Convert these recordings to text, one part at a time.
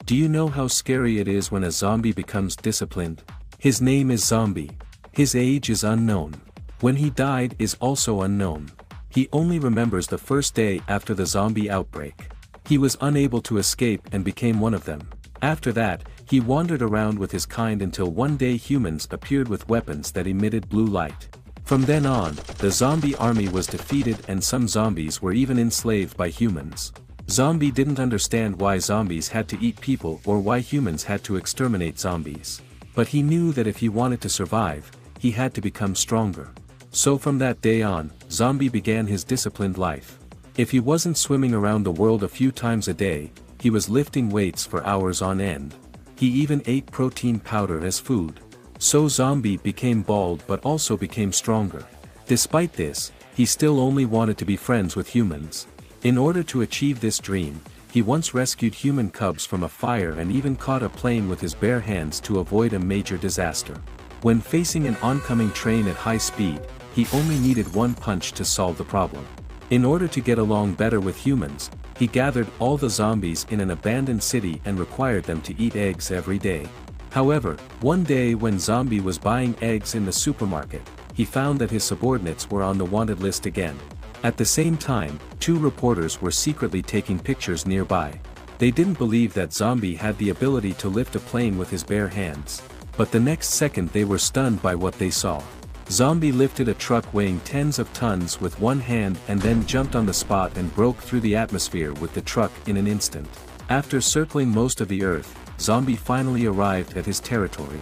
Do you know how scary it is when a zombie becomes disciplined? His name is Zombie. His age is unknown. When he died is also unknown. He only remembers the first day after the zombie outbreak. He was unable to escape and became one of them. After that, he wandered around with his kind until one day humans appeared with weapons that emitted blue light. From then on, the zombie army was defeated and some zombies were even enslaved by humans. Zombie didn't understand why zombies had to eat people or why humans had to exterminate zombies. But he knew that if he wanted to survive, he had to become stronger. So from that day on, Zombie began his disciplined life. If he wasn't swimming around the world a few times a day, he was lifting weights for hours on end. He even ate protein powder as food. So Zombie became bald but also became stronger. Despite this, he still only wanted to be friends with humans. In order to achieve this dream, he once rescued human cubs from a fire and even caught a plane with his bare hands to avoid a major disaster. When facing an oncoming train at high speed, he only needed one punch to solve the problem. In order to get along better with humans, he gathered all the zombies in an abandoned city and required them to eat eggs every day. However, one day when Zombie was buying eggs in the supermarket, he found that his subordinates were on the wanted list again. At the same time, two reporters were secretly taking pictures nearby. They didn't believe that Zombie had the ability to lift a plane with his bare hands. But the next second they were stunned by what they saw. Zombie lifted a truck weighing tens of tons with one hand and then jumped on the spot and broke through the atmosphere with the truck in an instant. After circling most of the earth, Zombie finally arrived at his territory.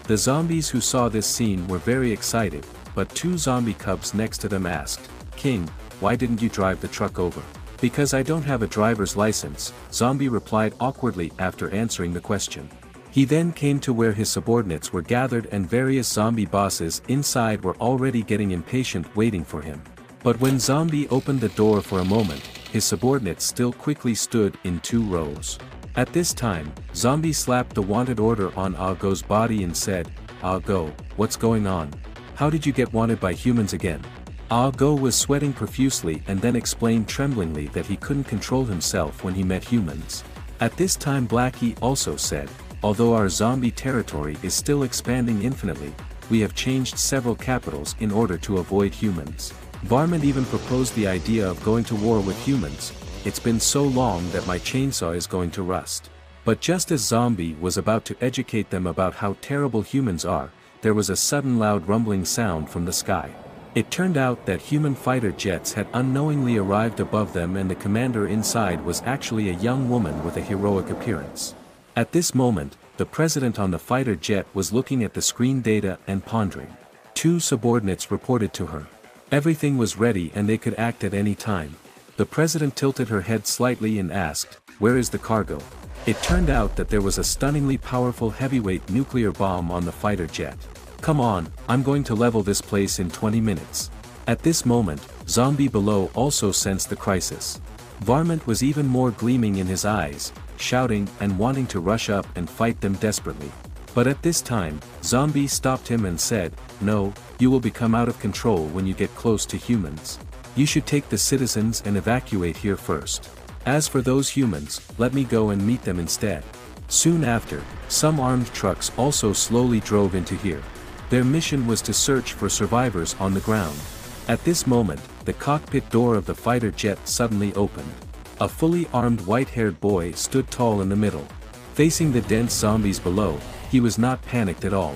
The zombies who saw this scene were very excited, but two zombie cubs next to them asked, "King, why didn't you drive the truck over?" "Because I don't have a driver's license," Zombie replied awkwardly after answering the question. He then came to where his subordinates were gathered and various zombie bosses inside were already getting impatient waiting for him. But when Zombie opened the door for a moment, his subordinates still quickly stood in 2 rows. At this time, Zombie slapped the wanted order on Ah Go's body and said, "Ah Go, what's going on? How did you get wanted by humans again?" Ah Go was sweating profusely and then explained tremblingly that he couldn't control himself when he met humans. At this time Blackie also said, "Although our zombie territory is still expanding infinitely, we have changed several capitals in order to avoid humans. Varmint even proposed the idea of going to war with humans. It's been so long that my chainsaw is going to rust." But just as Zombie was about to educate them about how terrible humans are, there was a sudden loud rumbling sound from the sky. It turned out that human fighter jets had unknowingly arrived above them and the commander inside was actually a young woman with a heroic appearance. At this moment, the president on the fighter jet was looking at the screen data and pondering. 2 subordinates reported to her. Everything was ready and they could act at any time. The president tilted her head slightly and asked, "Where is the cargo?" It turned out that there was a stunningly powerful heavyweight nuclear bomb on the fighter jet. "Come on, I'm going to level this place in 20 minutes. At this moment, Zombie below also sensed the crisis. Varmint was even more gleaming in his eyes, shouting and wanting to rush up and fight them desperately. But at this time, Zombie stopped him and said, "No, you will become out of control when you get close to humans. You should take the citizens and evacuate here first. As for those humans, let me go and meet them instead." Soon after, some armed trucks also slowly drove into here. Their mission was to search for survivors on the ground. At this moment, the cockpit door of the fighter jet suddenly opened. A fully armed white-haired boy stood tall in the middle. Facing the dense zombies below, he was not panicked at all.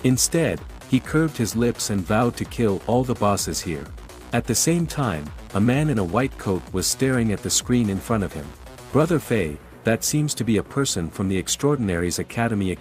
Instead, he curved his lips and vowed to kill all the bosses here. At the same time, a man in a white coat was staring at the screen in front of him. "Brother Faye, that seems to be a person from the Extraordinaries Academy.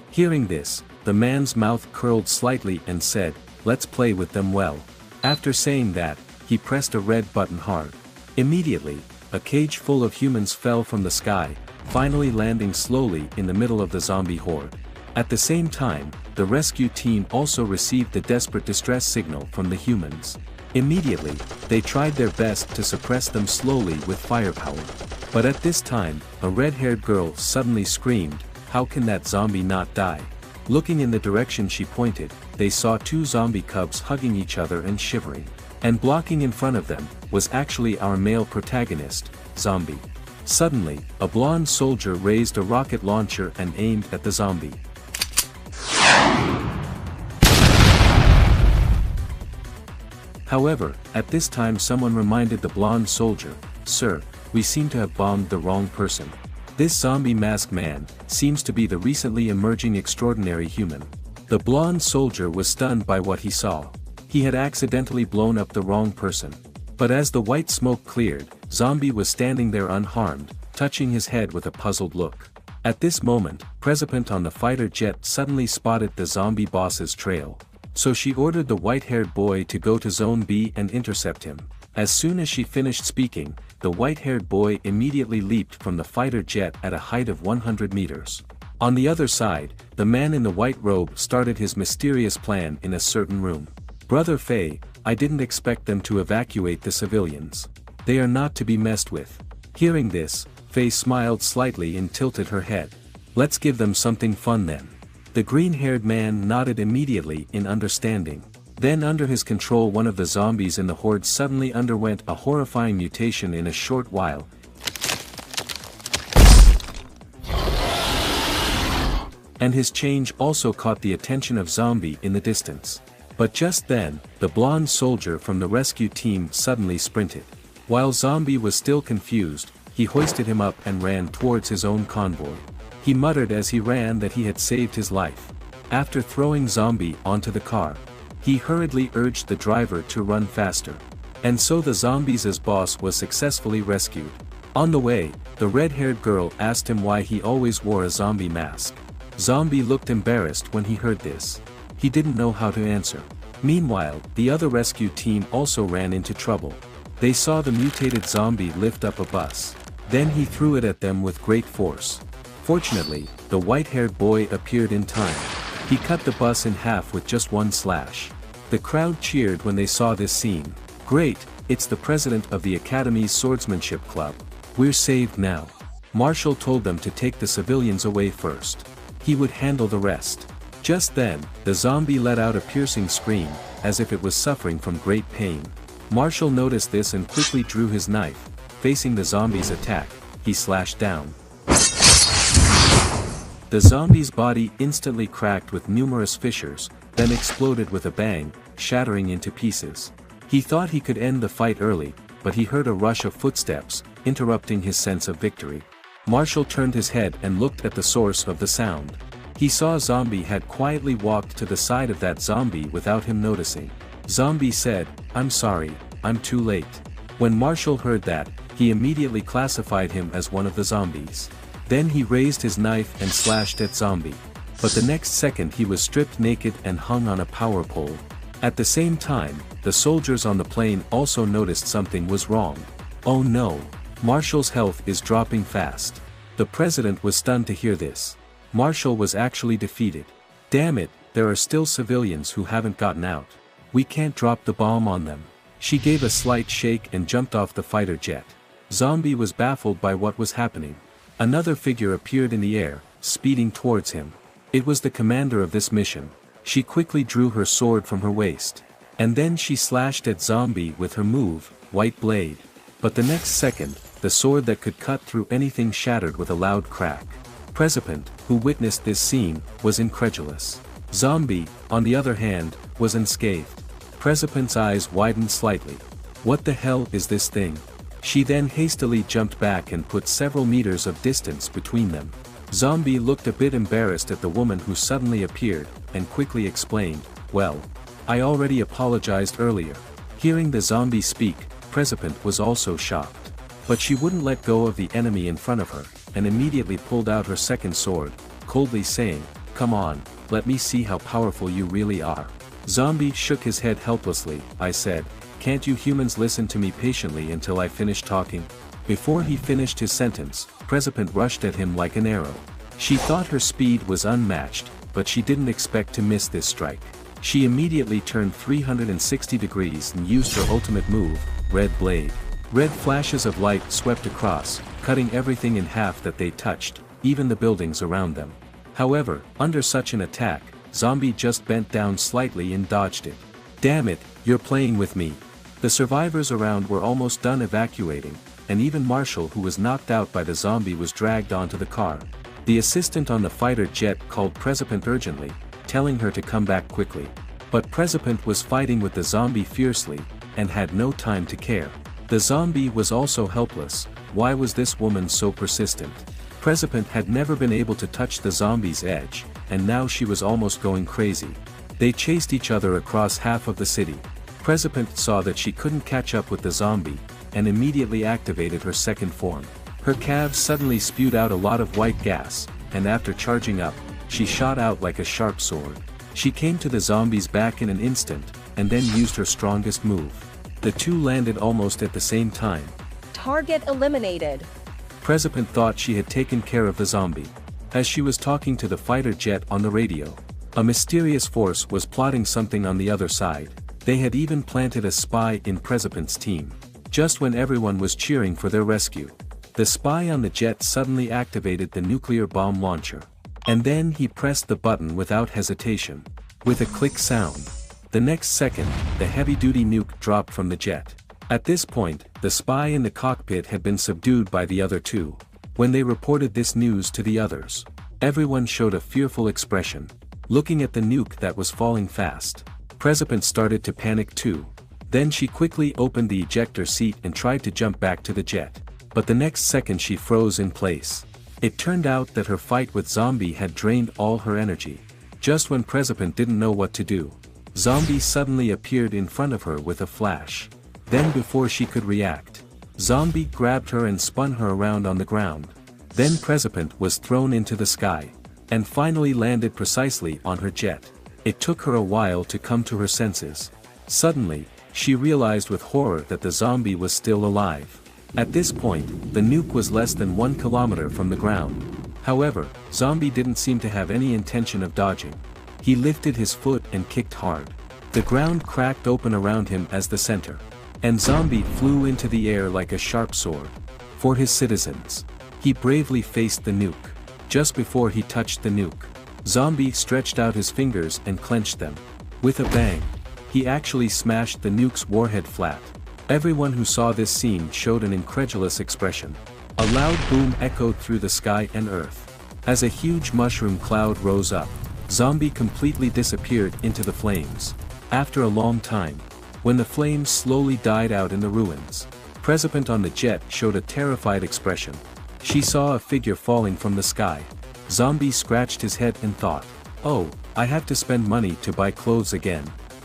Hearing this, the man's mouth curled slightly and said, "Let's play with them well." After saying that, he pressed a red button hard. Immediately, a cage full of humans fell from the sky, finally landing slowly in the middle of the zombie horde. At the same time, the rescue team also received the desperate distress signal from the humans. Immediately, they tried their best to suppress them slowly with firepower. But at this time, a red-haired girl suddenly screamed, "How can that zombie not die?" Looking in the direction she pointed, they saw 2 zombie cubs hugging each other and shivering. And blocking in front of them, was actually our male protagonist, Zombie. Suddenly, a blonde soldier raised a rocket launcher and aimed at the zombie. However, at this time someone reminded the blonde soldier, "Sir, we seem to have bombed the wrong person. This zombie masked man seems to be the recently emerging extraordinary human." The blonde soldier was stunned by what he saw. He had accidentally blown up the wrong person. But as the white smoke cleared, Zombie was standing there unharmed, touching his head with a puzzled look. At this moment, President on the fighter jet suddenly spotted the zombie boss's trail. So she ordered the white-haired boy to go to Zone B and intercept him. As soon as she finished speaking, the white-haired boy immediately leaped from the fighter jet at a height of 100 meters. On the other side, the man in the white robe started his mysterious plan in a certain room. "Brother Faye, I didn't expect them to evacuate the civilians. They are not to be messed with." Hearing this, Faye smiled slightly and tilted her head. "Let's give them something fun then." The green-haired man nodded immediately in understanding. Then under his control one of the zombies in the horde suddenly underwent a horrifying mutation in a short while. And his change also caught the attention of Zombie in the distance. But just then, the blonde soldier from the rescue team suddenly sprinted. While Zombie was still confused, he hoisted him up and ran towards his own convoy. He muttered as he ran that he had saved his life. After throwing Zombie onto the car, he hurriedly urged the driver to run faster. And so the zombies' boss was successfully rescued. On the way, the red-haired girl asked him why he always wore a zombie mask. Zombie looked embarrassed when he heard this. He didn't know how to answer. Meanwhile, the other rescue team also ran into trouble. They saw the mutated zombie lift up a bus. Then he threw it at them with great force. Fortunately, the white-haired boy appeared in time. He cut the bus in half with just one slash. The crowd cheered when they saw this scene. "Great, it's the president of the Academy's swordsmanship club. We're saved now." Marshall told them to take the civilians away first. He would handle the rest. Just then, the zombie let out a piercing scream, as if it was suffering from great pain. Marshall noticed this and quickly drew his knife. Facing the zombie's attack, he slashed down. The zombie's body instantly cracked with numerous fissures, then exploded with a bang, shattering into pieces. He thought he could end the fight early, but he heard a rush of footsteps, interrupting his sense of victory. Marshall turned his head and looked at the source of the sound. He saw Zombie had quietly walked to the side of that zombie without him noticing. Zombie said, "I'm sorry, I'm too late." When Marshall heard that, he immediately classified him as one of the zombies. Then he raised his knife and slashed at Zombie. But the next second he was stripped naked and hung on a power pole. At the same time, the soldiers on the plane also noticed something was wrong. "Oh no! Marshall's health is dropping fast." The president was stunned to hear this. Marshall was actually defeated. "Damn it, there are still civilians who haven't gotten out. We can't drop the bomb on them." She gave a slight shake and jumped off the fighter jet. Zombie was baffled by what was happening. Another figure appeared in the air, speeding towards him. It was the commander of this mission. She quickly drew her sword from her waist. And then she slashed at Zombie with her move, White Blade. But the next second, the sword that could cut through anything shattered with a loud crack. President, who witnessed this scene, was incredulous. Zombie, on the other hand, was unscathed. President's eyes widened slightly. "What the hell is this thing?" She then hastily jumped back and put several meters of distance between them. Zombie looked a bit embarrassed at the woman who suddenly appeared, and quickly explained, "Well, I already apologized earlier." Hearing the zombie speak, President was also shocked. But she wouldn't let go of the enemy in front of her, and immediately pulled out her second sword, coldly saying, "Come on, let me see how powerful you really are." Zombie shook his head helplessly. "I said, can't you humans listen to me patiently until I finish talking?" Before he finished his sentence, President rushed at him like an arrow. She thought her speed was unmatched, but she didn't expect to miss this strike. She immediately turned 360 degrees and used her ultimate move, Red Blade. Red flashes of light swept across, cutting everything in half that they touched, even the buildings around them. However, under such an attack, Zombie just bent down slightly and dodged it. "Damn it, you're playing with me." The survivors around were almost done evacuating, and even Marshall, who was knocked out by the zombie, was dragged onto the car. The assistant on the fighter jet called President urgently, telling her to come back quickly. But President was fighting with the zombie fiercely, and had no time to care. The zombie was also helpless. Why was this woman so persistent? President had never been able to touch the zombie's edge, and now she was almost going crazy. They chased each other across half of the city. President saw that she couldn't catch up with the zombie, and immediately activated her second form. Her calves suddenly spewed out a lot of white gas, and after charging up, she shot out like a sharp sword. She came to the zombie's back in an instant, and then used her strongest move. The two landed almost at the same time. Target eliminated. President thought she had taken care of the zombie. As she was talking to the fighter jet on the radio, a mysterious force was plotting something on the other side. They had even planted a spy in President's team. Just when everyone was cheering for their rescue, the spy on the jet suddenly activated the nuclear bomb launcher. And then he pressed the button without hesitation. With a click sound. The next second, the heavy-duty nuke dropped from the jet. At this point, the spy in the cockpit had been subdued by the other two. When they reported this news to the others, everyone showed a fearful expression, looking at the nuke that was falling fast. President started to panic too. Then she quickly opened the ejector seat and tried to jump back to the jet. But the next second she froze in place. It turned out that her fight with zombie had drained all her energy. Just when President didn't know what to do, zombie suddenly appeared in front of her with a flash. Then before she could react, zombie grabbed her and spun her around on the ground. Then President was thrown into the sky, and finally landed precisely on her jet. It took her a while to come to her senses. Suddenly, she realized with horror that the zombie was still alive. At this point, the nuke was less than 1 kilometer from the ground. However, zombie didn't seem to have any intention of dodging. He lifted his foot and kicked hard. The ground cracked open around him as the center. And zombie flew into the air like a sharp sword. For his citizens, he bravely faced the nuke. Just before he touched the nuke, zombie stretched out his fingers and clenched them. With a bang, he actually smashed the nuke's warhead flat. Everyone who saw this scene showed an incredulous expression. A loud boom echoed through the sky and earth. As a huge mushroom cloud rose up, zombie completely disappeared into the flames. After a long time, when the flames slowly died out in the ruins, President on the jet showed a terrified expression. She saw a figure falling from the sky. Zombie scratched his head and thought, "Oh, I have to spend money to buy clothes again."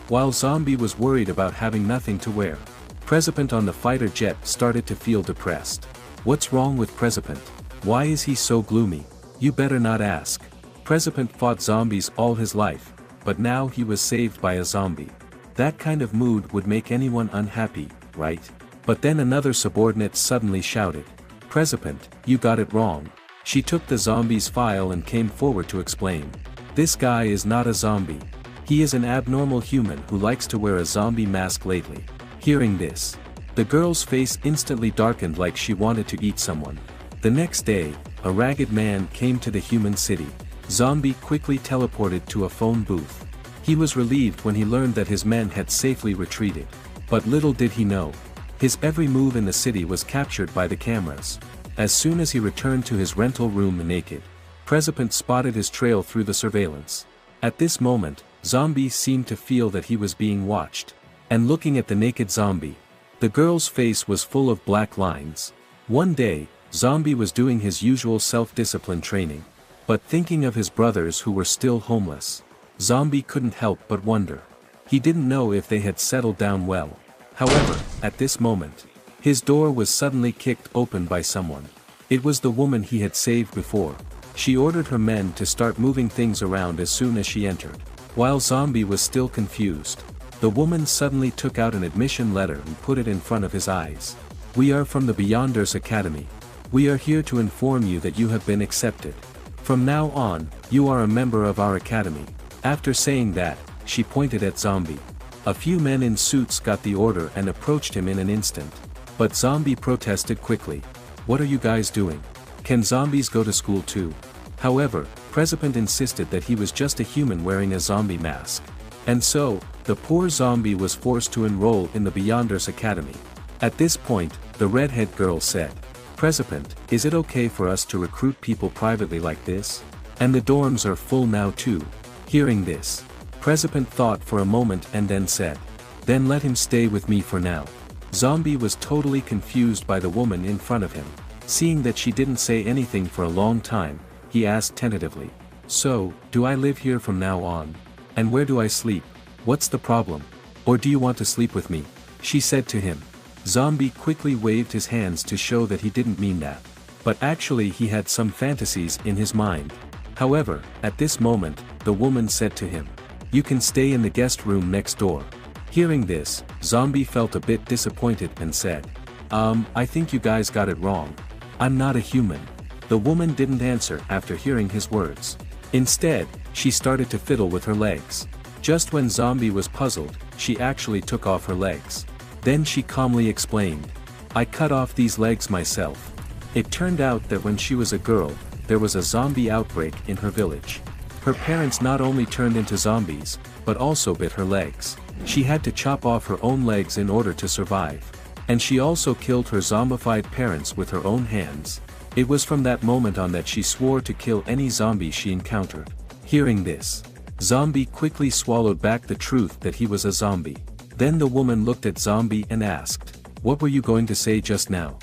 While zombie was worried about having nothing to wear, President on the fighter jet started to feel depressed. What's wrong with President? Why is he so gloomy? You better not ask. President fought zombies all his life, but now he was saved by a zombie. That kind of mood would make anyone unhappy, right? But then another subordinate suddenly shouted, "President, you got it wrong." She took the zombie's file and came forward to explain. This guy is not a zombie. He is an abnormal human who likes to wear a zombie mask lately. Hearing this, the girl's face instantly darkened like she wanted to eat someone. The next day, a ragged man came to the human city. Zombie quickly teleported to a phone booth. He was relieved when he learned that his men had safely retreated. But little did he know, his every move in the city was captured by the cameras. As soon as he returned to his rental room naked, President spotted his trail through the surveillance. At this moment, Zombie seemed to feel that he was being watched. And looking at the naked zombie, the girl's face was full of black lines. One day, Zombie was doing his usual self-discipline training. But thinking of his brothers who were still homeless, Zombie couldn't help but wonder. He didn't know if they had settled down well. However, at this moment, his door was suddenly kicked open by someone. It was the woman he had saved before. She ordered her men to start moving things around as soon as she entered. While Zombie was still confused, the woman suddenly took out an admission letter and put it in front of his eyes. "We are from the Beyonders Academy. We are here to inform you that you have been accepted. From now on, you are a member of our academy." After saying that, she pointed at Zombie. A few men in suits got the order and approached him in an instant. But Zombie protested quickly. "What are you guys doing? Can zombies go to school too?" However, President insisted that he was just a human wearing a zombie mask. And so, the poor zombie was forced to enroll in the Beyonders Academy. At this point, the redhead girl said, "President, is it okay for us to recruit people privately like this? And the dorms are full now too." Hearing this, President thought for a moment and then said, "Then let him stay with me for now." Zombie was totally confused by the woman in front of him. Seeing that she didn't say anything for a long time, he asked tentatively, "So, do I live here from now on? And where do I sleep? What's the problem? Or do you want to sleep with me?" she said to him. Zombie quickly waved his hands to show that he didn't mean that. But actually he had some fantasies in his mind. However, at this moment, the woman said to him, "You can stay in the guest room next door." Hearing this, Zombie felt a bit disappointed and said, I think you guys got it wrong. I'm not a human." The woman didn't answer after hearing his words. Instead, she started to fiddle with her legs. Just when Zombie was puzzled, she actually took off her legs. Then she calmly explained, "I cut off these legs myself." It turned out that when she was a girl, there was a zombie outbreak in her village. Her parents not only turned into zombies, but also bit her legs. She had to chop off her own legs in order to survive. And she also killed her zombified parents with her own hands. It was from that moment on that she swore to kill any zombie she encountered. Hearing this, Zombie quickly swallowed back the truth that he was a zombie. Then the woman looked at Zombie and asked, "What were you going to say just now?"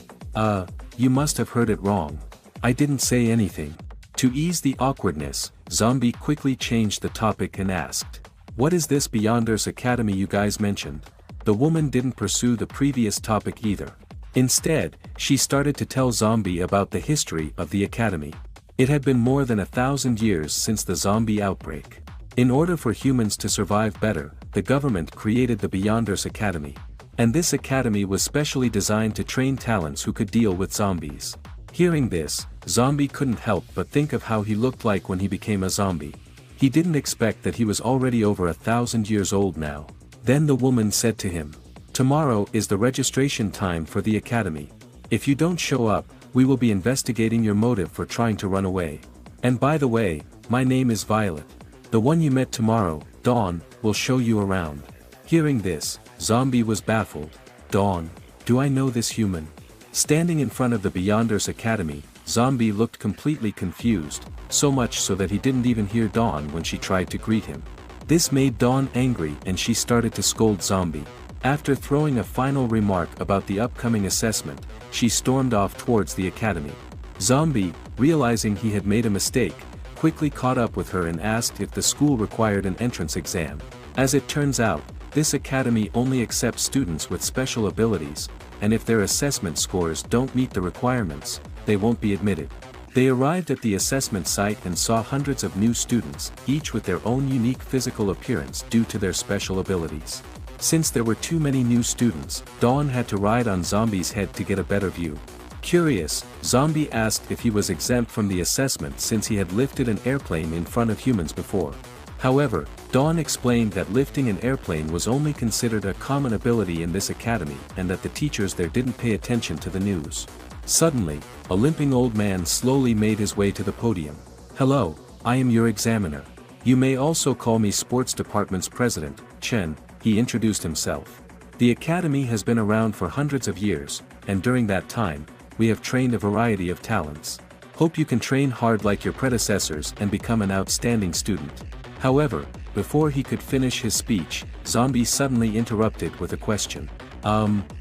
You must have heard it wrong. I didn't say anything." To ease the awkwardness, Zombie quickly changed the topic and asked, "What is this Beyonders Academy you guys mentioned?" The woman didn't pursue the previous topic either. Instead, she started to tell Zombie about the history of the academy. It had been more than 1,000 years since the zombie outbreak. In order for humans to survive better, the government created the Beyonders Academy. And this academy was specially designed to train talents who could deal with zombies. Hearing this, Zombie couldn't help but think of how he looked like when he became a zombie. He didn't expect that he was already over 1,000 years old now. Then the woman said to him, "Tomorrow is the registration time for the academy. If you don't show up, we will be investigating your motive for trying to run away. And by the way, my name is Violet. The one you met tomorrow, Dawn, will show you around." Hearing this, Zombie was baffled. Dawn? Do I know this human? Standing in front of the Beyonders Academy, Zombie looked completely confused, so much so that he didn't even hear Dawn when she tried to greet him. This made Dawn angry and she started to scold Zombie. After throwing a final remark about the upcoming assessment, she stormed off towards the academy. Zombie, realizing he had made a mistake, quickly caught up with her and asked if the school required an entrance exam. As it turns out, this academy only accepts students with special abilities, and if their assessment scores don't meet the requirements, they won't be admitted. They arrived at the assessment site and saw hundreds of new students, each with their own unique physical appearance due to their special abilities. Since there were too many new students, Dawn had to ride on Zombie's head to get a better view. Curious, Zombie asked if he was exempt from the assessment since he had lifted an airplane in front of humans before. However, Dawn explained that lifting an airplane was only considered a common ability in this academy and that the teachers there didn't pay attention to the news. Suddenly, a limping old man slowly made his way to the podium. "Hello, I am your examiner. You may also call me sports department's president, Chen," he introduced himself. "The academy has been around for hundreds of years, and during that time, we have trained a variety of talents. Hope you can train hard like your predecessors and become an outstanding student." However, before he could finish his speech, Zombie suddenly interrupted with a question.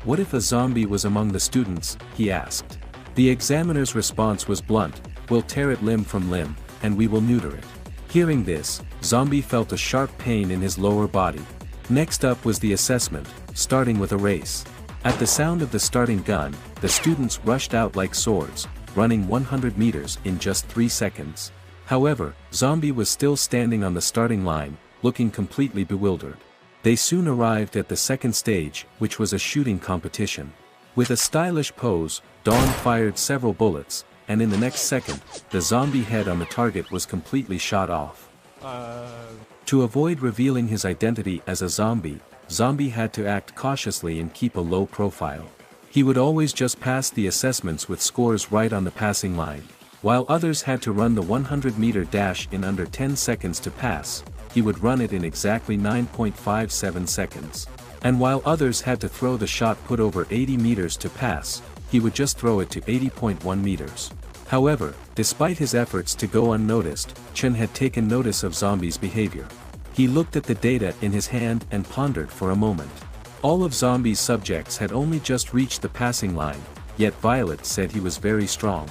What if a zombie was among the students?" he asked. The examiner's response was blunt, "We'll tear it limb from limb, and we will neuter it." Hearing this, Zombie felt a sharp pain in his lower body. Next up was the assessment, starting with a race. At the sound of the starting gun, the students rushed out like swords, running 100 meters in just 3 seconds. However, Zombie was still standing on the starting line, looking completely bewildered. They soon arrived at the second stage, which was a shooting competition. With a stylish pose, Dawn fired several bullets, and in the next second, the zombie head on the target was completely shot off. To avoid revealing his identity as a zombie, Zombie had to act cautiously and keep a low profile. He would always just pass the assessments with scores right on the passing line. While others had to run the 100-meter dash in under 10 seconds to pass, he would run it in exactly 9.57 seconds. And while others had to throw the shot put over 80 meters to pass, he would just throw it to 80.1 meters. However, despite his efforts to go unnoticed, Chen had taken notice of Zombie's behavior. He looked at the data in his hand and pondered for a moment. All of Zombie's subjects had only just reached the passing line, yet Violet said he was very strong.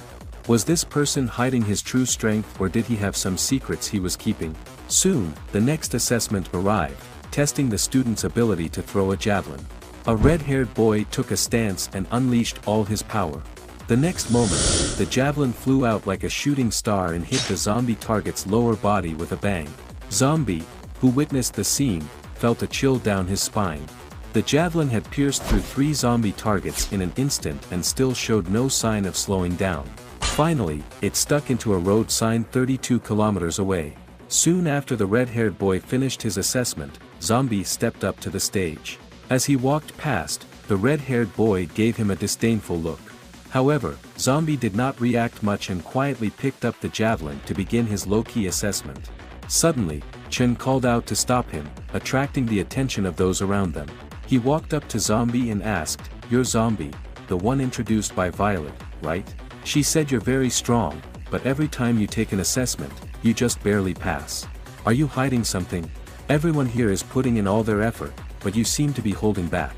Was this person hiding his true strength, or did he have some secrets he was keeping? Soon, the next assessment arrived, testing the student's ability to throw a javelin. A red-haired boy took a stance and unleashed all his power. The next moment, the javelin flew out like a shooting star and hit the zombie target's lower body with a bang. Zombie, who witnessed the scene, felt a chill down his spine. The javelin had pierced through 3 zombie targets in an instant and still showed no sign of slowing down. Finally, it stuck into a road sign 32 kilometers away. Soon after the red-haired boy finished his assessment, Zombie stepped up to the stage. As he walked past, the red-haired boy gave him a disdainful look. However, Zombie did not react much and quietly picked up the javelin to begin his low-key assessment. Suddenly, Chen called out to stop him, attracting the attention of those around them. He walked up to Zombie and asked, "You're Zombie, the one introduced by Violet, right? She said you're very strong, but every time you take an assessment, you just barely pass. Are you hiding something? Everyone here is putting in all their effort, but you seem to be holding back.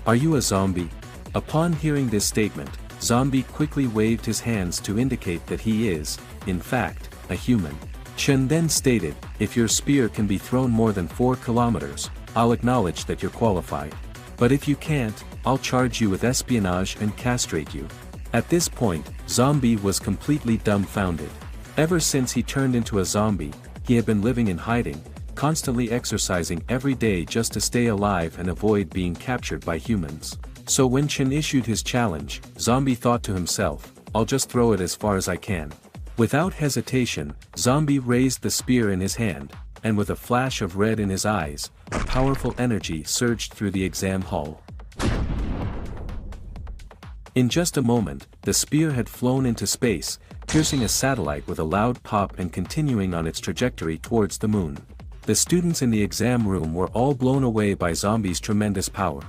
Are you a zombie?" Upon hearing this statement, Zombie quickly waved his hands to indicate that he is, in fact, a human. Chen then stated, "If your spear can be thrown more than 4 kilometers, I'll acknowledge that you're qualified. But if you can't, I'll charge you with espionage and castrate you." At this point, Zombie was completely dumbfounded. Ever since he turned into a zombie, he had been living in hiding, constantly exercising every day just to stay alive and avoid being captured by humans. So when Chen issued his challenge, Zombie thought to himself, "I'll just throw it as far as I can." Without hesitation, Zombie raised the spear in his hand, and with a flash of red in his eyes, a powerful energy surged through the exam hall. In just a moment, the spear had flown into space, piercing a satellite with a loud pop and continuing on its trajectory towards the moon. The students in the exam room were all blown away by Zombie's tremendous power.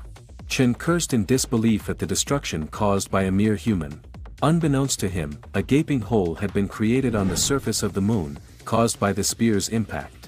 Chen cursed in disbelief at the destruction caused by a mere human. Unbeknownst to him, a gaping hole had been created on the surface of the moon, caused by the spear's impact.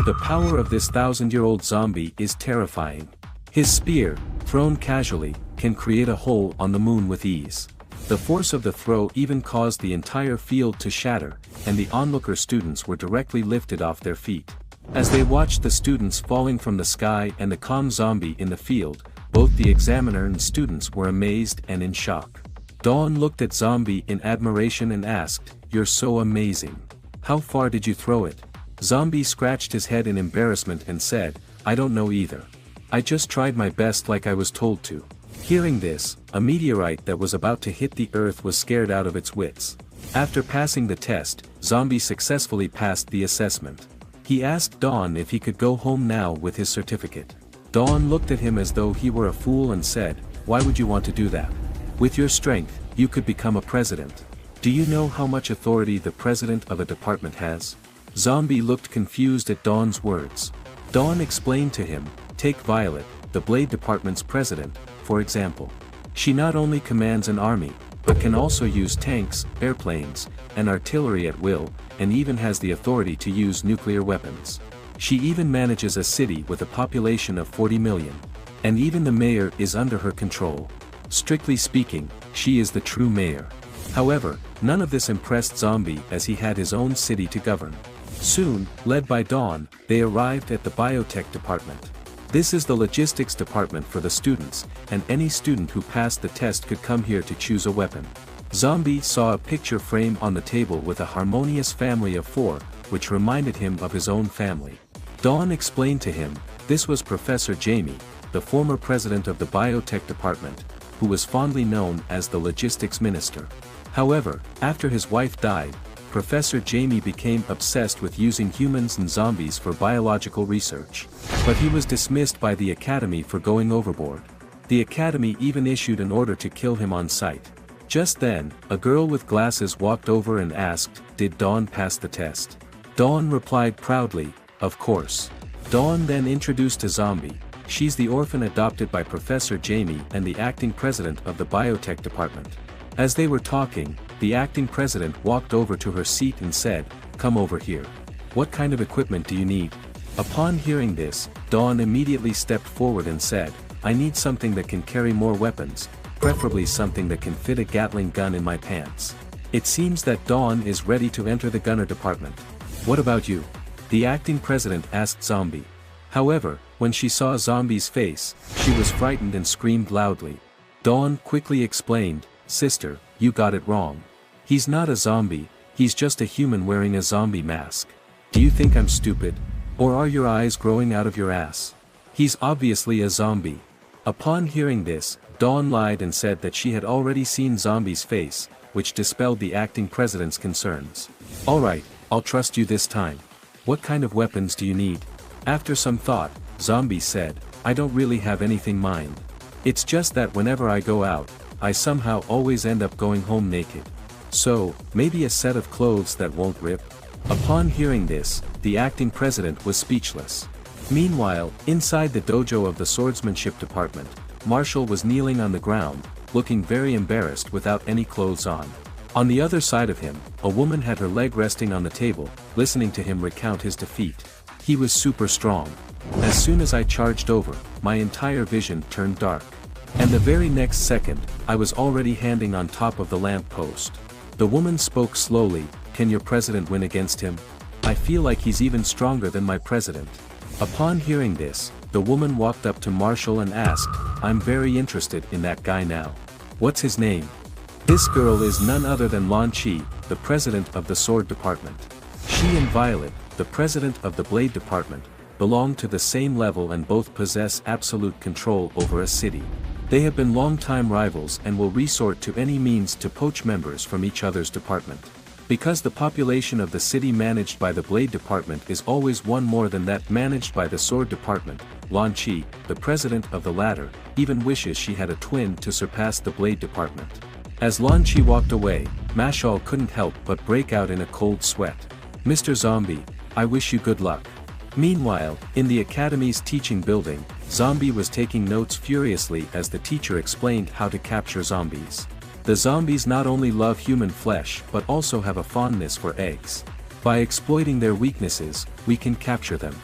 The power of this 1,000-year-old zombie is terrifying. His spear, thrown casually, can create a hole on the moon with ease. The force of the throw even caused the entire field to shatter, and the onlooker students were directly lifted off their feet. As they watched the students falling from the sky and the calm zombie in the field, both the examiner and students were amazed and in shock. Dawn looked at Zombie in admiration and asked, "You're so amazing. How far did you throw it?" Zombie scratched his head in embarrassment and said, "I don't know either. I just tried my best like I was told to." Hearing this, a meteorite that was about to hit the Earth was scared out of its wits. After passing the test, Zombie successfully passed the assessment. He asked Dawn if he could go home now with his certificate. Dawn looked at him as though he were a fool and said, "Why would you want to do that? With your strength, you could become a president. Do you know how much authority the president of a department has?" Zombie looked confused at Dawn's words. Dawn explained to him, "Take Violet, the Blade Department's president, for example. She not only commands an army, but can also use tanks, airplanes, and artillery at will, and even has the authority to use nuclear weapons. She even manages a city with a population of 40 million. And even the mayor is under her control. Strictly speaking, she is the true mayor." However, none of this impressed Zombie as he had his own city to govern. Soon, led by Dawn, they arrived at the biotech department. This is the logistics department for the students, and any student who passed the test could come here to choose a weapon. Zombie saw a picture frame on the table with a harmonious family of 4, which reminded him of his own family. Dawn explained to him, this was Professor Jamie, the former president of the biotech department, who was fondly known as the logistics minister. However, after his wife died, Professor Jamie became obsessed with using humans and zombies for biological research. But he was dismissed by the Academy for going overboard. The Academy even issued an order to kill him on sight. Just then, a girl with glasses walked over and asked, "Did Dawn pass the test?" Dawn replied proudly, "Of course." Dawn then introduced a zombie, She's the orphan adopted by Professor Jamie and the acting president of the biotech department. As they were talking, the acting president walked over to her seat and said, "Come over here. What kind of equipment do you need?" Upon hearing this, Dawn immediately stepped forward and said, "I need something that can carry more weapons, preferably something that can fit a Gatling gun in my pants." It seems that Dawn is ready to enter the gunner department. "What about you?" the acting president asked Zombie. However, when she saw Zombie's face, she was frightened and screamed loudly. Dawn quickly explained, "Sister, you got it wrong. He's not a zombie, he's just a human wearing a zombie mask. Do you think I'm stupid? Or are your eyes growing out of your ass? He's obviously a zombie." Upon hearing this, Dawn lied and said that she had already seen Zombie's face, which dispelled the acting president's concerns. "Alright, I'll trust you this time. What kind of weapons do you need?" After some thought, Zombie said, "I don't really have anything mind. It's just that whenever I go out, I somehow always end up going home naked. So, maybe a set of clothes that won't rip." Upon hearing this, the acting president was speechless. Meanwhile, inside the dojo of the swordsmanship department, Marshall was kneeling on the ground, looking very embarrassed without any clothes on. On the other side of him, a woman had her leg resting on the table, listening to him recount his defeat. He was super strong. As soon as I charged over, my entire vision turned dark. And the very next second, I was already handing on top of the lamp post. The woman spoke slowly, "Can your president win against him? I feel like he's even stronger than my president." Upon hearing this, the woman walked up to Marshall and asked, "I'm very interested in that guy now. What's his name?" This girl is none other than Lan Chi, the president of the sword department. She and Violet, the president of the blade department, belong to the same level and both possess absolute control over a city. They have been longtime rivals and will resort to any means to poach members from each other's department. Because the population of the city managed by the blade department is always one more than that managed by the sword department, Lan Chi, the president of the latter, even wishes she had a twin to surpass the blade department. As Lan Chi walked away, Marshall couldn't help but break out in a cold sweat. "Mr. Zombie, I wish you good luck." Meanwhile, in the academy's teaching building, Zombie was taking notes furiously as the teacher explained how to capture zombies. The zombies not only love human flesh but also have a fondness for eggs. By exploiting their weaknesses, we can capture them.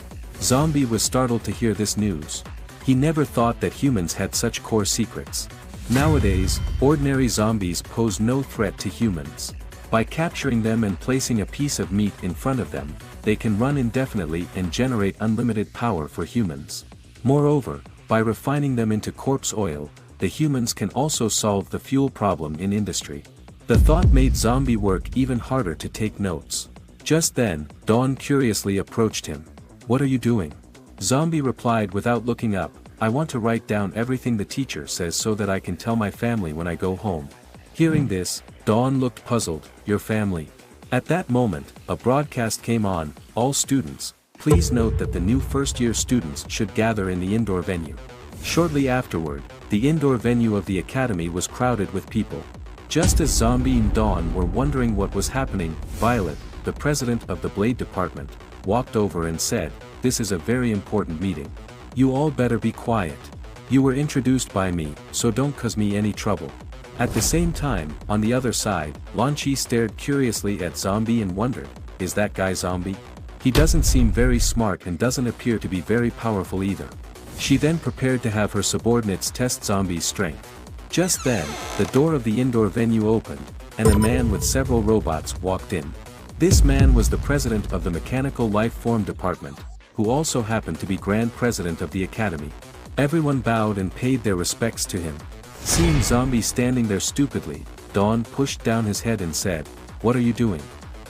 Zombie was startled to hear this news. He never thought that humans had such core secrets. Nowadays, ordinary zombies pose no threat to humans. By capturing them and placing a piece of meat in front of them, they can run indefinitely and generate unlimited power for humans. Moreover, by refining them into corpse oil, the humans can also solve the fuel problem in industry. The thought made Zombie work even harder to take notes. Just then, Dawn curiously approached him. "What are you doing?" Zombie replied without looking up, "I want to write down everything the teacher says so that I can tell my family when I go home." Hearing this, Dawn looked puzzled. "Your family?" At that moment, a broadcast came on, "All students, please note that the new first-year students should gather in the indoor venue." Shortly afterward, the indoor venue of the academy was crowded with people. Just as Zombie and Dawn were wondering what was happening, Violet, the president of the blade department, walked over and said, "This is a very important meeting. You all better be quiet. You were introduced by me, so don't cause me any trouble." At the same time, on the other side, Lan Chi stared curiously at Zombie and wondered, "Is that guy Zombie? He doesn't seem very smart and doesn't appear to be very powerful either." She then prepared to have her subordinates test Zombie's strength. Just then, the door of the indoor venue opened, and a man with several robots walked in. This man was the president of the Mechanical Life Form Department, who also happened to be Grand President of the Academy. Everyone bowed and paid their respects to him. Seeing Zombie standing there stupidly, Dawn pushed down his head and said, "What are you doing?"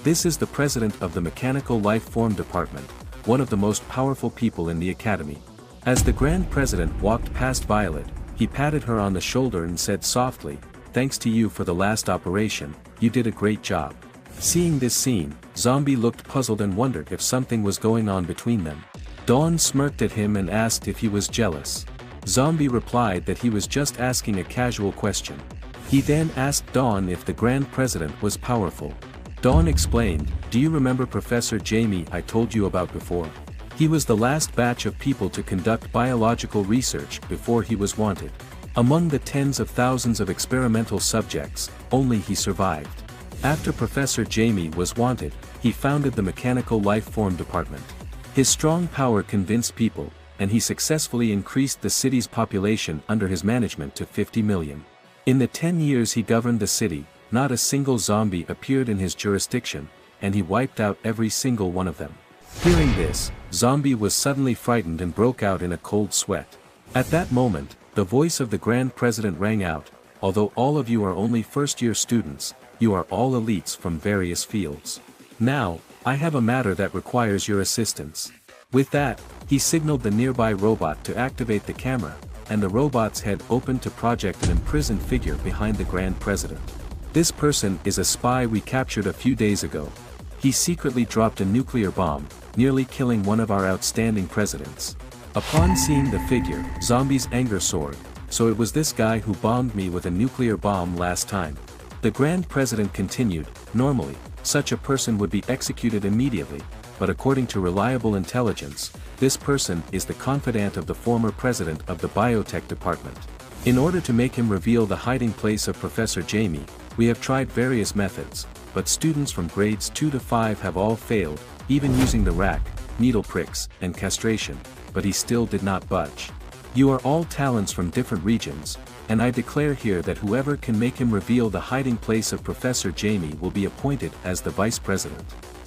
This is the president of the Mechanical Life Form Department, one of the most powerful people in the Academy. As the Grand President walked past Violet, he patted her on the shoulder and said softly, "Thanks to you for the last operation, you did a great job." Seeing this scene, Zombie looked puzzled and wondered if something was going on between them. Dawn smirked at him and asked if he was jealous. Zombie replied that he was just asking a casual question. He then asked Dawn if the Grand President was powerful. Dawn explained, "Do you remember Professor Jamie I told you about before? He was the last batch of people to conduct biological research before he was wanted. Among the tens of thousands of experimental subjects, only he survived. After Professor Jamie was wanted, he founded the Mechanical Life Form Department. His strong power convinced people, and he successfully increased the city's population under his management to 50 million. In the 10 years he governed the city, not a single zombie appeared in his jurisdiction, and he wiped out every single one of them. Hearing this, Zombie was suddenly frightened and broke out in a cold sweat. At that moment, the voice of the Grand President rang out, "Although all of you are only first-year students, you are all elites from various fields. Now, I have a matter that requires your assistance." With that, he signaled the nearby robot to activate the camera, and the robot's head opened to project an imprisoned figure behind the Grand President. "This person is a spy we captured a few days ago. He secretly dropped a nuclear bomb, nearly killing one of our outstanding presidents." Upon seeing the figure, Zombie's anger soared. "So it was this guy who bombed me with a nuclear bomb last time." The Grand President continued, "Normally, such a person would be executed immediately, but according to reliable intelligence, this person is the confidant of the former president of the biotech department. In order to make him reveal the hiding place of Professor Jamie, we have tried various methods, but students from grades 2 to 5 have all failed, even using the rack, needle pricks, and castration, but he still did not budge. You are all talents from different regions, and I declare here that whoever can make him reveal the hiding place of Professor Jamie will be appointed as the vice president."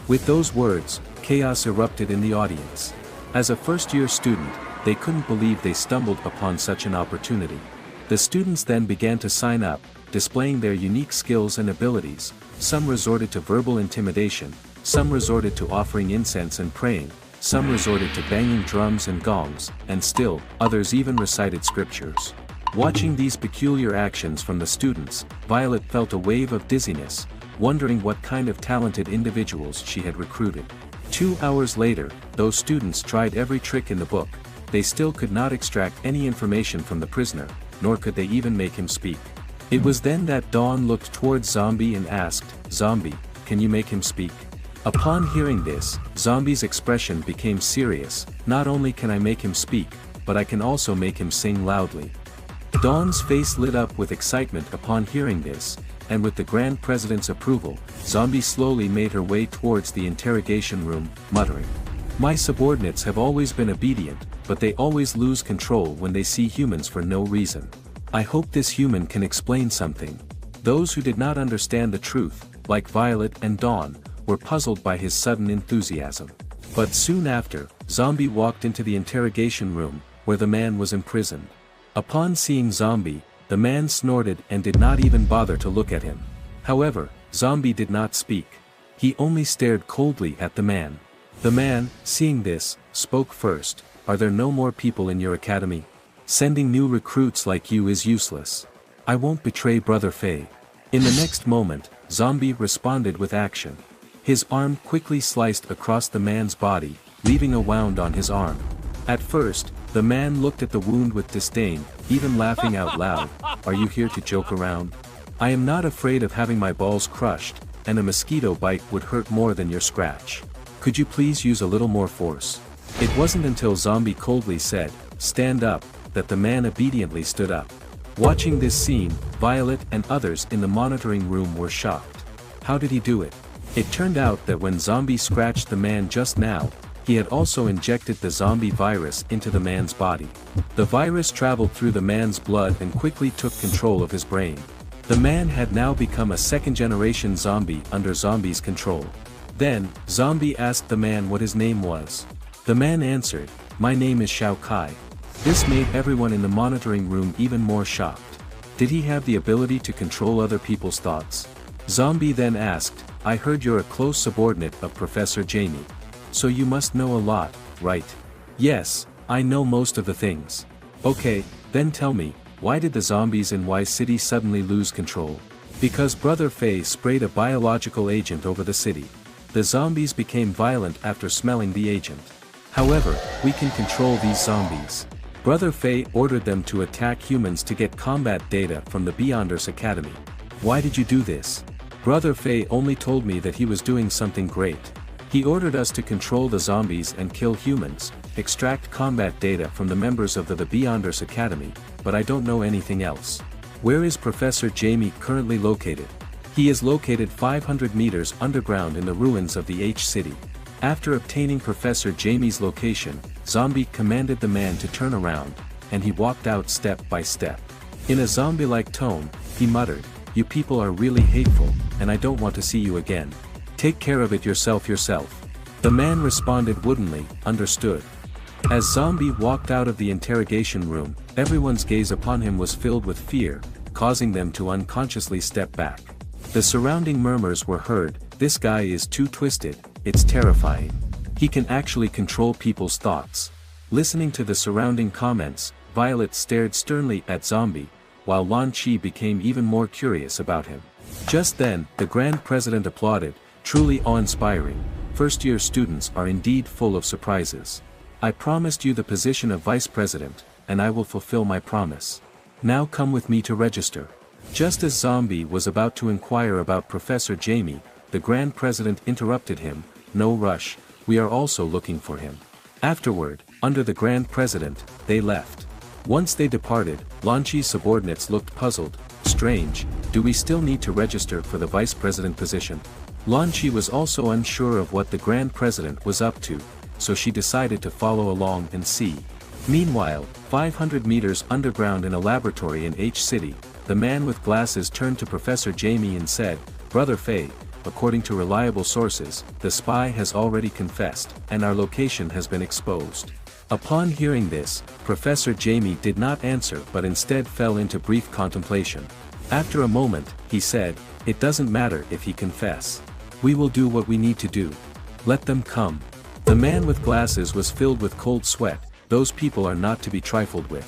With those words, chaos erupted in the audience. As a first-year student, they couldn't believe they stumbled upon such an opportunity. The students then began to sign up, displaying their unique skills and abilities. Some resorted to verbal intimidation, some resorted to offering incense and praying, some resorted to banging drums and gongs, and still, others even recited scriptures. Watching these peculiar actions from the students, Violet felt a wave of dizziness, wondering what kind of talented individuals she had recruited. 2 hours later, though students tried every trick in the book, they still could not extract any information from the prisoner, nor could they even make him speak. It was then that Dawn looked towards Zombie and asked, "Zombie, can you make him speak?" Upon hearing this, Zombie's expression became serious. "Not only can I make him speak, but I can also make him sing loudly." Dawn's face lit up with excitement upon hearing this, and with the Grand President's approval, Zombie slowly made her way towards the interrogation room, muttering, "My subordinates have always been obedient, but they always lose control when they see humans for no reason. I hope this human can explain something." Those who did not understand the truth, like Violet and Dawn, were puzzled by his sudden enthusiasm. But soon after, Zombie walked into the interrogation room, where the man was imprisoned. Upon seeing Zombie, the man snorted and did not even bother to look at him. However, Zombie did not speak. He only stared coldly at the man. The man, seeing this, spoke first. "Are there no more people in your academy? Sending new recruits like you is useless. I won't betray Brother Faye." In the next moment, Zombie responded with action. His arm quickly sliced across the man's body, leaving a wound on his arm. At first, the man looked at the wound with disdain, even laughing out loud. "Are you here to joke around? I am not afraid of having my balls crushed, and a mosquito bite would hurt more than your scratch. Could you please use a little more force?" It wasn't until Zombie coldly said, "Stand up," that the man obediently stood up. Watching this scene, Violet and others in the monitoring room were shocked. How did he do it? It turned out that when Zombie scratched the man just now, he had also injected the zombie virus into the man's body. The virus traveled through the man's blood and quickly took control of his brain. The man had now become a second-generation zombie under Zombie's control. Then, Zombie asked the man what his name was. The man answered, "My name is Shao Kai." This made everyone in the monitoring room even more shocked. Did he have the ability to control other people's thoughts? Zombie then asked, "I heard you're a close subordinate of Professor Jamie. So you must know a lot, right?" "Yes, I know most of the things." "Okay, then tell me, why did the zombies in Y City suddenly lose control?" "Because Brother Faye sprayed a biological agent over the city. The zombies became violent after smelling the agent. However, we can control these zombies. Brother Faye ordered them to attack humans to get combat data from the Beyonders Academy." "Why did you do this?" "Brother Faye only told me that he was doing something great. He ordered us to control the zombies and kill humans, extract combat data from the members of the Beyonders Academy, but I don't know anything else. Where is Professor Jamie currently located? He is located 500 meters underground in the ruins of the H-City. After obtaining Professor Jamie's location, Zombie commanded the man to turn around, and he walked out step by step. In a zombie-like tone, he muttered, "You people are really hateful, and I don't want to see you again. Take care of it yourself. The man responded woodenly, "Understood." As Zombie walked out of the interrogation room, everyone's gaze upon him was filled with fear, causing them to unconsciously step back. The surrounding murmurs were heard, "This guy is too twisted, it's terrifying. He can actually control people's thoughts." Listening to the surrounding comments, Violet stared sternly at Zombie, while Lan Chi became even more curious about him. Just then, the Grand President applauded, "Truly awe-inspiring. First-year students are indeed full of surprises. I promised you the position of Vice President, and I will fulfill my promise. Now come with me to register." Just as Zombie was about to inquire about Professor Jamie, the Grand President interrupted him, "No rush, we are also looking for him." Afterward, under the Grand President, they left. Once they departed, Lan Chi's subordinates looked puzzled. "Strange, do we still need to register for the Vice President position?" Lan Chi was also unsure of what the Grand President was up to, so she decided to follow along and see. Meanwhile, 500 meters underground in a laboratory in H-City, the man with glasses turned to Professor Jamie and said, "Brother Fei, according to reliable sources, the spy has already confessed, and our location has been exposed." Upon hearing this, Professor Jamie did not answer but instead fell into brief contemplation. After a moment, he said, "It doesn't matter if he confess. We will do what we need to do. Let them come." The man with glasses was filled with cold sweat. "Those people are not to be trifled with.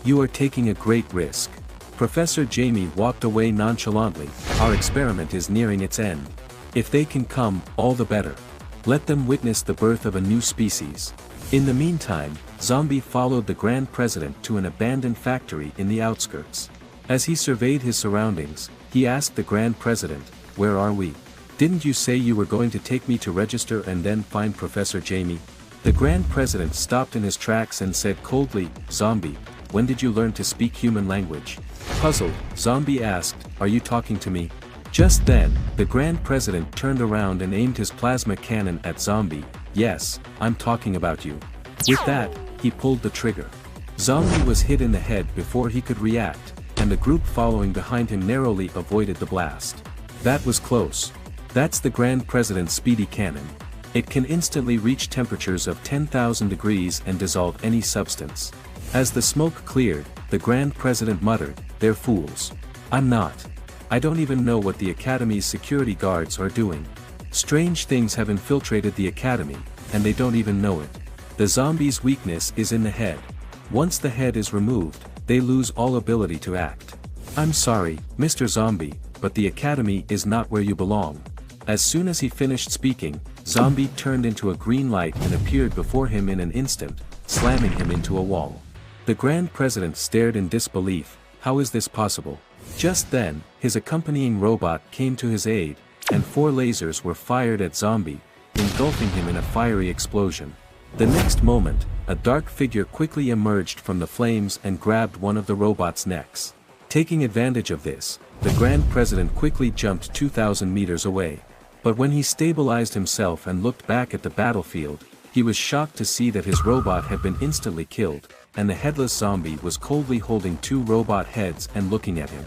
You are taking a great risk." Professor Jamie walked away nonchalantly. "Our experiment is nearing its end. If they can come, all the better. Let them witness the birth of a new species." In the meantime, Zombie followed the Grand President to an abandoned factory in the outskirts. As he surveyed his surroundings, he asked the Grand President, "Where are we? Didn't you say you were going to take me to register and then find Professor Jamie?" The Grand President stopped in his tracks and said coldly, "Zombie, when did you learn to speak human language?" Puzzled, Zombie asked, "Are you talking to me?" Just then, the Grand President turned around and aimed his plasma cannon at Zombie. "Yes, I'm talking about you." With that, he pulled the trigger. Zombie was hit in the head before he could react, and the group following behind him narrowly avoided the blast. That was close. That's the Grand President's speedy cannon. It can instantly reach temperatures of 10,000 degrees and dissolve any substance. As the smoke cleared, the Grand President muttered, "They're fools. I'm not. I don't even know what the Academy's security guards are doing. Strange things have infiltrated the Academy, and they don't even know it. The zombies' weakness is in the head. Once the head is removed, they lose all ability to act. I'm sorry, Mr. Zombie, but the Academy is not where you belong." As soon as he finished speaking, Zombie turned into a green light and appeared before him in an instant, slamming him into a wall. The Grand President stared in disbelief. How is this possible? Just then, his accompanying robot came to his aid, and 4 lasers were fired at Zombie, engulfing him in a fiery explosion. The next moment, a dark figure quickly emerged from the flames and grabbed one of the robot's necks. Taking advantage of this, the Grand President quickly jumped 2,000 meters away. But when he stabilized himself and looked back at the battlefield, he was shocked to see that his robot had been instantly killed, and the headless zombie was coldly holding 2 robot heads and looking at him.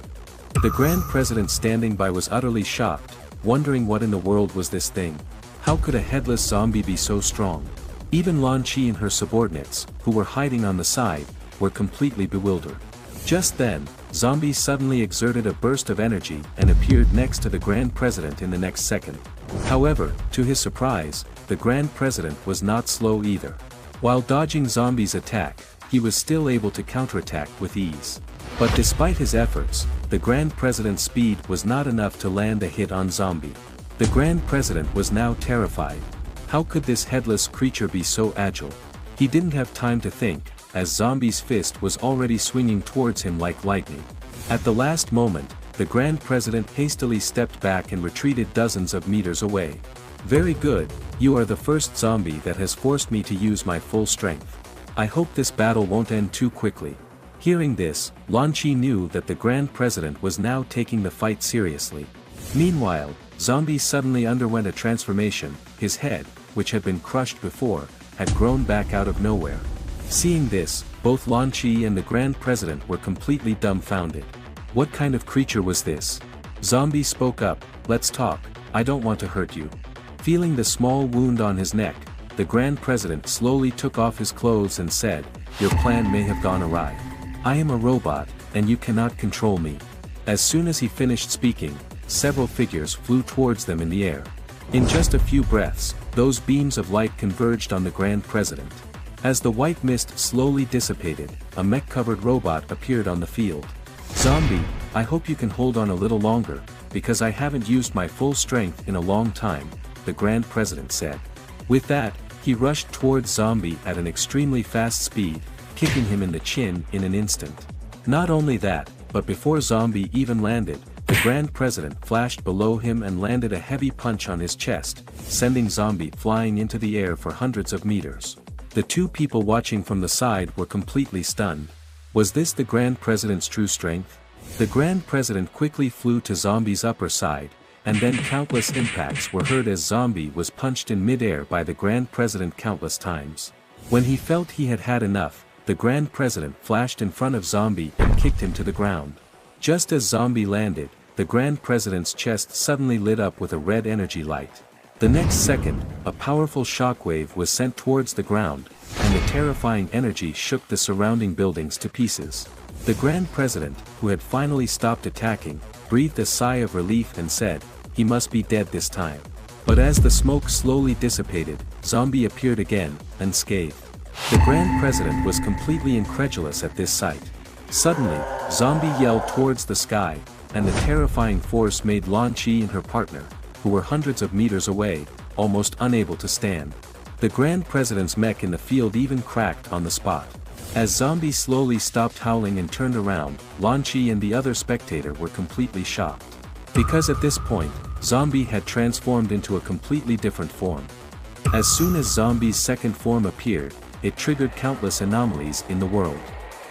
The Grand President standing by was utterly shocked, wondering what in the world was this thing. How could a headless zombie be so strong? Even Lan Chi and her subordinates, who were hiding on the side, were completely bewildered. Just then, Zombie suddenly exerted a burst of energy and appeared next to the Grand President in the next second. However, to his surprise, the Grand President was not slow either. While dodging Zombie's attack, he was still able to counterattack with ease. But despite his efforts, the Grand President's speed was not enough to land a hit on Zombie. The Grand President was now terrified. How could this headless creature be so agile? He didn't have time to think, as Zombie's fist was already swinging towards him like lightning. At the last moment, the Grand President hastily stepped back and retreated dozens of meters away. Very good, you are the first zombie that has forced me to use my full strength. I hope this battle won't end too quickly. Hearing this, Lan Chi knew that the Grand President was now taking the fight seriously. Meanwhile, Zombie suddenly underwent a transformation. His head, which had been crushed before, had grown back out of nowhere. Seeing this, both Lan Chi and the Grand President were completely dumbfounded. What kind of creature was this? Zombie spoke up, let's talk, I don't want to hurt you. Feeling the small wound on his neck, the Grand President slowly took off his clothes and said, your plan may have gone awry. I am a robot, and you cannot control me. As soon as he finished speaking, several figures flew towards them in the air. In just a few breaths, those beams of light converged on the Grand President. As the white mist slowly dissipated, a mech-covered robot appeared on the field. Zombie, I hope you can hold on a little longer, because I haven't used my full strength in a long time, the Grand President said. With that, he rushed towards Zombie at an extremely fast speed, kicking him in the chin in an instant. Not only that, but before Zombie even landed, the Grand President flashed below him and landed a heavy punch on his chest, sending Zombie flying into the air for hundreds of meters. The two people watching from the side were completely stunned. Was this the Grand President's true strength? The Grand President quickly flew to Zombie's upper side, and then countless impacts were heard as Zombie was punched in midair by the Grand President countless times. When he felt he had had enough, the Grand President flashed in front of Zombie and kicked him to the ground. Just as Zombie landed, the Grand President's chest suddenly lit up with a red energy light. The next second, a powerful shockwave was sent towards the ground, and the terrifying energy shook the surrounding buildings to pieces. The Grand President, who had finally stopped attacking, breathed a sigh of relief and said, he must be dead this time. But as the smoke slowly dissipated, Zombie appeared again, unscathed. The Grand President was completely incredulous at this sight. Suddenly, Zombie yelled towards the sky, and the terrifying force made Lan Chi and her partner, who were hundreds of meters away, almost unable to stand. The Grand President's mech in the field even cracked on the spot. As Zombie slowly stopped howling and turned around, Lan Chi and the other spectator were completely shocked. Because at this point, Zombie had transformed into a completely different form. As soon as Zombie's second form appeared, it triggered countless anomalies in the world.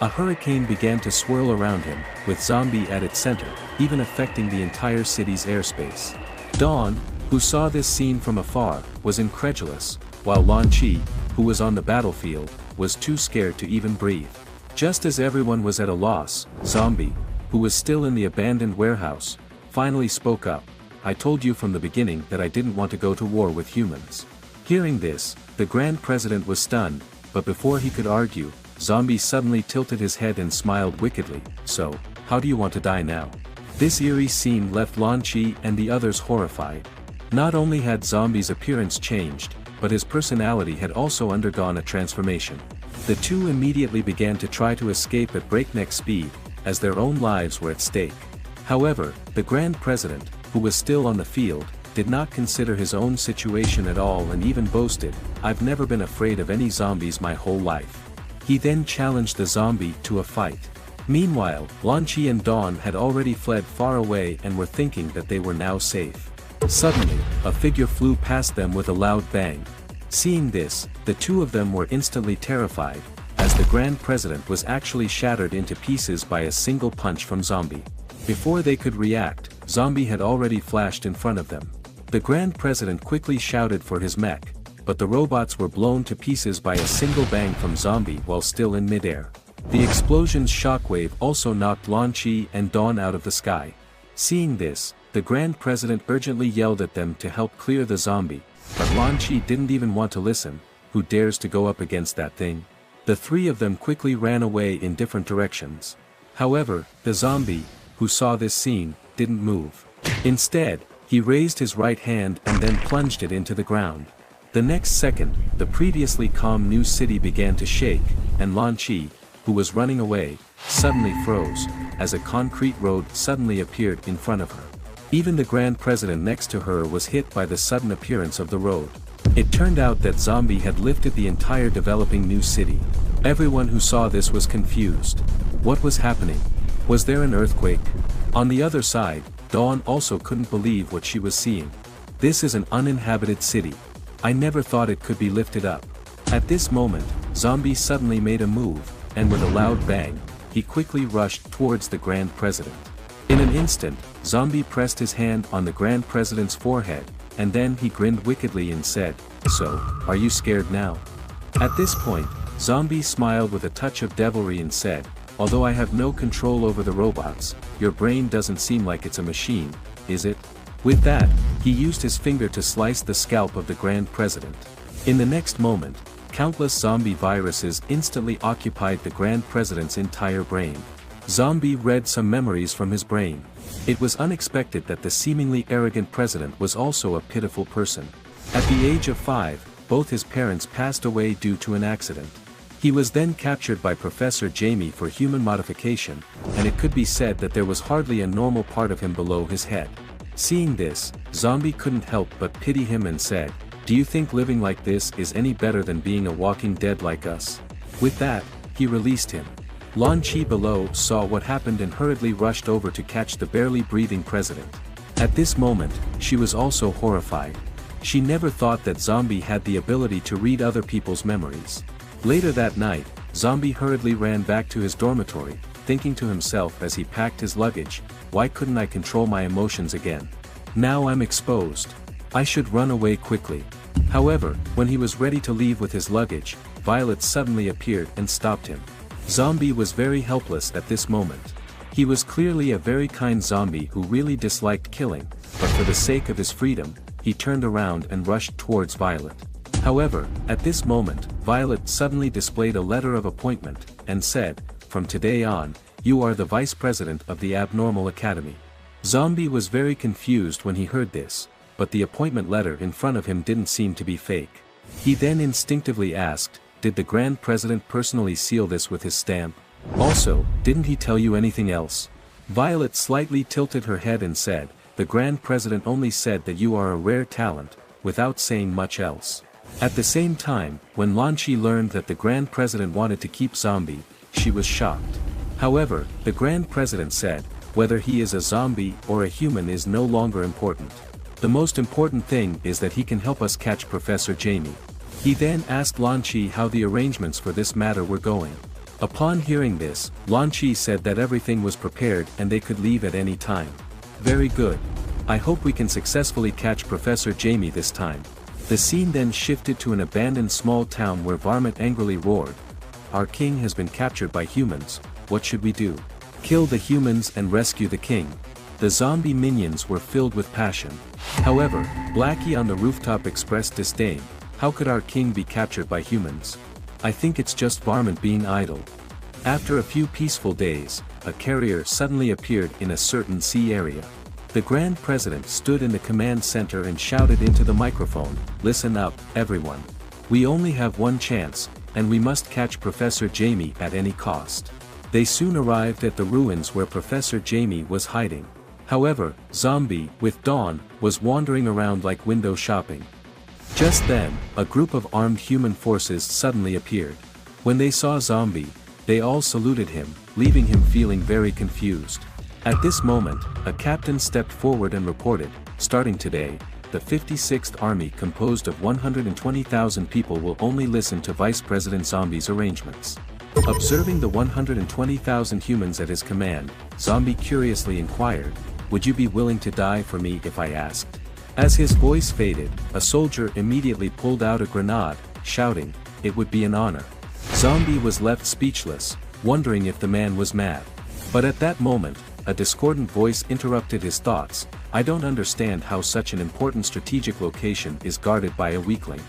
A hurricane began to swirl around him, with Zombie at its center, even affecting the entire city's airspace. Dawn, who saw this scene from afar, was incredulous, while Lan Chi, who was on the battlefield, was too scared to even breathe. Just as everyone was at a loss, Zombie, who was still in the abandoned warehouse, finally spoke up, I told you from the beginning that I didn't want to go to war with humans. Hearing this, the Grand President was stunned, but before he could argue, Zombie suddenly tilted his head and smiled wickedly, so, how do you want to die now? This eerie scene left Lan Chi and the others horrified. Not only had Zombie's appearance changed, but his personality had also undergone a transformation. The two immediately began to try to escape at breakneck speed, as their own lives were at stake. However, the Grand President, who was still on the field, did not consider his own situation at all and even boasted, I've never been afraid of any zombies my whole life. He then challenged the zombie to a fight. Meanwhile, Lan Chi and Dawn had already fled far away and were thinking that they were now safe. Suddenly, a figure flew past them with a loud bang. Seeing this, the two of them were instantly terrified, as the Grand President was actually shattered into pieces by a single punch from Zombie. Before they could react, Zombie had already flashed in front of them. The Grand President quickly shouted for his mech, but the robots were blown to pieces by a single bang from Zombie while still in midair. The explosion's shockwave also knocked Lan Chi and Dawn out of the sky. Seeing this, the Grand President urgently yelled at them to help clear the zombie, but Lan Chi didn't even want to listen. Who dares to go up against that thing? The three of them quickly ran away in different directions. However, the zombie, who saw this scene, didn't move. Instead, he raised his right hand and then plunged it into the ground. The next second, the previously calm new city began to shake, and Lan Chi, who was running away, suddenly froze, as a concrete road suddenly appeared in front of her. Even the Grand President next to her was hit by the sudden appearance of the road. It turned out that Zombie had lifted the entire developing new city. Everyone who saw this was confused. What was happening? Was there an earthquake? On the other side, Dawn also couldn't believe what she was seeing. This is an uninhabited city. I never thought it could be lifted up. At this moment, Zombie suddenly made a move, and with a loud bang, he quickly rushed towards the Grand President. In an instant, Zombie pressed his hand on the Grand President's forehead, and then he grinned wickedly and said, "So, are you scared now?" At this point, Zombie smiled with a touch of devilry and said, "Although I have no control over the robots, your brain doesn't seem like it's a machine, is it?" With that, he used his finger to slice the scalp of the Grand President. In the next moment, countless zombie viruses instantly occupied the Grand President's entire brain. Zombie read some memories from his brain. It was unexpected that the seemingly arrogant president was also a pitiful person. At the age of 5, both his parents passed away due to an accident. He was then captured by Professor Jamie for human modification, and it could be said that there was hardly a normal part of him below his head. Seeing this, Zombie couldn't help but pity him and said, "Do you think living like this is any better than being a walking dead like us?" With that, he released him. Lan Chi below saw what happened and hurriedly rushed over to catch the barely breathing president. At this moment, she was also horrified. She never thought that Zombie had the ability to read other people's memories. Later that night, Zombie hurriedly ran back to his dormitory, thinking to himself as he packed his luggage, "Why couldn't I control my emotions again? Now I'm exposed. I should run away quickly." However, when he was ready to leave with his luggage, Violet suddenly appeared and stopped him. Zombie was very helpless at this moment. He was clearly a very kind zombie who really disliked killing, but for the sake of his freedom, he turned around and rushed towards Violet. However, at this moment, Violet suddenly displayed a letter of appointment, and said, "From today on, you are the Vice President of the Abnormal Academy." Zombie was very confused when he heard this, but the appointment letter in front of him didn't seem to be fake. He then instinctively asked, "Did the Grand President personally seal this with his stamp? Also, didn't he tell you anything else?" Violet slightly tilted her head and said, "The Grand President only said that you are a rare talent, without saying much else." At the same time, when Lan Chi learned that the Grand President wanted to keep Zombie, she was shocked. However, the Grand President said, "Whether he is a zombie or a human is no longer important. The most important thing is that he can help us catch Professor Jamie." He then asked Lan Chi how the arrangements for this matter were going. Upon hearing this, Lan Chi said that everything was prepared and they could leave at any time. "Very good. I hope we can successfully catch Professor Jamie this time." The scene then shifted to an abandoned small town where Varmint angrily roared, "Our king has been captured by humans, what should we do? Kill the humans and rescue the king." The zombie minions were filled with passion. However, Blackie on the rooftop expressed disdain. "How could our king be captured by humans? I think it's just Varmint being idle." After a few peaceful days, a carrier suddenly appeared in a certain sea area. The Grand President stood in the command center and shouted into the microphone, "Listen up, everyone. We only have one chance, and we must catch Professor Jamie at any cost." They soon arrived at the ruins where Professor Jamie was hiding. However, Zombie, with Dawn, was wandering around like window shopping. Just then, a group of armed human forces suddenly appeared. When they saw Zombie, they all saluted him, leaving him feeling very confused. At this moment, a captain stepped forward and reported, "Starting today, the 56th Army composed of 120,000 people will only listen to Vice President Zombie's arrangements." Observing the 120,000 humans at his command, Zombie curiously inquired, "Would you be willing to die for me if I asked?" As his voice faded, a soldier immediately pulled out a grenade, shouting, "It would be an honor." Zombie was left speechless, wondering if the man was mad. But at that moment, a discordant voice interrupted his thoughts, "I don't understand how such an important strategic location is guarded by a weakling.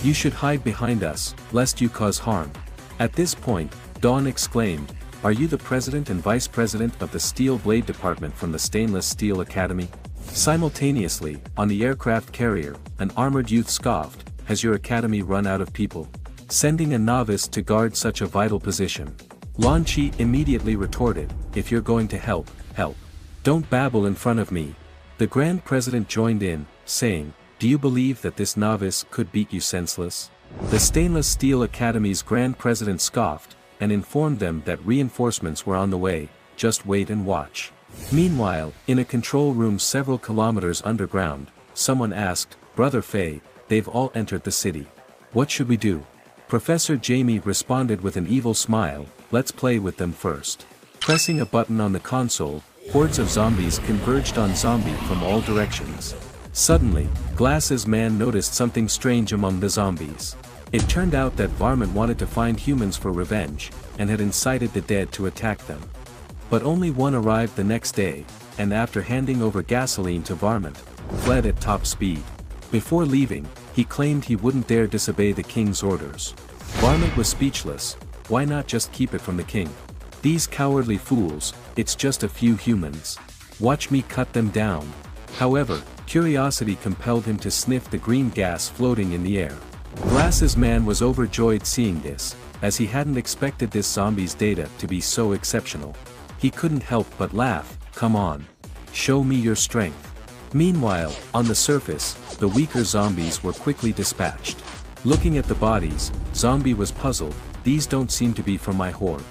You should hide behind us, lest you cause harm." At this point, Dawn exclaimed, "Are you the president and vice president of the Steel Blade Department from the Stainless Steel Academy?" Simultaneously, on the aircraft carrier, an armored youth scoffed, "Has your academy run out of people? Sending a novice to guard such a vital position?" Lan Chi immediately retorted, "If you're going to help, help. Don't babble in front of me." The Grand President joined in, saying, "Do you believe that this novice could beat you senseless?" The Stainless Steel Academy's Grand President scoffed, and informed them that reinforcements were on the way, just wait and watch. Meanwhile, in a control room several kilometers underground, someone asked, "Brother Faye, they've all entered the city. What should we do?" Professor Jamie responded with an evil smile, "Let's play with them first." Pressing a button on the console, hordes of zombies converged on Zombie from all directions. Suddenly, Glasses Man noticed something strange among the zombies. It turned out that Varmint wanted to find humans for revenge, and had incited the dead to attack them. But only one arrived the next day, and after handing over gasoline to Varmint, fled at top speed. Before leaving, he claimed he wouldn't dare disobey the king's orders. Varmint was speechless. Why not just keep it from the king? These cowardly fools, it's just a few humans. Watch me cut them down. However, curiosity compelled him to sniff the green gas floating in the air. Glasses Man was overjoyed seeing this, as he hadn't expected this zombie's data to be so exceptional. He couldn't help but laugh. "Come on. Show me your strength." Meanwhile, on the surface, the weaker zombies were quickly dispatched. Looking at the bodies, Zombie was puzzled. "These don't seem to be from my horde."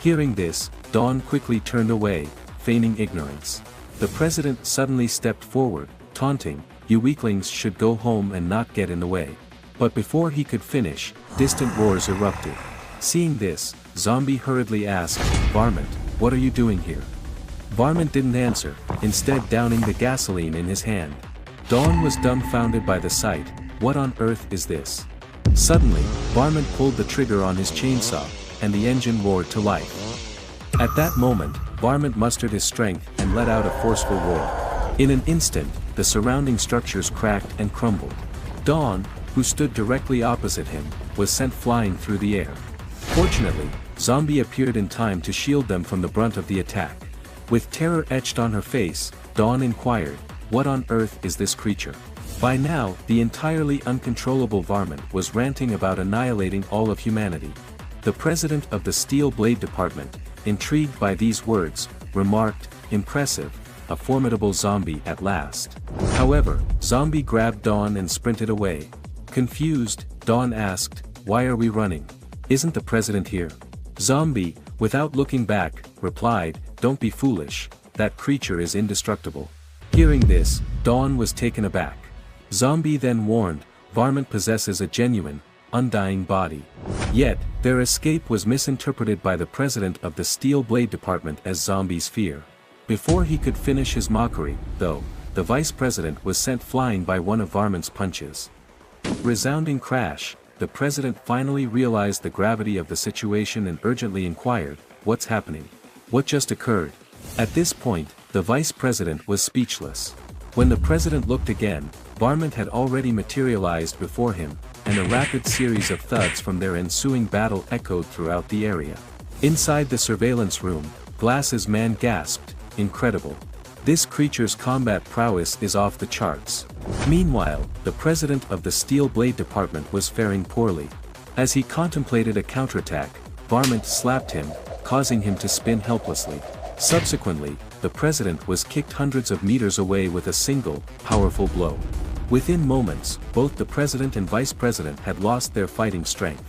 Hearing this, Dawn quickly turned away, feigning ignorance. The president suddenly stepped forward, taunting, "You weaklings should go home and not get in the way." But before he could finish, distant roars erupted. Seeing this, Zombie hurriedly asked, "Varmint, what are you doing here?" Varmint didn't answer, instead downing the gasoline in his hand. Dawn was dumbfounded by the sight. What on earth is this? Suddenly, Varmint pulled the trigger on his chainsaw, and the engine roared to life. At that moment, Varmint mustered his strength and let out a forceful roar. In an instant, the surrounding structures cracked and crumbled. Dawn, who stood directly opposite him, was sent flying through the air. Fortunately, Zombie appeared in time to shield them from the brunt of the attack. With terror etched on her face, Dawn inquired, "What on earth is this creature?" By now, the entirely uncontrollable Varmint was ranting about annihilating all of humanity. The president of the Steel Blade Department, intrigued by these words, remarked, "Impressive, a formidable zombie at last." However, Zombie grabbed Dawn and sprinted away. Confused, Dawn asked, "Why are we running? Isn't the president here?" Zombie, without looking back, replied, "Don't be foolish, that creature is indestructible." Hearing this, Dawn was taken aback. Zombie then warned, "Varmint possesses a genuine, undying body." Yet, their escape was misinterpreted by the president of the Steel Blade Department as Zombie's fear. Before he could finish his mockery, though, the vice president was sent flying by one of Varmint's punches. Resounding crash, the president finally realized the gravity of the situation and urgently inquired, "What's happening? What just occurred?" At this point, the vice president was speechless. When the president looked again, Varmint had already materialized before him, and a rapid series of thuds from their ensuing battle echoed throughout the area. Inside the surveillance room, Glasses Man gasped, "Incredible. This creature's combat prowess is off the charts." Meanwhile, the president of the Steel Blade Department was faring poorly. As he contemplated a counterattack, Varmint slapped him, causing him to spin helplessly. Subsequently, the president was kicked hundreds of meters away with a single, powerful blow. Within moments, both the president and vice president had lost their fighting strength.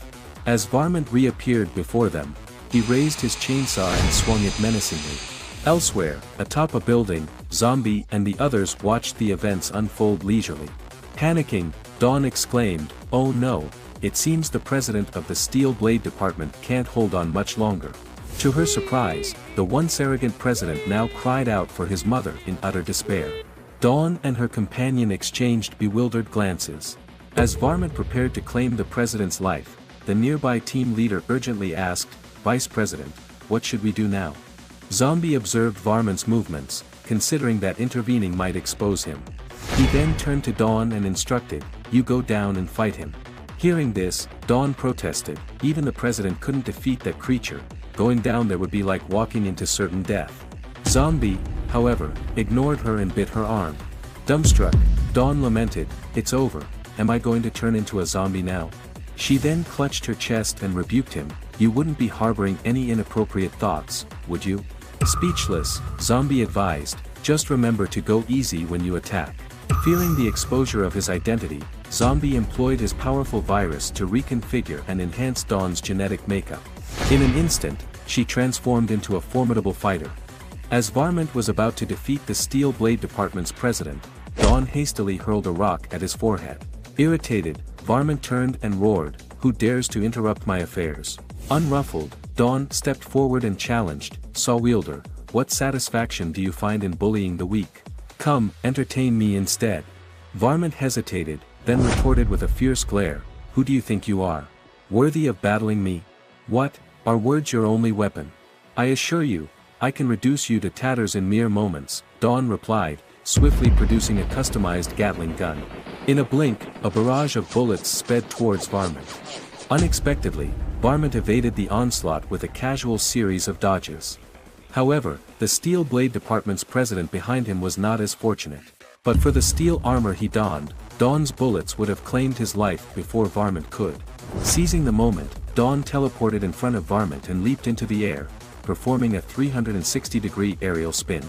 As Varmint reappeared before them, he raised his chainsaw and swung it menacingly. Elsewhere, atop a building, Zombie and the others watched the events unfold leisurely. Panicking, Dawn exclaimed, "Oh no, it seems the president of the Steel Blade Department can't hold on much longer." To her surprise, the once arrogant president now cried out for his mother in utter despair. Dawn and her companion exchanged bewildered glances. As Varmint prepared to claim the president's life, the nearby team leader urgently asked, "Vice President, what should we do now?" Zombie observed Varmint's movements, considering that intervening might expose him. He then turned to Dawn and instructed, "You go down and fight him." Hearing this, Dawn protested, "Even the president couldn't defeat that creature. Going down there would be like walking into certain death." Zombie, however, ignored her and bit her arm. Dumbstruck, Dawn lamented, "It's over, am I going to turn into a zombie now?" She then clutched her chest and rebuked him, "You wouldn't be harboring any inappropriate thoughts, would you?" Speechless, Zombie advised, "Just remember to go easy when you attack." Feeling the exposure of his identity, Zombie employed his powerful virus to reconfigure and enhance Dawn's genetic makeup. In an instant, she transformed into a formidable fighter. As Varmint was about to defeat the Steel Blade Department's president, Dawn hastily hurled a rock at his forehead. Irritated, Varmint turned and roared, "Who dares to interrupt my affairs?" Unruffled, Dawn stepped forward and challenged, "Saw Wielder, what satisfaction do you find in bullying the weak? Come, entertain me instead." Varmint hesitated, then retorted with a fierce glare, "Who do you think you are? Worthy of battling me? What, are words your only weapon? I assure you, I can reduce you to tatters in mere moments," Dawn replied, swiftly producing a customized Gatling gun. In a blink, a barrage of bullets sped towards Varmint. Unexpectedly, Varmint evaded the onslaught with a casual series of dodges. However, the Steel Blade Department's president behind him was not as fortunate. But for the steel armor he donned, Dawn's bullets would have claimed his life before Varmint could. Seizing the moment, Dawn teleported in front of Varmint and leaped into the air, performing a 360-degree aerial spin.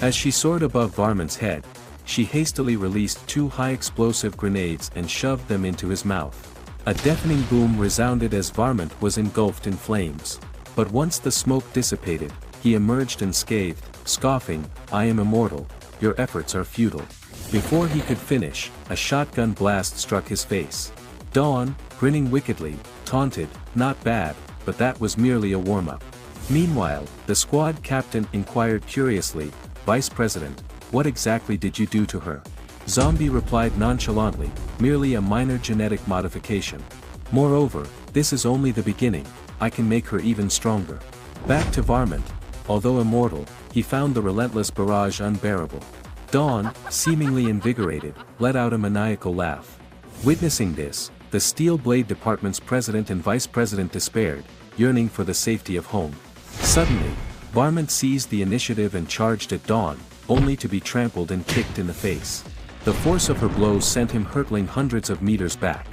As she soared above Varmint's head, she hastily released 2 high-explosive grenades and shoved them into his mouth. A deafening boom resounded as Varmint was engulfed in flames. But once the smoke dissipated, he emerged unscathed, scoffing, "I am immortal, your efforts are futile." Before he could finish, a shotgun blast struck his face. Dawn, grinning wickedly, taunted, "Not bad, but that was merely a warm-up." Meanwhile, the squad captain inquired curiously, "Vice President, what exactly did you do to her?" Zombie replied nonchalantly, "Merely a minor genetic modification. Moreover, this is only the beginning, I can make her even stronger." Back to Varmint. Although immortal, he found the relentless barrage unbearable. Dawn, seemingly invigorated, let out a maniacal laugh. Witnessing this, the Steel Blade Department's president and vice president despaired, yearning for the safety of home. Suddenly, Varmint seized the initiative and charged at Dawn, only to be trampled and kicked in the face. The force of her blows sent him hurtling hundreds of meters back.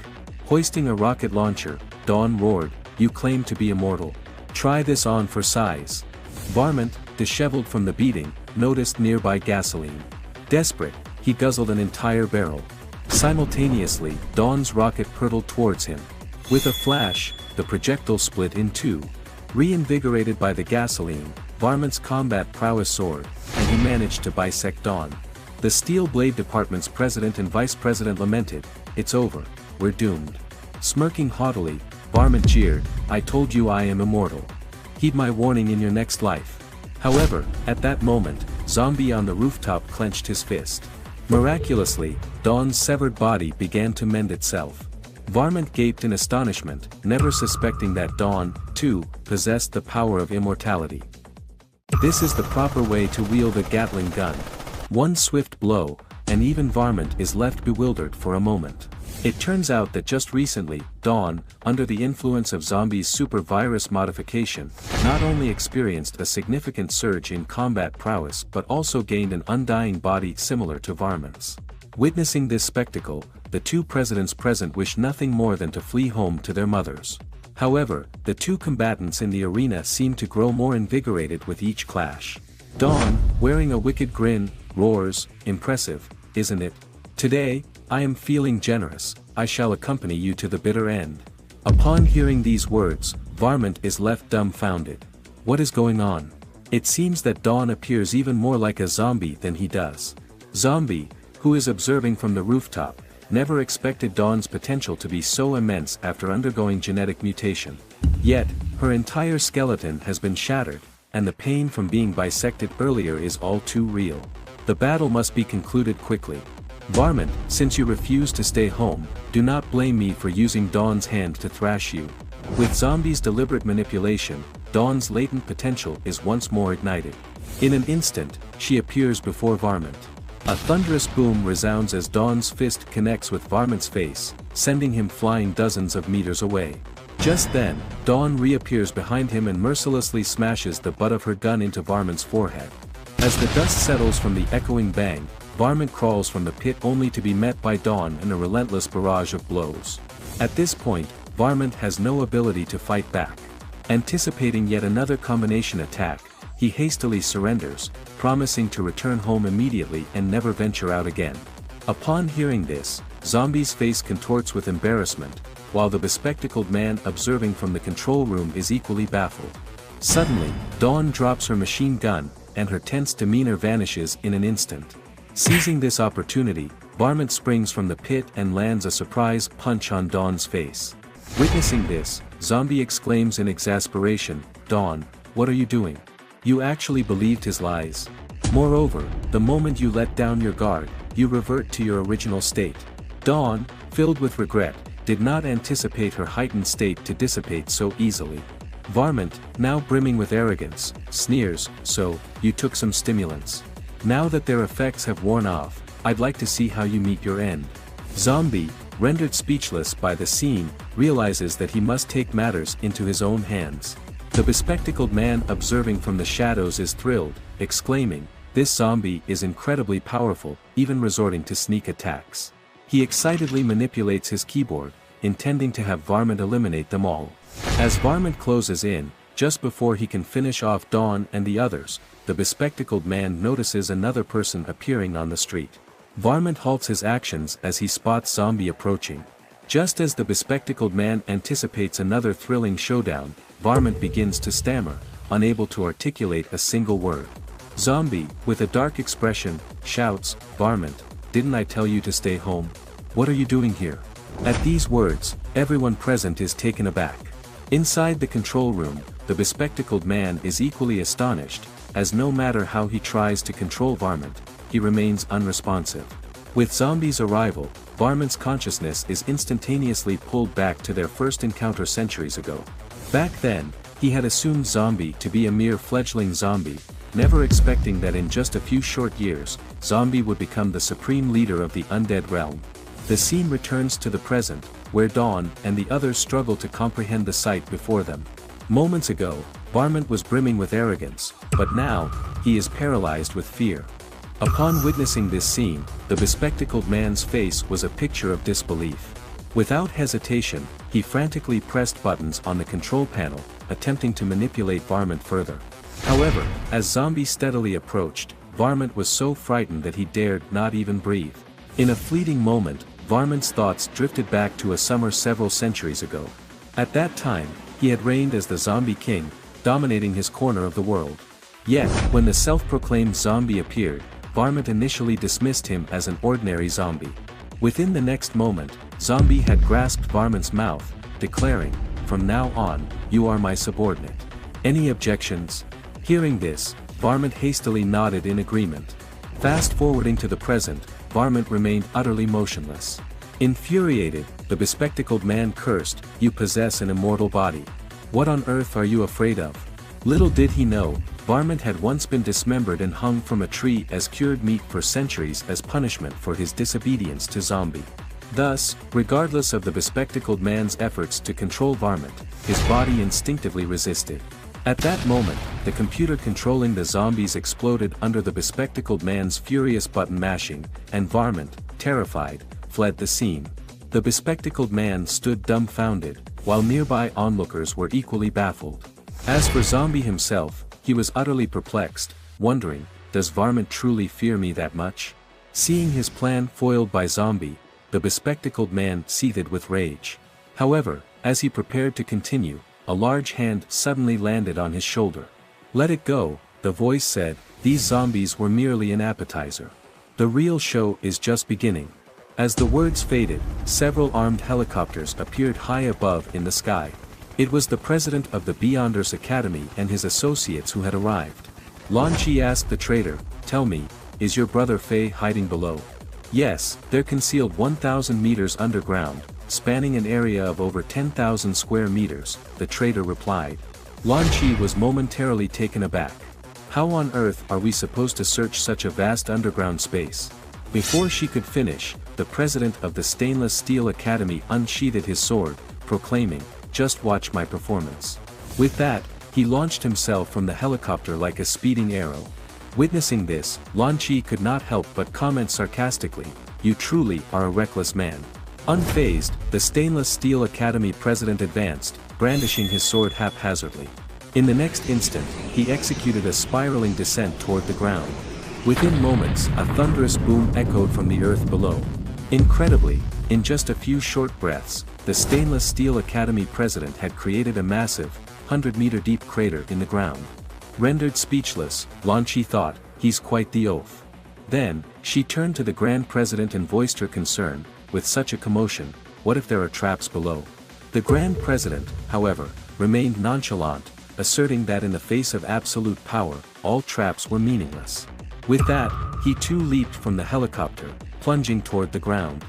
Hoisting a rocket launcher, Dawn roared, "You claim to be immortal. Try this on for size." Varmint, disheveled from the beating, noticed nearby gasoline. Desperate, he guzzled an entire barrel. Simultaneously, Dawn's rocket hurtled towards him. With a flash, the projectile split in 2. Reinvigorated by the gasoline, Varmint's combat prowess soared, and he managed to bisect Dawn. The Steel Blade Department's president and vice president lamented, "It's over, we're doomed." Smirking haughtily, Varmint jeered, "I told you I am immortal. Heed my warning in your next life." However, at that moment, Zombie on the rooftop clenched his fist. Miraculously, Dawn's severed body began to mend itself. Varmint gaped in astonishment, never suspecting that Dawn, too, possessed the power of immortality. This is the proper way to wield a Gatling gun. One swift blow, and even Varmint is left bewildered for a moment. It turns out that just recently, Dawn, under the influence of Zombie's super virus modification, not only experienced a significant surge in combat prowess but also gained an undying body similar to Varmint's. Witnessing this spectacle, the 2 presidents present wished nothing more than to flee home to their mothers. However, the 2 combatants in the arena seemed to grow more invigorated with each clash. Dawn, wearing a wicked grin, roars, "Impressive, isn't it? Today, I am feeling generous, I shall accompany you to the bitter end." Upon hearing these words, Varmint is left dumbfounded. What is going on? It seems that Dawn appears even more like a zombie than he does. Zombie, who is observing from the rooftop, never expected Dawn's potential to be so immense after undergoing genetic mutation. Yet, her entire skeleton has been shattered, and the pain from being bisected earlier is all too real. The battle must be concluded quickly. Varmint, since you refuse to stay home, do not blame me for using Dawn's hand to thrash you. With Zombie's deliberate manipulation, Dawn's latent potential is once more ignited. In an instant, she appears before Varmint. A thunderous boom resounds as Dawn's fist connects with Varmint's face, sending him flying dozens of meters away. Just then, Dawn reappears behind him and mercilessly smashes the butt of her gun into Varmint's forehead. As the dust settles from the echoing bang, Varmint crawls from the pit only to be met by Dawn in a relentless barrage of blows. At this point, Varmint has no ability to fight back. Anticipating yet another combination attack, he hastily surrenders, promising to return home immediately and never venture out again. Upon hearing this, Zombie's face contorts with embarrassment, while the bespectacled man observing from the control room is equally baffled. Suddenly, Dawn drops her machine gun, and her tense demeanor vanishes in an instant. Seizing this opportunity, Varmint springs from the pit and lands a surprise punch on Dawn's face. Witnessing this, Zombie exclaims in exasperation, "Dawn, what are you doing? You actually believed his lies. Moreover, the moment you let down your guard, you revert to your original state." Dawn, filled with regret, did not anticipate her heightened state to dissipate so easily. Varmint, now brimming with arrogance, sneers, "So, you took some stimulants. Now that their effects have worn off, I'd like to see how you meet your end." Zombie, rendered speechless by the scene, realizes that he must take matters into his own hands. The bespectacled man observing from the shadows is thrilled, exclaiming, "This zombie is incredibly powerful, even resorting to sneak attacks." He excitedly manipulates his keyboard, intending to have Varmint eliminate them all. As Varmint closes in, just before he can finish off Dawn and the others, the bespectacled man notices another person appearing on the street. Varmint halts his actions as he spots Zombie approaching. Just as the bespectacled man anticipates another thrilling showdown, Varmint begins to stammer, unable to articulate a single word. Zombie, with a dark expression, shouts, "Varmint, didn't I tell you to stay home? What are you doing here?" At these words, everyone present is taken aback. Inside the control room, the bespectacled man is equally astonished, as no matter how he tries to control Varmint, he remains unresponsive. With Zombie's arrival, Varmint's consciousness is instantaneously pulled back to their first encounter centuries ago. Back then, he had assumed Zombie to be a mere fledgling zombie, never expecting that in just a few short years, Zombie would become the supreme leader of the undead realm. The scene returns to the present, where Dawn and the others struggle to comprehend the sight before them. Moments ago, Varmint was brimming with arrogance, but now, he is paralyzed with fear. Upon witnessing this scene, the bespectacled man's face was a picture of disbelief. Without hesitation, he frantically pressed buttons on the control panel, attempting to manipulate Varmint further. However, as Zombie steadily approached, Varmint was so frightened that he dared not even breathe. In a fleeting moment, Varmint's thoughts drifted back to a summer several centuries ago. At that time, he had reigned as the Zombie King, dominating his corner of the world. Yet, when the self-proclaimed zombie appeared, Varmint initially dismissed him as an ordinary zombie. Within the next moment, Zombie had grasped Varmint's mouth, declaring, "From now on, you are my subordinate. Any objections?" Hearing this, Varmint hastily nodded in agreement. Fast-forwarding to the present, Varmint remained utterly motionless. Infuriated, the bespectacled man cursed, "You possess an immortal body. What on earth are you afraid of?" Little did he know, Varmint had once been dismembered and hung from a tree as cured meat for centuries as punishment for his disobedience to Zombie. Thus, regardless of the bespectacled man's efforts to control Varmint, his body instinctively resisted. At that moment, the computer controlling the zombies exploded under the bespectacled man's furious button mashing, and Varmint, terrified, fled the scene. The bespectacled man stood dumbfounded, while nearby onlookers were equally baffled. As for Zombie himself, he was utterly perplexed, wondering, does Varmint truly fear me that much? Seeing his plan foiled by Zombie, the bespectacled man seethed with rage. However, as he prepared to continue, a large hand suddenly landed on his shoulder. "Let it go," the voice said, "these zombies were merely an appetizer. The real show is just beginning." As the words faded, several armed helicopters appeared high above in the sky. It was the president of the Beyonders Academy and his associates who had arrived. Lan Chi asked the traitor, "Tell me, is your brother Fei hiding below?" "Yes, they're concealed 1,000 meters underground, spanning an area of over 10,000 square meters," the traitor replied. Lan Chi was momentarily taken aback. How on earth are we supposed to search such a vast underground space? Before she could finish, the president of the Stainless Steel Academy unsheathed his sword, proclaiming, "Just watch my performance." With that, he launched himself from the helicopter like a speeding arrow. Witnessing this, Lan Chi could not help but comment sarcastically, "You truly are a reckless man." Unfazed, the Stainless Steel Academy president advanced, brandishing his sword haphazardly. In the next instant, he executed a spiraling descent toward the ground. Within moments, a thunderous boom echoed from the earth below. Incredibly, in just a few short breaths, the Stainless Steel Academy president had created a massive, 100-meter-deep crater in the ground. Rendered speechless, Lan Chi thought, "He's quite the oaf." Then, she turned to the Grand President and voiced her concern, with such a commotion, what if there are traps below? The Grand President, however, remained nonchalant, asserting that in the face of absolute power, all traps were meaningless. With that, he too leaped from the helicopter, plunging toward the ground.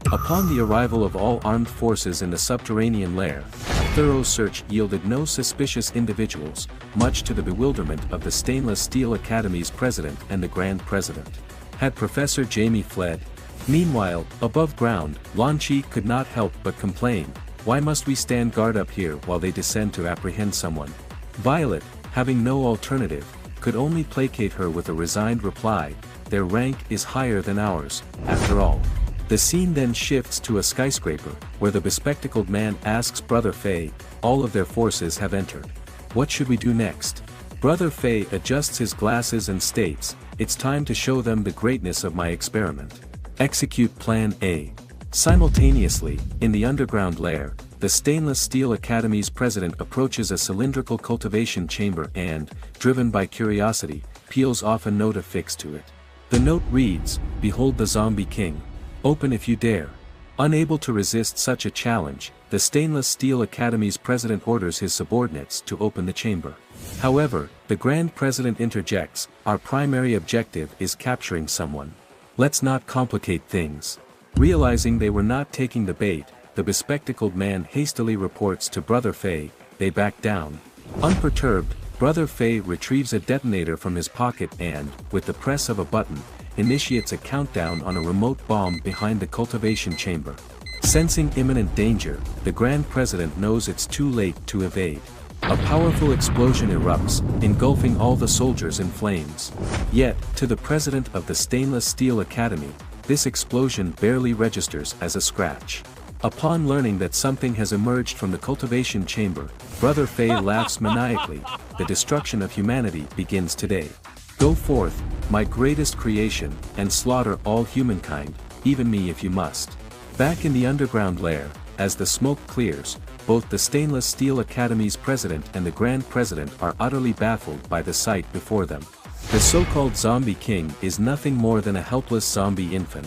Upon the arrival of all armed forces in the subterranean lair, a thorough search yielded no suspicious individuals, much to the bewilderment of the Stainless Steel Academy's president and the Grand President. Had Professor Jamie fled? Meanwhile, above ground, Lan Chi could not help but complain, "Why must we stand guard up here while they descend to apprehend someone?" Violet, having no alternative, could only placate her with a resigned reply, "Their rank is higher than ours, after all." The scene then shifts to a skyscraper, where the bespectacled man asks Brother Fei, "All of their forces have entered. What should we do next?" Brother Fei adjusts his glasses and states, "It's time to show them the greatness of my experiment. Execute Plan A." Simultaneously, in the underground lair, the Stainless Steel Academy's president approaches a cylindrical cultivation chamber and, driven by curiosity, peels off a note affixed to it. The note reads, "Behold the Zombie King. Open if you dare." Unable to resist such a challenge, the Stainless Steel Academy's president orders his subordinates to open the chamber. However, the Grand President interjects, "Our primary objective is capturing someone. Let's not complicate things." Realizing they were not taking the bait, the bespectacled man hastily reports to Brother Fei, they back down. Unperturbed, Brother Fei retrieves a detonator from his pocket and, with the press of a button, initiates a countdown on a remote bomb behind the cultivation chamber. Sensing imminent danger, the Grand President knows it's too late to evade. A powerful explosion erupts, engulfing all the soldiers in flames. Yet, to the president of the Stainless Steel Academy, this explosion barely registers as a scratch. Upon learning that something has emerged from the cultivation chamber, Brother Fei laughs maniacally, "The destruction of humanity begins today. Go forth, my greatest creation, and slaughter all humankind, even me if you must." Back in the underground lair, as the smoke clears, both the Stainless Steel Academy's president and the Grand President are utterly baffled by the sight before them. The so-called Zombie King is nothing more than a helpless zombie infant.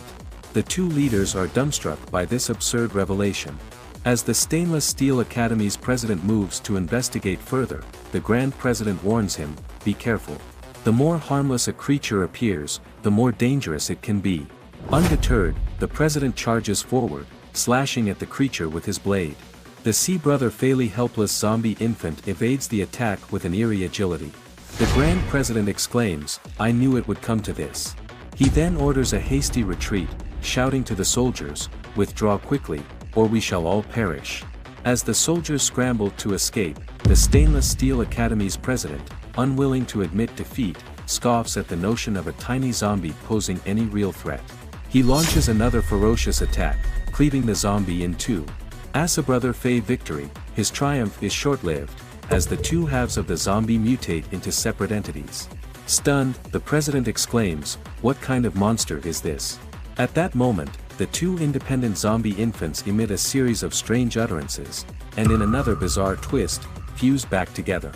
The two leaders are dumbstruck by this absurd revelation. As the Stainless Steel Academy's president moves to investigate further, the Grand President warns him, "Be careful. The more harmless a creature appears, the more dangerous it can be." Undeterred, the president charges forward, slashing at the creature with his blade. The sea-brother fairly helpless zombie infant evades the attack with an eerie agility. The Grand President exclaims, "I knew it would come to this." He then orders a hasty retreat, shouting to the soldiers, "Withdraw quickly, or we shall all perish." As the soldiers scramble to escape, the Stainless Steel Academy's president, unwilling to admit defeat, scoffs at the notion of a tiny zombie posing any real threat. He launches another ferocious attack, cleaving the zombie in two. As a Brother Fei victory, his triumph is short-lived, as the two halves of the zombie mutate into separate entities. Stunned, the president exclaims, "What kind of monster is this?" At that moment, the two independent zombie infants emit a series of strange utterances, and in another bizarre twist, fuse back together.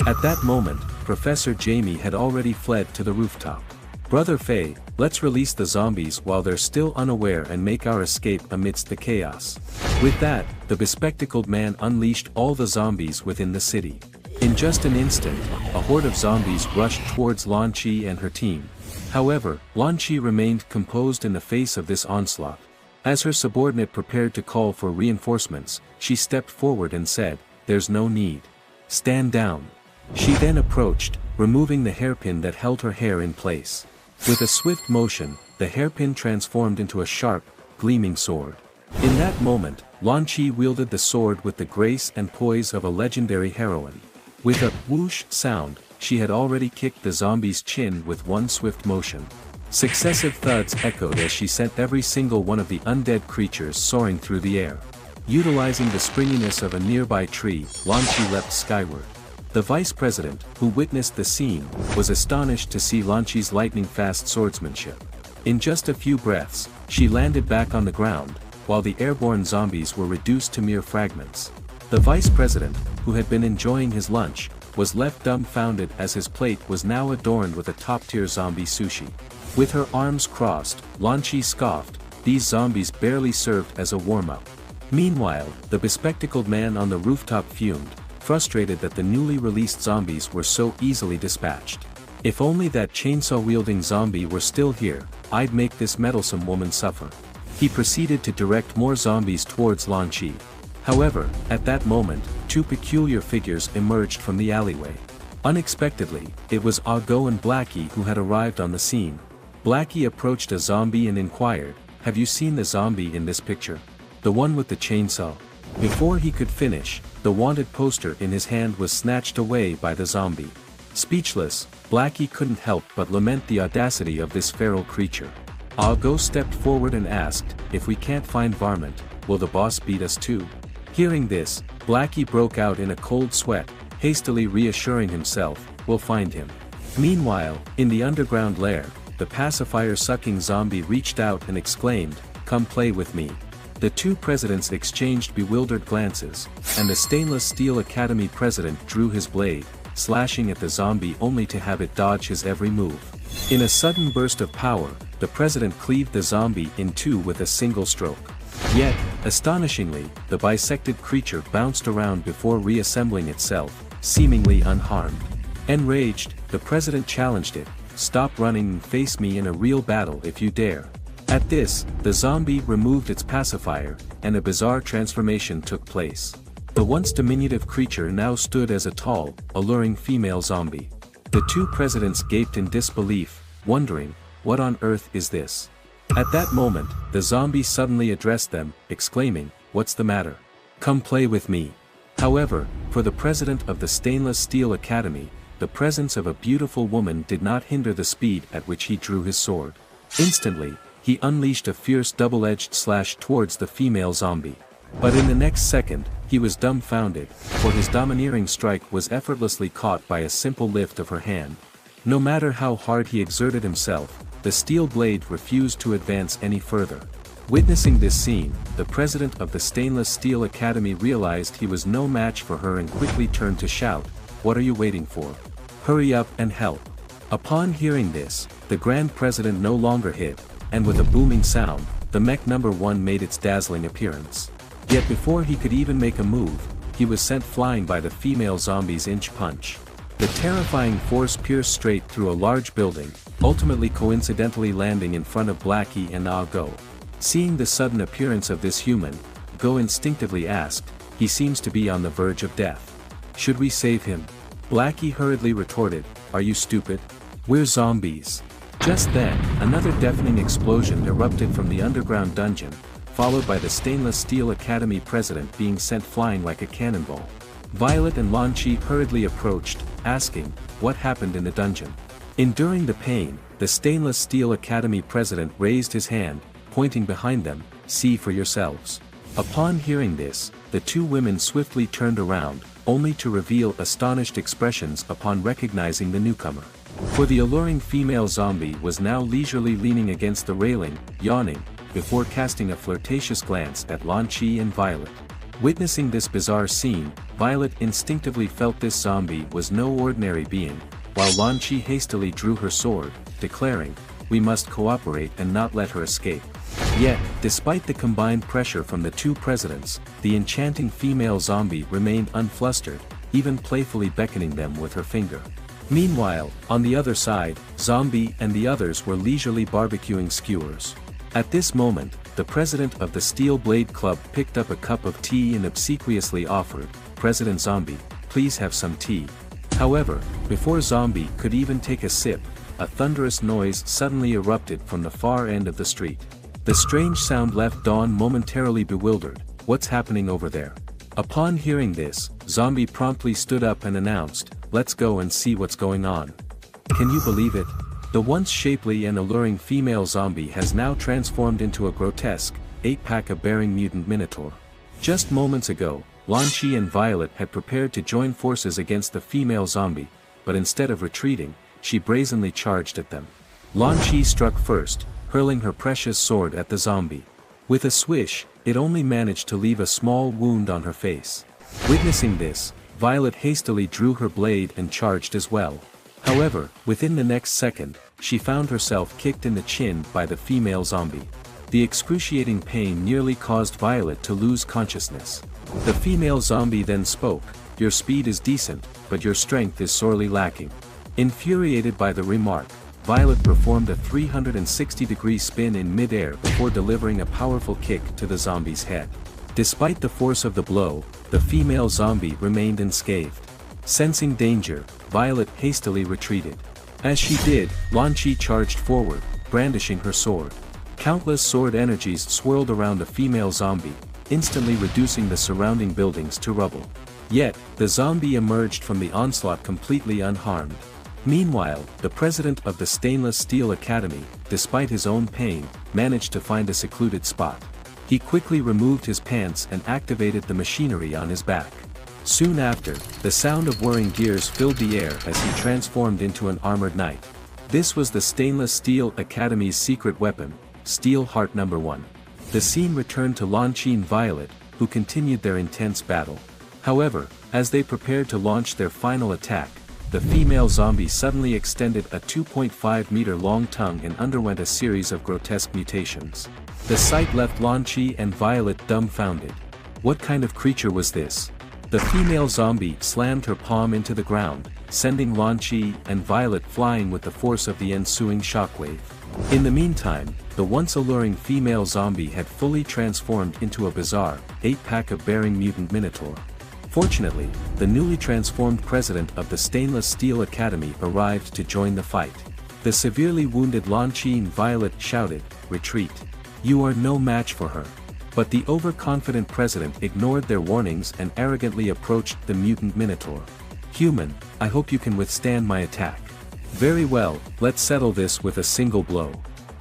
At that moment, Professor Jamie had already fled to the rooftop. "Brother Fei, let's release the zombies while they're still unaware and make our escape amidst the chaos." With that, the bespectacled man unleashed all the zombies within the city. In just an instant, a horde of zombies rushed towards Lan Chi and her team. However, Lan Chi remained composed in the face of this onslaught. As her subordinate prepared to call for reinforcements, she stepped forward and said, "There's no need. Stand down." She then approached, removing the hairpin that held her hair in place. With a swift motion, the hairpin transformed into a sharp, gleaming sword. In that moment, Lan Chi wielded the sword with the grace and poise of a legendary heroine. With a whoosh sound, she had already kicked the zombie's chin with one swift motion. Successive thuds echoed as she sent every single one of the undead creatures soaring through the air. Utilizing the springiness of a nearby tree, Lan Chi leapt skyward. The vice president, who witnessed the scene, was astonished to see Lan Chi's lightning-fast swordsmanship. In just a few breaths, she landed back on the ground, while the airborne zombies were reduced to mere fragments. The vice president, who had been enjoying his lunch, was left dumbfounded as his plate was now adorned with a top-tier zombie sushi. With her arms crossed, Lan Chi scoffed, these zombies barely served as a warm-up. Meanwhile, the bespectacled man on the rooftop fumed, frustrated that the newly released zombies were so easily dispatched. If only that chainsaw-wielding zombie were still here, I'd make this meddlesome woman suffer. He proceeded to direct more zombies towards Lan Chi. However, at that moment, two peculiar figures emerged from the alleyway. Unexpectedly, it was Ago and Blackie who had arrived on the scene. Blackie approached a zombie and inquired, "Have you seen the zombie in this picture? The one with the chainsaw?" Before he could finish, the wanted poster in his hand was snatched away by the zombie. Speechless, Blackie couldn't help but lament the audacity of this feral creature. Ago stepped forward and asked, "If we can't find Varmint, will the boss beat us too?" Hearing this, Blackie broke out in a cold sweat, hastily reassuring himself, "We'll find him." Meanwhile, in the underground lair, the pacifier-sucking zombie reached out and exclaimed, "Come play with me." The two presidents exchanged bewildered glances, and the Stainless Steel Academy president drew his blade, slashing at the zombie only to have it dodge his every move. In a sudden burst of power, the president cleaved the zombie in two with a single stroke. Yet, astonishingly, the bisected creature bounced around before reassembling itself, seemingly unharmed. Enraged, the president challenged it, "Stop running and face me in a real battle if you dare." At this, the zombie removed its pacifier, and a bizarre transformation took place. The once diminutive creature now stood as a tall, alluring female zombie. The two presidents gaped in disbelief, wondering, "What on earth is this?" At that moment, the zombie suddenly addressed them, exclaiming, "What's the matter? Come play with me." However, for the president of the Stainless Steel Academy, the presence of a beautiful woman did not hinder the speed at which he drew his sword. Instantly, he unleashed a fierce double-edged slash towards the female zombie. But in the next second, he was dumbfounded, for his domineering strike was effortlessly caught by a simple lift of her hand. No matter how hard he exerted himself, the steel blade refused to advance any further. Witnessing this scene, the president of the Stainless Steel Academy realized he was no match for her and quickly turned to shout, "What are you waiting for? Hurry up and help." Upon hearing this, the Grand President no longer hid, and with a booming sound, the mech number 1 made its dazzling appearance. Yet before he could even make a move, he was sent flying by the female zombie's inch punch. The terrifying force pierced straight through a large building, ultimately coincidentally landing in front of Blackie and Go. Seeing the sudden appearance of this human, Go instinctively asked, "He seems to be on the verge of death. Should we save him?" Blackie hurriedly retorted, "Are you stupid? We're zombies." Just then, another deafening explosion erupted from the underground dungeon, followed by the Stainless Steel Academy president being sent flying like a cannonball. Violet and Lan Chi hurriedly approached, asking, "What happened in the dungeon?" Enduring the pain, the Stainless Steel Academy president raised his hand, pointing behind them, "See for yourselves." Upon hearing this, the two women swiftly turned around, only to reveal astonished expressions upon recognizing the newcomer. For the alluring female zombie was now leisurely leaning against the railing, yawning, before casting a flirtatious glance at Lan Chi and Violet. Witnessing this bizarre scene, Violet instinctively felt this zombie was no ordinary being, while Lan Chi hastily drew her sword, declaring, "We must cooperate and not let her escape." Yet, despite the combined pressure from the two presidents, the enchanting female zombie remained unflustered, even playfully beckoning them with her finger. Meanwhile, on the other side, Zombie and the others were leisurely barbecuing skewers. At this moment, the president of the Steel Blade Club picked up a cup of tea and obsequiously offered, "President Zombie, please have some tea." However, before Zombie could even take a sip, a thunderous noise suddenly erupted from the far end of the street. The strange sound left Dawn momentarily bewildered, "What's happening over there?" Upon hearing this, Zombie promptly stood up and announced, "Let's go and see what's going on." Can you believe it? The once shapely and alluring female zombie has now transformed into a grotesque, 8-pack-bearing mutant minotaur. Just moments ago, Lan Chi and Violet had prepared to join forces against the female zombie, but instead of retreating, she brazenly charged at them. Lan Chi struck first, hurling her precious sword at the zombie. With a swish, it only managed to leave a small wound on her face. Witnessing this, Violet hastily drew her blade and charged as well. However, within the next second, she found herself kicked in the chin by the female zombie. The excruciating pain nearly caused Violet to lose consciousness. The female zombie then spoke, "Your speed is decent, but your strength is sorely lacking." Infuriated by the remark, Violet performed a 360-degree spin in mid-air before delivering a powerful kick to the zombie's head. Despite the force of the blow, the female zombie remained unscathed. Sensing danger, Violet hastily retreated. As she did, Lan Chi charged forward, brandishing her sword. Countless sword energies swirled around the female zombie, instantly reducing the surrounding buildings to rubble. Yet, the zombie emerged from the onslaught completely unharmed. Meanwhile, the president of the Stainless Steel Academy, despite his own pain, managed to find a secluded spot. He quickly removed his pants and activated the machinery on his back. Soon after, the sound of whirring gears filled the air as he transformed into an armored knight. This was the Stainless Steel Academy's secret weapon, Steel Heart No. 1. The scene returned to Lan Chi and Violet, who continued their intense battle. However, as they prepared to launch their final attack, the female zombie suddenly extended a 2.5-meter long tongue and underwent a series of grotesque mutations. The sight left Lan Chi and Violet dumbfounded. What kind of creature was this? The female zombie slammed her palm into the ground, sending Lan Chi and Violet flying with the force of the ensuing shockwave. In the meantime, the once alluring female zombie had fully transformed into a bizarre, 8-pack of bearing mutant minotaur. Fortunately, the newly transformed president of the Stainless Steel Academy arrived to join the fight. The severely wounded Lan Chi and Violet shouted, "Retreat! You are no match for her." But the overconfident president ignored their warnings and arrogantly approached the mutant minotaur. "Human, I hope you can withstand my attack." "Very well, let's settle this with a single blow."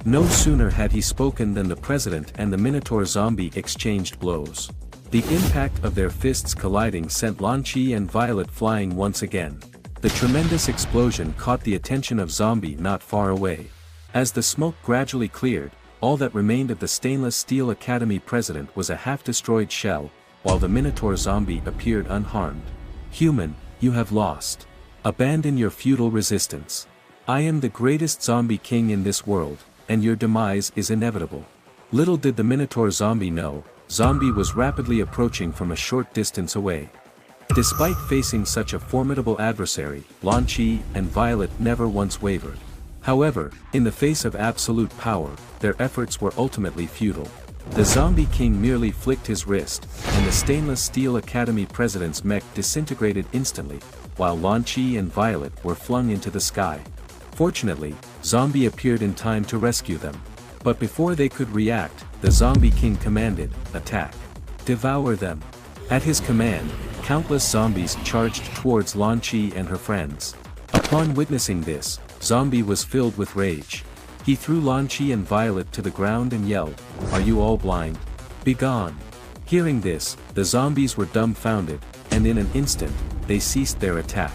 No sooner had he spoken than the president and the minotaur zombie exchanged blows. The impact of their fists colliding sent Lan Chi and Violet flying once again. The tremendous explosion caught the attention of Zombie not far away. As the smoke gradually cleared, all that remained of the Stainless Steel Academy president was a half-destroyed shell, while the Minotaur zombie appeared unharmed. "Human, you have lost. Abandon your futile resistance. I am the greatest zombie king in this world, and your demise is inevitable." Little did the Minotaur zombie know, Zombie was rapidly approaching from a short distance away. Despite facing such a formidable adversary, Lan Chi and Violet never once wavered. However, in the face of absolute power, their efforts were ultimately futile. The Zombie King merely flicked his wrist, and the Stainless Steel Academy president's mech disintegrated instantly, while Lan Chi and Violet were flung into the sky. Fortunately, Zombie appeared in time to rescue them. But before they could react, the Zombie King commanded, "Attack. Devour them." At his command, countless zombies charged towards Lan Chi and her friends. Upon witnessing this, Zombie was filled with rage. He threw Lan Chi and Violet to the ground and yelled, "Are you all blind? Begone!" Hearing this, the zombies were dumbfounded, and in an instant, they ceased their attack.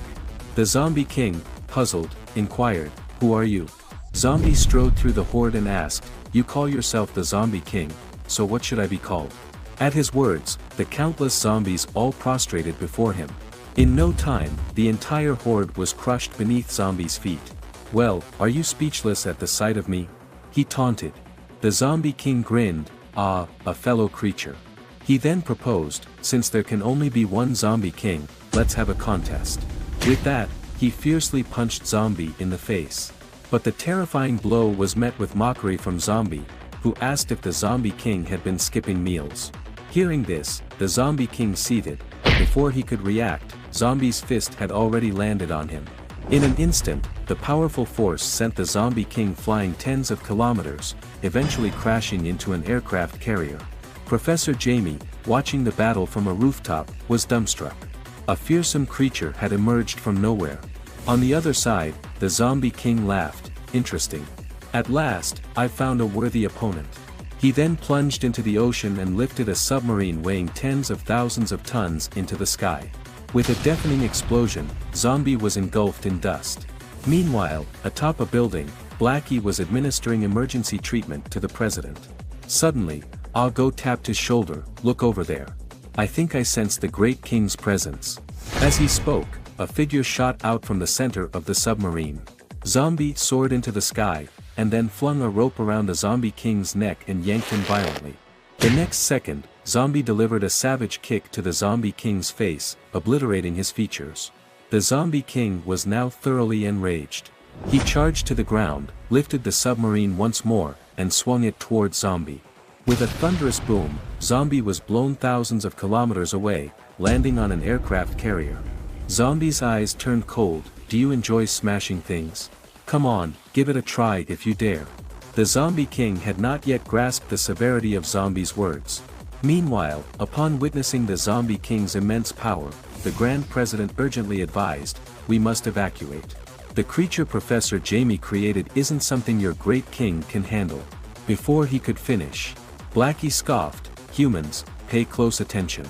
The Zombie King, puzzled, inquired, "Who are you?" Zombie strode through the horde and asked, "You call yourself the Zombie King, so what should I be called?" At his words, the countless zombies all prostrated before him. In no time, the entire horde was crushed beneath Zombie's feet. "Well, are you speechless at the sight of me?" he taunted. The Zombie King grinned, "Ah, a fellow creature." He then proposed, "Since there can only be one Zombie King, let's have a contest." With that, he fiercely punched Zombie in the face. But the terrifying blow was met with mockery from Zombie, who asked if the Zombie King had been skipping meals. Hearing this, the Zombie King seethed, but before he could react, Zombie's fist had already landed on him. In an instant, the powerful force sent the Zombie King flying tens of kilometers, eventually crashing into an aircraft carrier. Professor Jamie, watching the battle from a rooftop, was dumbstruck. A fearsome creature had emerged from nowhere. On the other side, the Zombie King laughed, "Interesting. At last, I've found a worthy opponent." He then plunged into the ocean and lifted a submarine weighing tens of thousands of tons into the sky. With a deafening explosion, Zombie was engulfed in dust. Meanwhile, atop a building, Blackie was administering emergency treatment to the president. Suddenly, Ah Go tapped his shoulder, "Look over there. I think I sense the great king's presence." As he spoke, a figure shot out from the center of the submarine. Zombie soared into the sky, and then flung a rope around the Zombie King's neck and yanked him violently. The next second, Zombie delivered a savage kick to the Zombie King's face, obliterating his features. The Zombie King was now thoroughly enraged. He charged to the ground, lifted the submarine once more, and swung it towards Zombie. With a thunderous boom, Zombie was blown thousands of kilometers away, landing on an aircraft carrier. Zombie's eyes turned cold. Do you enjoy smashing things? Come on, give it a try if you dare. The Zombie King had not yet grasped the severity of Zombie's words. Meanwhile, upon witnessing the Zombie King's immense power, the Grand President urgently advised, "We must evacuate. The creature Professor Jamie created isn't something your great king can handle." Before he could finish, Blackie scoffed, "Humans, pay close attention.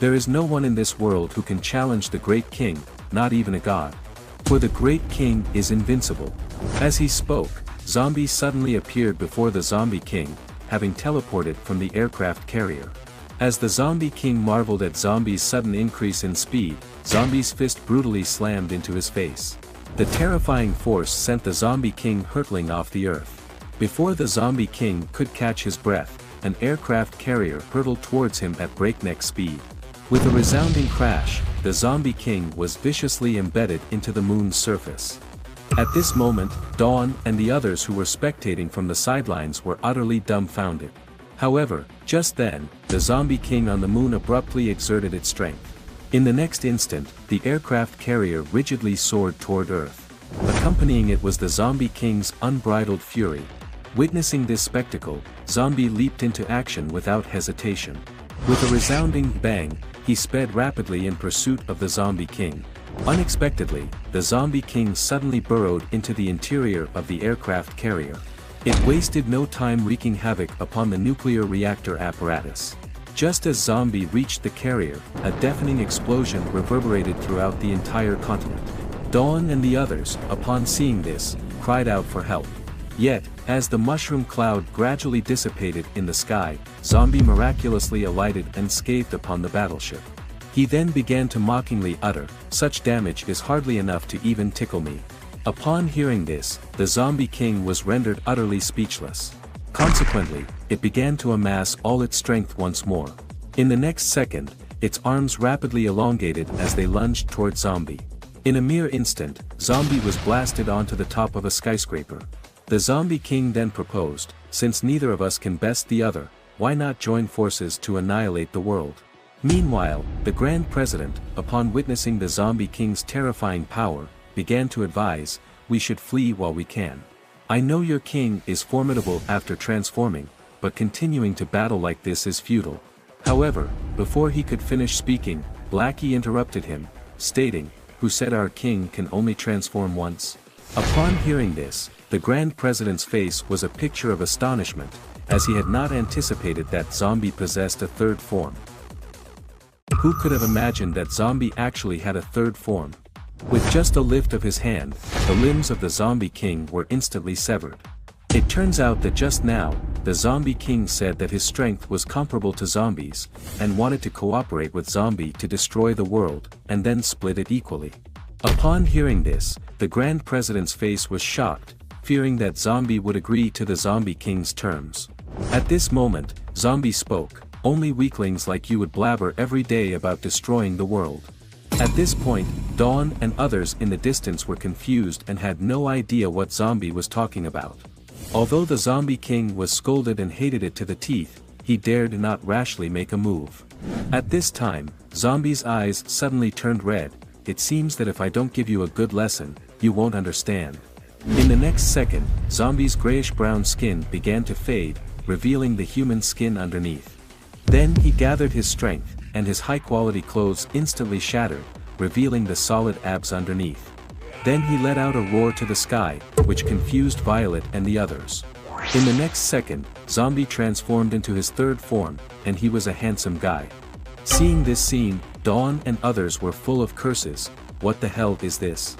There is no one in this world who can challenge the great king, not even a god. For the great king is invincible." As he spoke, Zombie suddenly appeared before the Zombie King, having teleported from the aircraft carrier. As the Zombie King marveled at Zombie's sudden increase in speed, Zombie's fist brutally slammed into his face. The terrifying force sent the Zombie King hurtling off the earth. Before the Zombie King could catch his breath, an aircraft carrier hurtled towards him at breakneck speed. With a resounding crash, the Zombie King was viciously embedded into the moon's surface. At this moment, Dawn and the others who were spectating from the sidelines were utterly dumbfounded. However, just then, the Zombie King on the moon abruptly exerted its strength. In the next instant, the aircraft carrier rigidly soared toward Earth. Accompanying it was the Zombie King's unbridled fury. Witnessing this spectacle, Zombie leaped into action without hesitation. With a resounding bang, he sped rapidly in pursuit of the Zombie King. Unexpectedly, the Zombie King suddenly burrowed into the interior of the aircraft carrier. It wasted no time wreaking havoc upon the nuclear reactor apparatus. Just as Zombie reached the carrier, a deafening explosion reverberated throughout the entire continent. Dawn and the others, upon seeing this, cried out for help. Yet, as the mushroom cloud gradually dissipated in the sky, Zombie miraculously alighted unscathed upon the battleship. He then began to mockingly utter, "Such damage is hardly enough to even tickle me." Upon hearing this, the Zombie King was rendered utterly speechless. Consequently, it began to amass all its strength once more. In the next second, its arms rapidly elongated as they lunged toward Zombie. In a mere instant, Zombie was blasted onto the top of a skyscraper. The Zombie King then proposed, "Since neither of us can best the other, why not join forces to annihilate the world?" Meanwhile, the Grand President, upon witnessing the Zombie King's terrifying power, began to advise, "We should flee while we can. I know your king is formidable after transforming, but continuing to battle like this is futile." However, before he could finish speaking, Blackie interrupted him, stating, "Who said our king can only transform once?" Upon hearing this, the Grand President's face was a picture of astonishment, as he had not anticipated that Zombie possessed a third form. Who could have imagined that Zombie actually had a third form? With just a lift of his hand, the limbs of the Zombie King were instantly severed. It turns out that just now, the Zombie King said that his strength was comparable to Zombie's, and wanted to cooperate with Zombie to destroy the world, and then split it equally. Upon hearing this, the Grand President's face was shocked, fearing that Zombie would agree to the Zombie King's terms. At this moment, Zombie spoke, "Only weaklings like you would blabber every day about destroying the world." At this point, Dawn and others in the distance were confused and had no idea what Zombie was talking about. Although the Zombie King was scolded and hated it to the teeth, he dared not rashly make a move. At this time, Zombie's eyes suddenly turned red. "It seems that if I don't give you a good lesson, you won't understand." In the next second, Zombie's grayish-brown skin began to fade, revealing the human skin underneath. Then he gathered his strength, and his high-quality clothes instantly shattered, revealing the solid abs underneath. Then he let out a roar to the sky, which confused Violet and the others. In the next second, Zombie transformed into his third form, and he was a handsome guy. Seeing this scene, Dawn and others were full of curses. "What the hell is this?"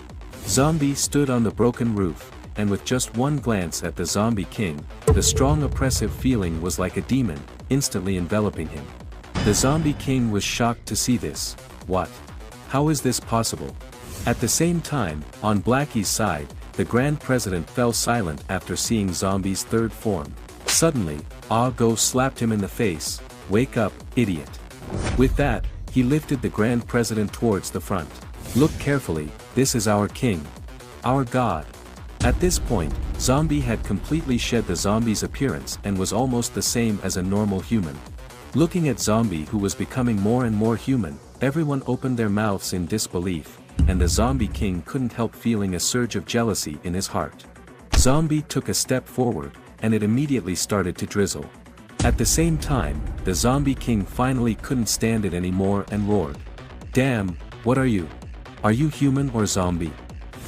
Zombie stood on the broken roof, and with just one glance at the Zombie King, the strong oppressive feeling was like a demon, instantly enveloping him. The Zombie King was shocked to see this. "What? How is this possible? At the same time, on Blackie's side, the Grand President fell silent after seeing Zombie's third form. Suddenly, Go slapped him in the face. "Wake up, idiot." With that, he lifted the Grand President towards the front. "Look carefully, this is our king. Our god." At this point, Zombie had completely shed the zombie's appearance and was almost the same as a normal human. Looking at Zombie, who was becoming more and more human, everyone opened their mouths in disbelief, and the Zombie King couldn't help feeling a surge of jealousy in his heart. Zombie took a step forward, and it immediately started to drizzle. At the same time, the Zombie King finally couldn't stand it anymore and roared. "Damn, what are you? Are you human or zombie?"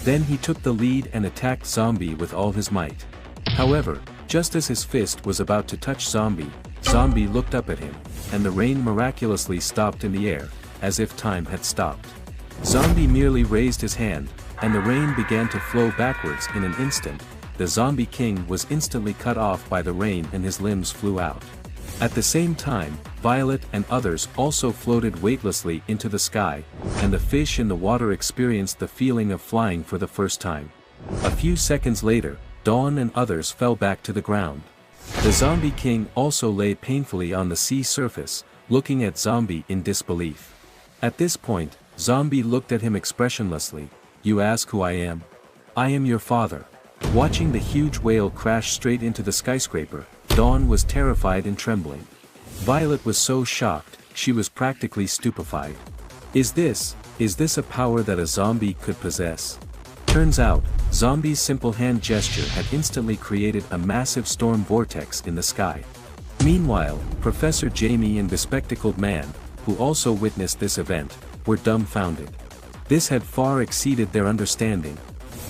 Then he took the lead and attacked Zombie with all his might. However, just as his fist was about to touch Zombie, Zombie looked up at him, and the rain miraculously stopped in the air, as if time had stopped. Zombie merely raised his hand, and the rain began to flow backwards in an instant. The Zombie King was instantly cut off by the rain and his limbs flew out. At the same time, Violet and others also floated weightlessly into the sky, and the fish in the water experienced the feeling of flying for the first time. A few seconds later, Dawn and others fell back to the ground. The Zombie King also lay painfully on the sea surface, looking at Zombie in disbelief. At this point, Zombie looked at him expressionlessly. "You ask who I am? I am your father." Watching the huge whale crash straight into the skyscraper, Dawn was terrified and trembling. Violet was so shocked, she was practically stupefied. Is this a power that a zombie could possess? Turns out, Zombie's simple hand gesture had instantly created a massive storm vortex in the sky. Meanwhile, Professor Jamie and Bespectacled Man, who also witnessed this event, were dumbfounded. This had far exceeded their understanding.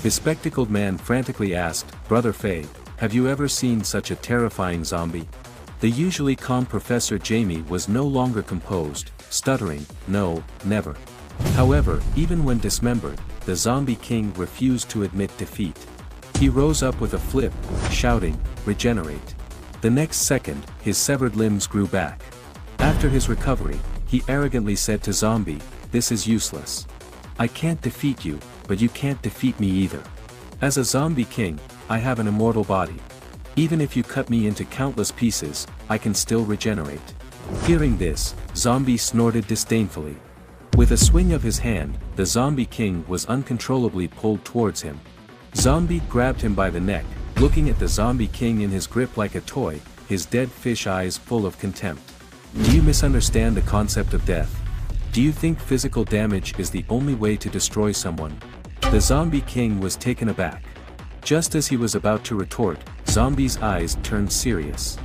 Bespectacled Man frantically asked, "Brother Faye, have you ever seen such a terrifying zombie?" The usually calm Professor Jamie was no longer composed, stuttering, "No, never." However, even when dismembered, the Zombie King refused to admit defeat. He rose up with a flip, shouting, "Regenerate." The next second, his severed limbs grew back. After his recovery, he arrogantly said to Zombie, "This is useless. I can't defeat you, but you can't defeat me either. As a Zombie King, I have an immortal body. Even if you cut me into countless pieces, I can still regenerate." Hearing this, Zombie snorted disdainfully. With a swing of his hand, the Zombie King was uncontrollably pulled towards him. Zombie grabbed him by the neck, looking at the Zombie King in his grip like a toy, his dead fish eyes full of contempt. "Do you misunderstand the concept of death? Do you think physical damage is the only way to destroy someone?" The Zombie King was taken aback. Just as he was about to retort, Zombie's eyes turned serious.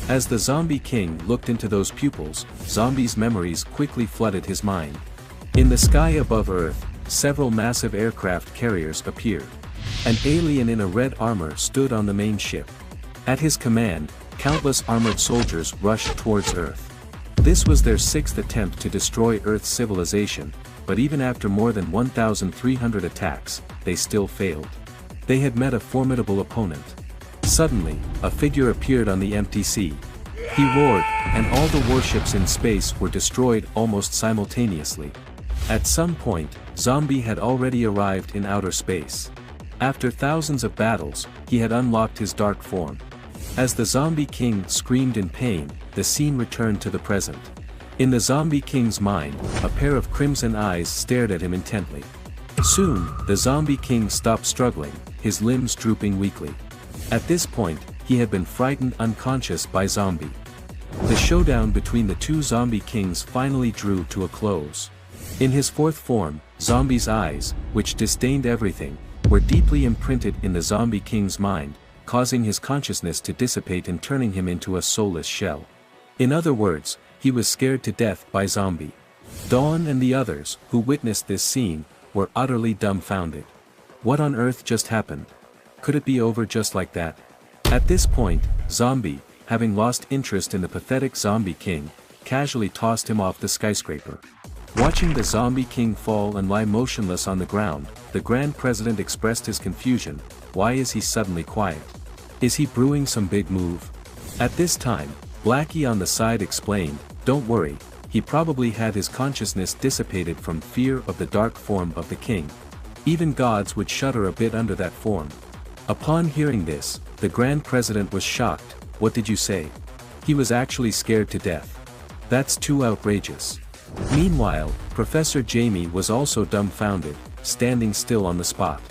As the Zombie King looked into those pupils, Zombie's memories quickly flooded his mind. In the sky above Earth, several massive aircraft carriers appeared. An alien in a red armor stood on the main ship. At his command, countless armored soldiers rushed towards Earth. This was their sixth attempt to destroy Earth's civilization, but even after more than 1,300 attacks, they still failed. They had met a formidable opponent. Suddenly, a figure appeared on the empty sea. He roared, and all the warships in space were destroyed almost simultaneously. At some point, Zombie had already arrived in outer space. After thousands of battles, he had unlocked his dark form. As the Zombie King screamed in pain, the scene returned to the present. In the Zombie King's mind, a pair of crimson eyes stared at him intently. Soon, the Zombie King stopped struggling, his limbs drooping weakly. At this point, he had been frightened unconscious by Zombie. The showdown between the two Zombie Kings finally drew to a close. In his fourth form, Zombie's eyes, which disdained everything, were deeply imprinted in the Zombie King's mind, causing his consciousness to dissipate and turning him into a soulless shell. In other words, he was scared to death by Zombie. Dawn and the others, who witnessed this scene, were utterly dumbfounded. What on earth just happened? Could it be over just like that? At this point, Zombie, having lost interest in the pathetic Zombie King, casually tossed him off the skyscraper. Watching the Zombie King fall and lie motionless on the ground, the Grand President expressed his confusion. Why is he suddenly quiet? Is he brewing some big move? At this time, Blackie on the side explained, "Don't worry, he probably had his consciousness dissipated from fear of the dark form of the king. Even gods would shudder a bit under that form. Upon hearing this, the Grand President was shocked. What did you say? He was actually scared to death. That's too outrageous. Meanwhile, Professor Jamie was also dumbfounded, standing still on the spot.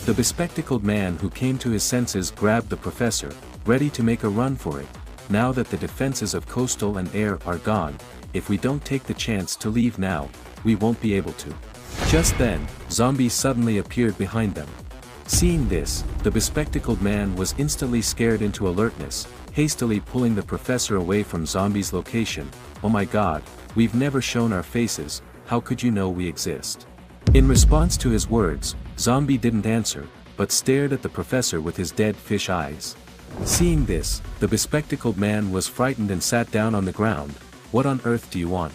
The bespectacled man who came to his senses grabbed the professor, ready to make a run for it. Now that the defenses of coastal and air are gone, if we don't take the chance to leave now, we won't be able to. Just then, zombies suddenly appeared behind them. Seeing this, the bespectacled man was instantly scared into alertness, hastily pulling the professor away from zombies' location. Oh my god, we've never shown our faces, how could you know we exist? In response to his words, Zombie didn't answer, but stared at the professor with his dead fish eyes. Seeing this, the bespectacled man was frightened and sat down on the ground. What on earth do you want?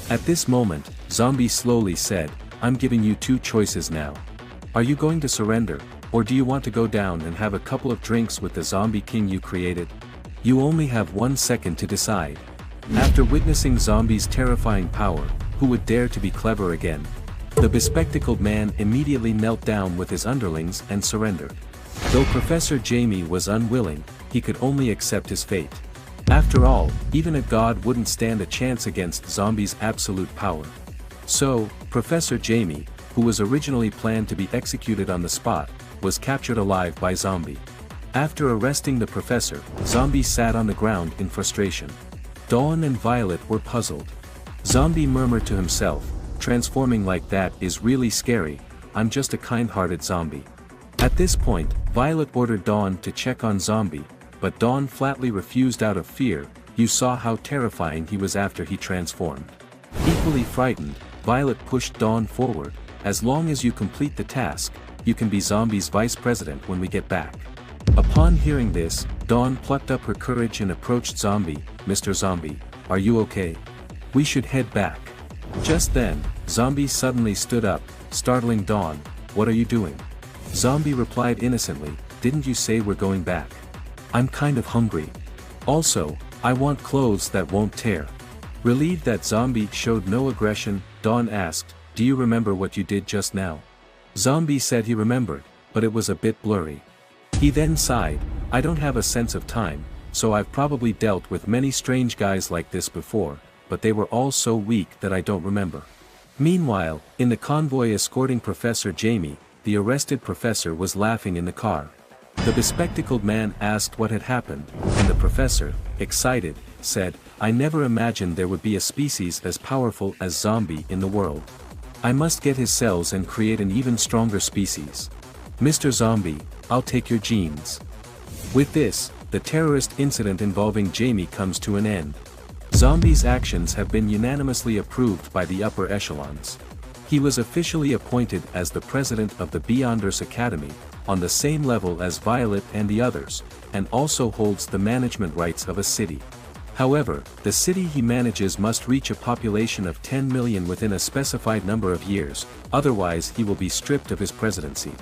At this moment, Zombie slowly said, I'm giving you two choices now. Are you going to surrender, or do you want to go down and have a couple of drinks with the zombie king you created? You only have 1 second to decide. After witnessing Zombie's terrifying power, who would dare to be clever again? The bespectacled man immediately knelt down with his underlings and surrendered. Though Professor Jamie was unwilling, he could only accept his fate. After all, even a god wouldn't stand a chance against Zombie's absolute power. So, Professor Jamie, who was originally planned to be executed on the spot, was captured alive by Zombie. After arresting the professor, Zombie sat on the ground in frustration. Dawn and Violet were puzzled. Zombie murmured to himself, transforming like that is really scary, I'm just a kind-hearted zombie. At this point, Violet ordered Dawn to check on Zombie, but Dawn flatly refused out of fear. You saw how terrifying he was after he transformed. Equally frightened, Violet pushed Dawn forward. As long as you complete the task, you can be Zombie's vice president when we get back. Upon hearing this, Dawn plucked up her courage and approached Zombie. Mr. Zombie, are you okay? We should head back. Just then, Zombie suddenly stood up, startling Dawn. What are you doing? Zombie replied innocently, didn't you say we're going back? I'm kind of hungry. Also, I want clothes that won't tear. Relieved that Zombie showed no aggression, Dawn asked, do you remember what you did just now? Zombie said he remembered, but it was a bit blurry. He then sighed, I don't have a sense of time, so I've probably dealt with many strange guys like this before, but they were all so weak that I don't remember. Meanwhile, in the convoy escorting Professor Jamie, the arrested professor was laughing in the car. The bespectacled man asked what had happened, and the professor, excited, said, I never imagined there would be a species as powerful as Zombie in the world. I must get his cells and create an even stronger species. Mr. Zombie, I'll take your genes. With this, the terrorist incident involving Jamie comes to an end. Zombie's actions have been unanimously approved by the upper echelons. He was officially appointed as the president of the Beyonders Academy, on the same level as Violet and the others, and also holds the management rights of a city. However, the city he manages must reach a population of 10 million within a specified number of years, otherwise he will be stripped of his presidency.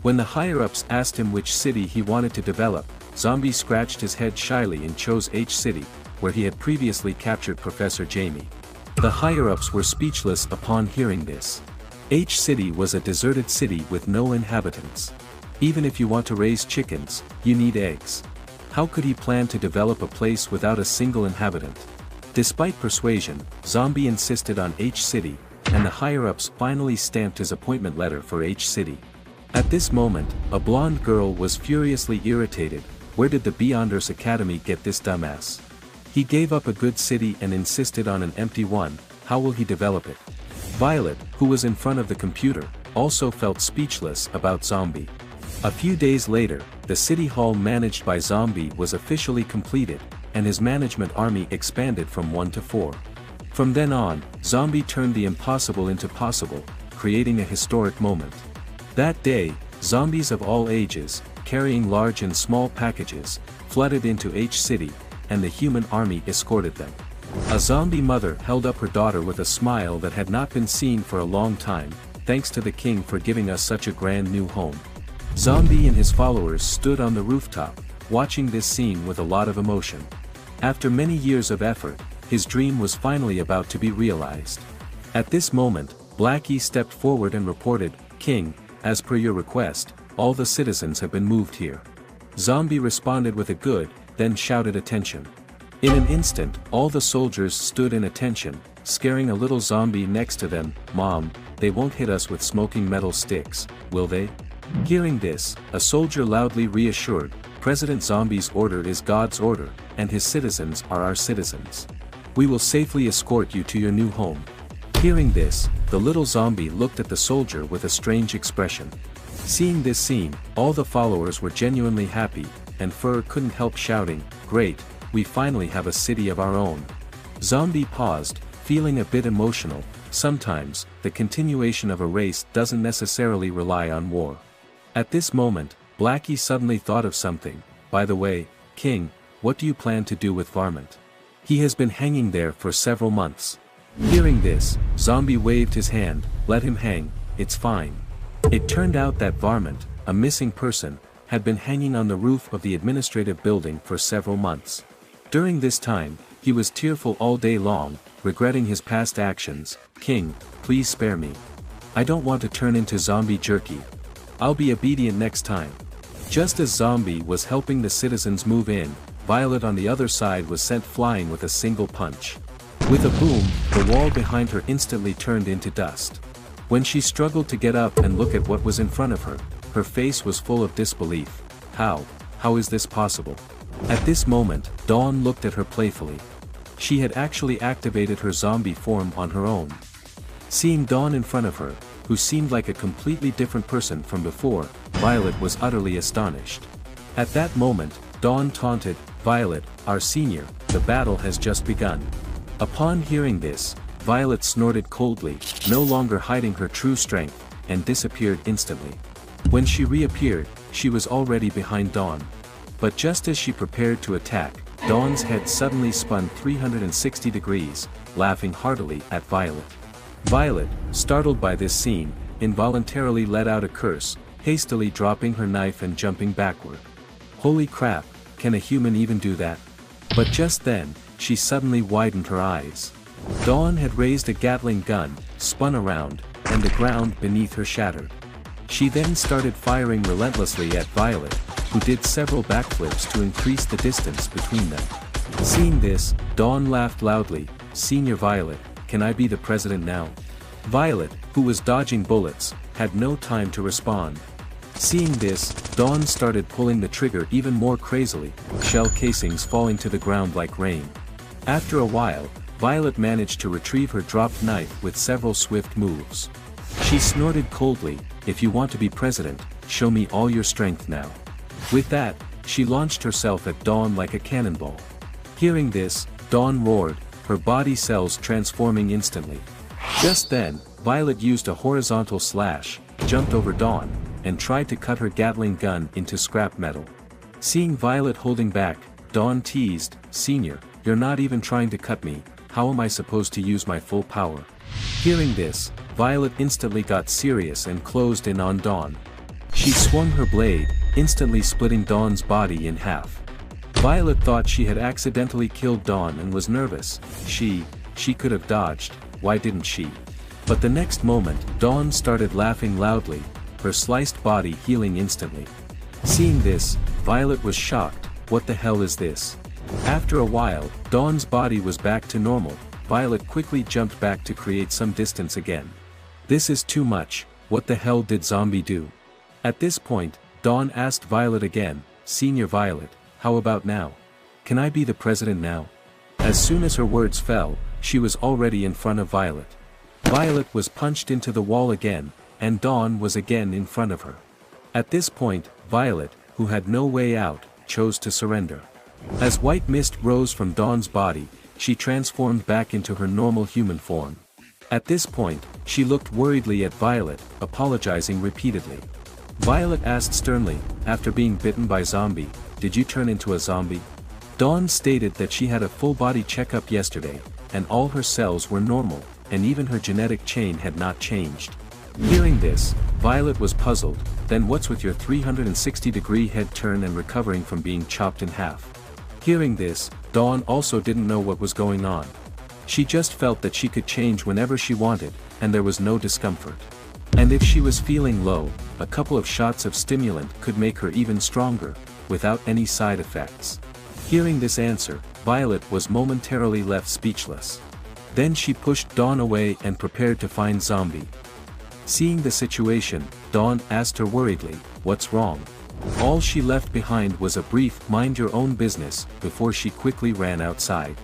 When the higher-ups asked him which city he wanted to develop, Zombie scratched his head shyly and chose H City, where he had previously captured Professor Jamie. The higher-ups were speechless upon hearing this. H City was a deserted city with no inhabitants. Even if you want to raise chickens, you need eggs. How could he plan to develop a place without a single inhabitant? Despite persuasion, Zombie insisted on H City, and the higher-ups finally stamped his appointment letter for H City. At this moment, a blonde girl was furiously irritated. Where did the Beyonders Academy get this dumbass? He gave up a good city and insisted on an empty one. How will he develop it? Violet, who was in front of the computer, also felt speechless about Zombie. A few days later, the city hall managed by Zombie was officially completed, and his management army expanded from 1 to 4. From then on, Zombie turned the impossible into possible, creating a historic moment. That day, zombies of all ages, carrying large and small packages, flooded into H City, and the human army escorted them. A zombie mother held up her daughter with a smile that had not been seen for a long time. Thanks to the king for giving us such a grand new home. Zombie and his followers stood on the rooftop, watching this scene with a lot of emotion. After many years of effort, his dream was finally about to be realized. At this moment, Blackie stepped forward and reported, King, as per your request, all the citizens have been moved here. Zombie responded with a good, then shouted attention. In an instant, all the soldiers stood in attention, scaring a little zombie next to them. Mom, they won't hit us with smoking metal sticks, will they? Hearing this, a soldier loudly reassured, President Zombie's order is God's order, and his citizens are our citizens. We will safely escort you to your new home. Hearing this, the little zombie looked at the soldier with a strange expression. Seeing this scene, all the followers were genuinely happy, and Fur couldn't help shouting, "Great, we finally have a city of our own." Zombie paused, feeling a bit emotional. Sometimes, the continuation of a race doesn't necessarily rely on war. At this moment, Blackie suddenly thought of something. By the way, King, what do you plan to do with Varmint? He has been hanging there for several months. Hearing this, Zombie waved his hand, let him hang, it's fine. It turned out that Varmint, a missing person, had been hanging on the roof of the administrative building for several months. During this time, he was tearful all day long, regretting his past actions. King, please spare me. I don't want to turn into zombie jerky. I'll be obedient next time. Just as Zombie was helping the citizens move in, Violet on the other side was sent flying with a single punch. With a boom, the wall behind her instantly turned into dust. When she struggled to get up and look at what was in front of her, her face was full of disbelief. How is this possible? At this moment, Dawn looked at her playfully. She had actually activated her zombie form on her own. Seeing Dawn in front of her, who seemed like a completely different person from before, Violet was utterly astonished. At that moment, Dawn taunted, "Violet, our senior, the battle has just begun." Upon hearing this, Violet snorted coldly, no longer hiding her true strength, and disappeared instantly. When she reappeared, she was already behind Dawn. But just as she prepared to attack, Dawn's head suddenly spun 360 degrees, laughing heartily at Violet. Violet, startled by this scene, involuntarily let out a curse, hastily dropping her knife and jumping backward. Holy crap, can a human even do that? But just then, she suddenly widened her eyes. Dawn had raised a Gatling gun, spun around, and the ground beneath her shattered. She then started firing relentlessly at Violet, who did several backflips to increase the distance between them. Seeing this, Dawn laughed loudly, "Senior Violet, can I be the president now?" Violet, who was dodging bullets, had no time to respond. Seeing this, Dawn started pulling the trigger even more crazily, shell casings falling to the ground like rain. After a while, Violet managed to retrieve her dropped knife with several swift moves. She snorted coldly, "If you want to be president, show me all your strength now." With that, she launched herself at Dawn like a cannonball. Hearing this, Dawn roared, her body cells transforming instantly. Just then, Violet used a horizontal slash, jumped over Dawn, and tried to cut her Gatling gun into scrap metal. Seeing Violet holding back, Dawn teased, "Senior, you're not even trying to cut me, how am I supposed to use my full power?" Hearing this, Violet instantly got serious and closed in on Dawn. She swung her blade, instantly splitting Dawn's body in half. Violet thought she had accidentally killed Dawn and was nervous. She could have dodged, why didn't she? But the next moment, Dawn started laughing loudly, her sliced body healing instantly. Seeing this, Violet was shocked, what the hell is this? After a while, Dawn's body was back to normal. Violet quickly jumped back to create some distance again. This is too much, what the hell did Zombie do? At this point, Dawn asked Violet again, "Senior Violet, how about now? Can I be the president now?" As soon as her words fell, she was already in front of Violet. Violet was punched into the wall again, and Dawn was again in front of her. At this point, Violet, who had no way out, chose to surrender. As white mist rose from Dawn's body, she transformed back into her normal human form. At this point, she looked worriedly at Violet, apologizing repeatedly. Violet asked sternly, after being bitten by Zombie, "Did you turn into a zombie?" Dawn stated that she had a full body checkup yesterday, and all her cells were normal, and even her genetic chain had not changed. Hearing this, Violet was puzzled, "Then what's with your 360-degree head turn and recovering from being chopped in half?" Hearing this, Dawn also didn't know what was going on. She just felt that she could change whenever she wanted, and there was no discomfort. And if she was feeling low, a couple of shots of stimulant could make her even stronger, without any side effects. Hearing this answer, Violet was momentarily left speechless. Then she pushed Dawn away and prepared to find Zombie. Seeing the situation, Dawn asked her worriedly, "What's wrong?" All she left behind was a brief "mind your own business" before she quickly ran outside.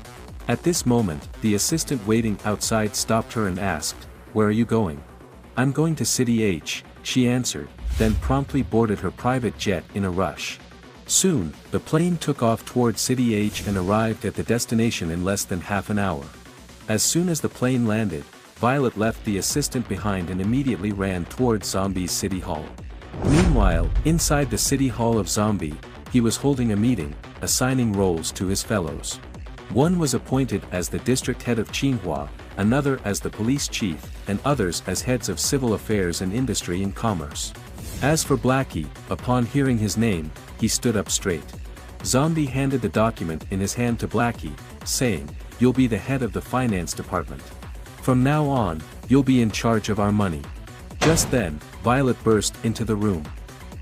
At this moment, the assistant waiting outside stopped her and asked, "Where are you going?" "I'm going to City H," she answered, then promptly boarded her private jet in a rush. Soon, the plane took off toward City H and arrived at the destination in less than half an hour. As soon as the plane landed, Violet left the assistant behind and immediately ran towards Zombie's City Hall. Meanwhile, inside the City Hall of Zombie, he was holding a meeting, assigning roles to his fellows. One was appointed as the district head of Xinhua, another as the police chief, and others as heads of civil affairs and industry and commerce. As for Blackie, upon hearing his name, he stood up straight. Zombie handed the document in his hand to Blackie, saying, "You'll be the head of the finance department. From now on, you'll be in charge of our money." Just then, Violet burst into the room.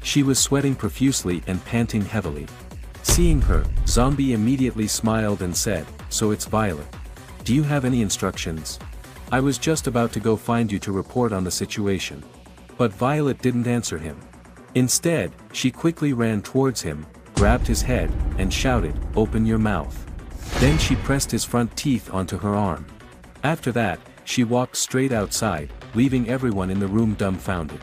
She was sweating profusely and panting heavily. Seeing her, Zombie immediately smiled and said, "So it's Violet. Do you have any instructions? I was just about to go find you to report on the situation." But Violet didn't answer him. Instead, she quickly ran towards him, grabbed his head, and shouted, "Open your mouth." Then she pressed his front teeth onto her arm. After that, she walked straight outside, leaving everyone in the room dumbfounded.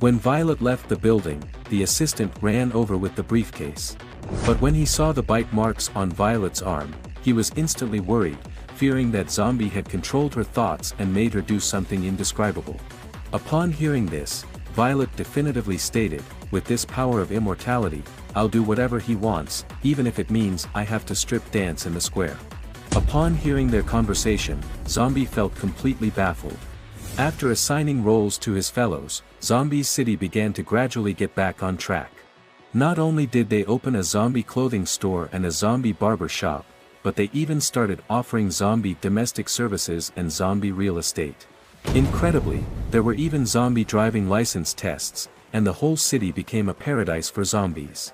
When Violet left the building, the assistant ran over with the briefcase. But when he saw the bite marks on Violet's arm, he was instantly worried, fearing that Zombie had controlled her thoughts and made her do something indescribable. Upon hearing this, Violet definitively stated, "With this power of immortality, I'll do whatever he wants, even if it means I have to strip dance in the square." Upon hearing their conversation, Zombie felt completely baffled. After assigning roles to his fellows, Zombie's city began to gradually get back on track. Not only did they open a zombie clothing store and a zombie barber shop, but they even started offering zombie domestic services and zombie real estate. Incredibly, there were even zombie driving license tests, and the whole city became a paradise for zombies.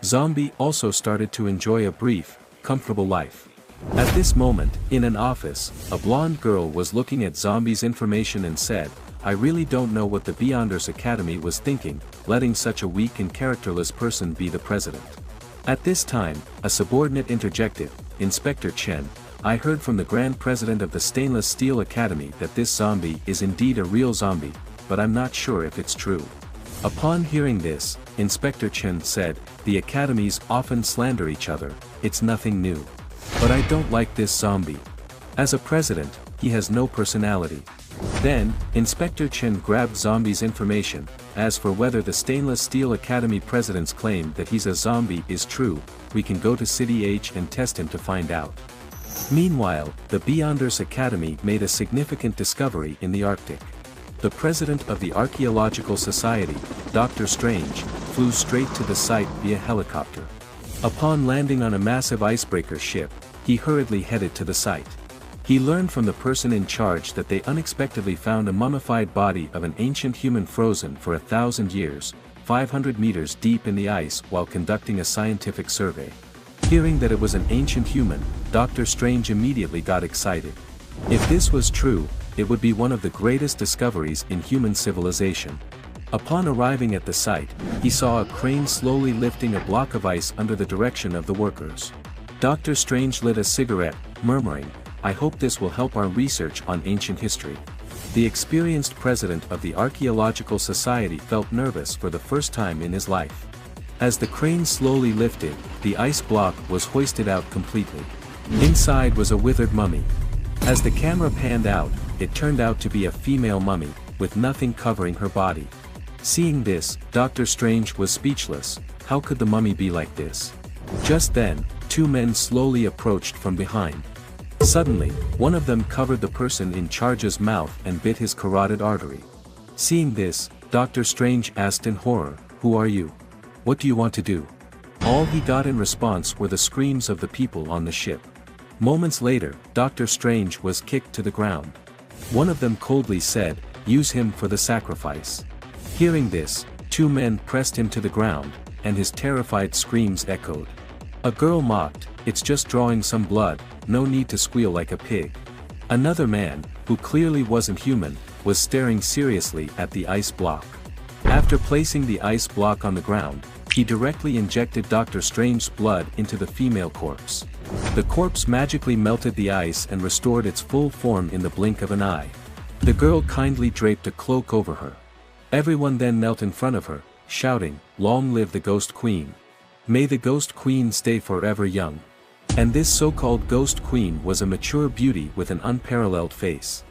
Zombie also started to enjoy a brief, comfortable life. At this moment, in an office, a blonde girl was looking at Zombie's information and said, "I really don't know what the Beyonders Academy was thinking, letting such a weak and characterless person be the president." At this time, a subordinate interjected, "Inspector Chen, I heard from the Grand President of the Stainless Steel Academy that this zombie is indeed a real zombie, but I'm not sure if it's true." Upon hearing this, Inspector Chen said, "The academies often slander each other, it's nothing new. But I don't like this zombie. As a president, he has no personality." Then, Inspector Chen grabbed Zombie's information. "As for whether the Stainless Steel Academy president's claim that he's a zombie is true, we can go to City H and test him to find out." Meanwhile, the Beyonders Academy made a significant discovery in the Arctic. The president of the Archaeological Society, Dr. Strange, flew straight to the site via helicopter. Upon landing on a massive icebreaker ship, he hurriedly headed to the site. He learned from the person in charge that they unexpectedly found a mummified body of an ancient human frozen for 1,000 years, 500 meters deep in the ice while conducting a scientific survey. Hearing that it was an ancient human, Dr. Strange immediately got excited. If this was true, it would be one of the greatest discoveries in human civilization. Upon arriving at the site, he saw a crane slowly lifting a block of ice under the direction of the workers. Dr. Strange lit a cigarette, murmuring, "I hope this will help our research on ancient history." The experienced president of the Archaeological Society felt nervous for the first time in his life. As the crane slowly lifted, the ice block was hoisted out completely. Inside was a withered mummy. As the camera panned out, it turned out to be a female mummy, with nothing covering her body. Seeing this, Dr. Strange was speechless. How could the mummy be like this? Just then, two men slowly approached from behind. Suddenly, one of them covered the person in charge's mouth and bit his carotid artery. Seeing this, Dr. Strange asked in horror, "Who are you? What do you want to do?" All he got in response were the screams of the people on the ship. Moments later, Dr. Strange was kicked to the ground. One of them coldly said, use him for the sacrifice. Hearing this, two men pressed him to the ground, and his terrified screams echoed. A girl mocked, "It's just drawing some blood, no need to squeal like a pig." Another man, who clearly wasn't human, was staring seriously at the ice block. After placing the ice block on the ground, he directly injected Dr. Strange's blood into the female corpse. The corpse magically melted the ice and restored its full form in the blink of an eye. The girl kindly draped a cloak over her. Everyone then knelt in front of her, shouting, "Long live the Ghost Queen. May the Ghost Queen stay forever young." And this so-called Ghost Queen was a mature beauty with an unparalleled face.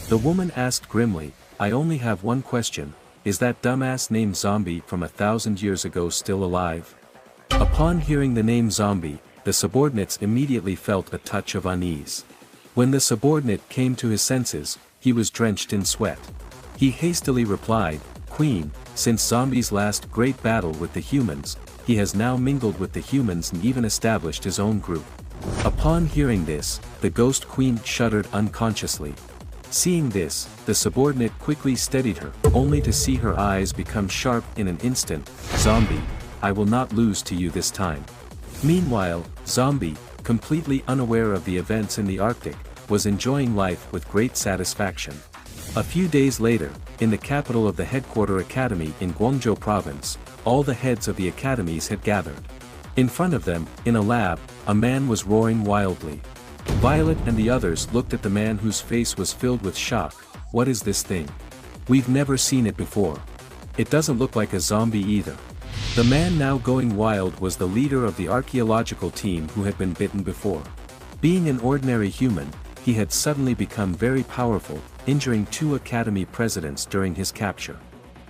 The woman asked grimly, "I only have one question, is that dumbass named Zombie from 1,000 years ago still alive?" Upon hearing the name Zombie, the subordinates immediately felt a touch of unease. When the subordinate came to his senses, he was drenched in sweat. He hastily replied, "Queen, since Zombie's last great battle with the humans, he has now mingled with the humans and even established his own group." Upon hearing this, the Ghost Queen shuddered unconsciously. Seeing this, the subordinate quickly steadied her, only to see her eyes become sharp in an instant. "Zombie, I will not lose to you this time." Meanwhile, Zombie, completely unaware of the events in the Arctic, was enjoying life with great satisfaction. A few days later, in the capital of the headquarter academy in Guangzhou province, all the heads of the academies had gathered. In front of them, in a lab, a man was roaring wildly. Violet and the others looked at the man whose face was filled with shock. "What is this thing? We've never seen it before. It doesn't look like a zombie either." The man now going wild was the leader of the archaeological team who had been bitten before. Being an ordinary human, he had suddenly become very powerful, injuring 2 academy presidents during his capture.